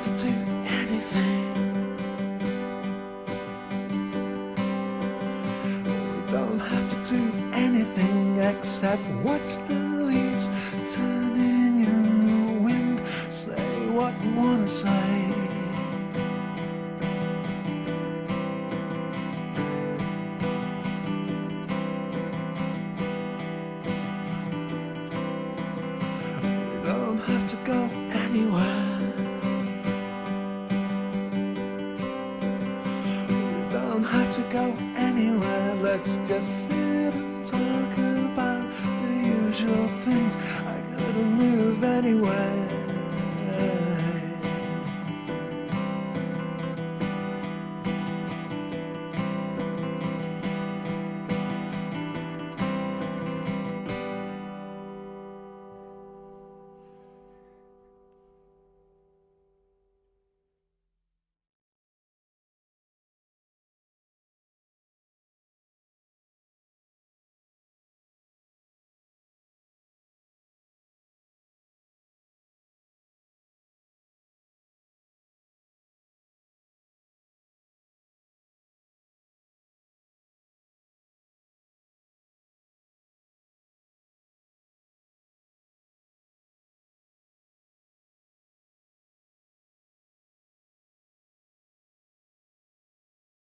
to do anything. We don't have to do anything except watch the leaves turning in the wind. Say what you wanna say. We don't have to go anywhere. We don't have to go anywhere. Let's just sit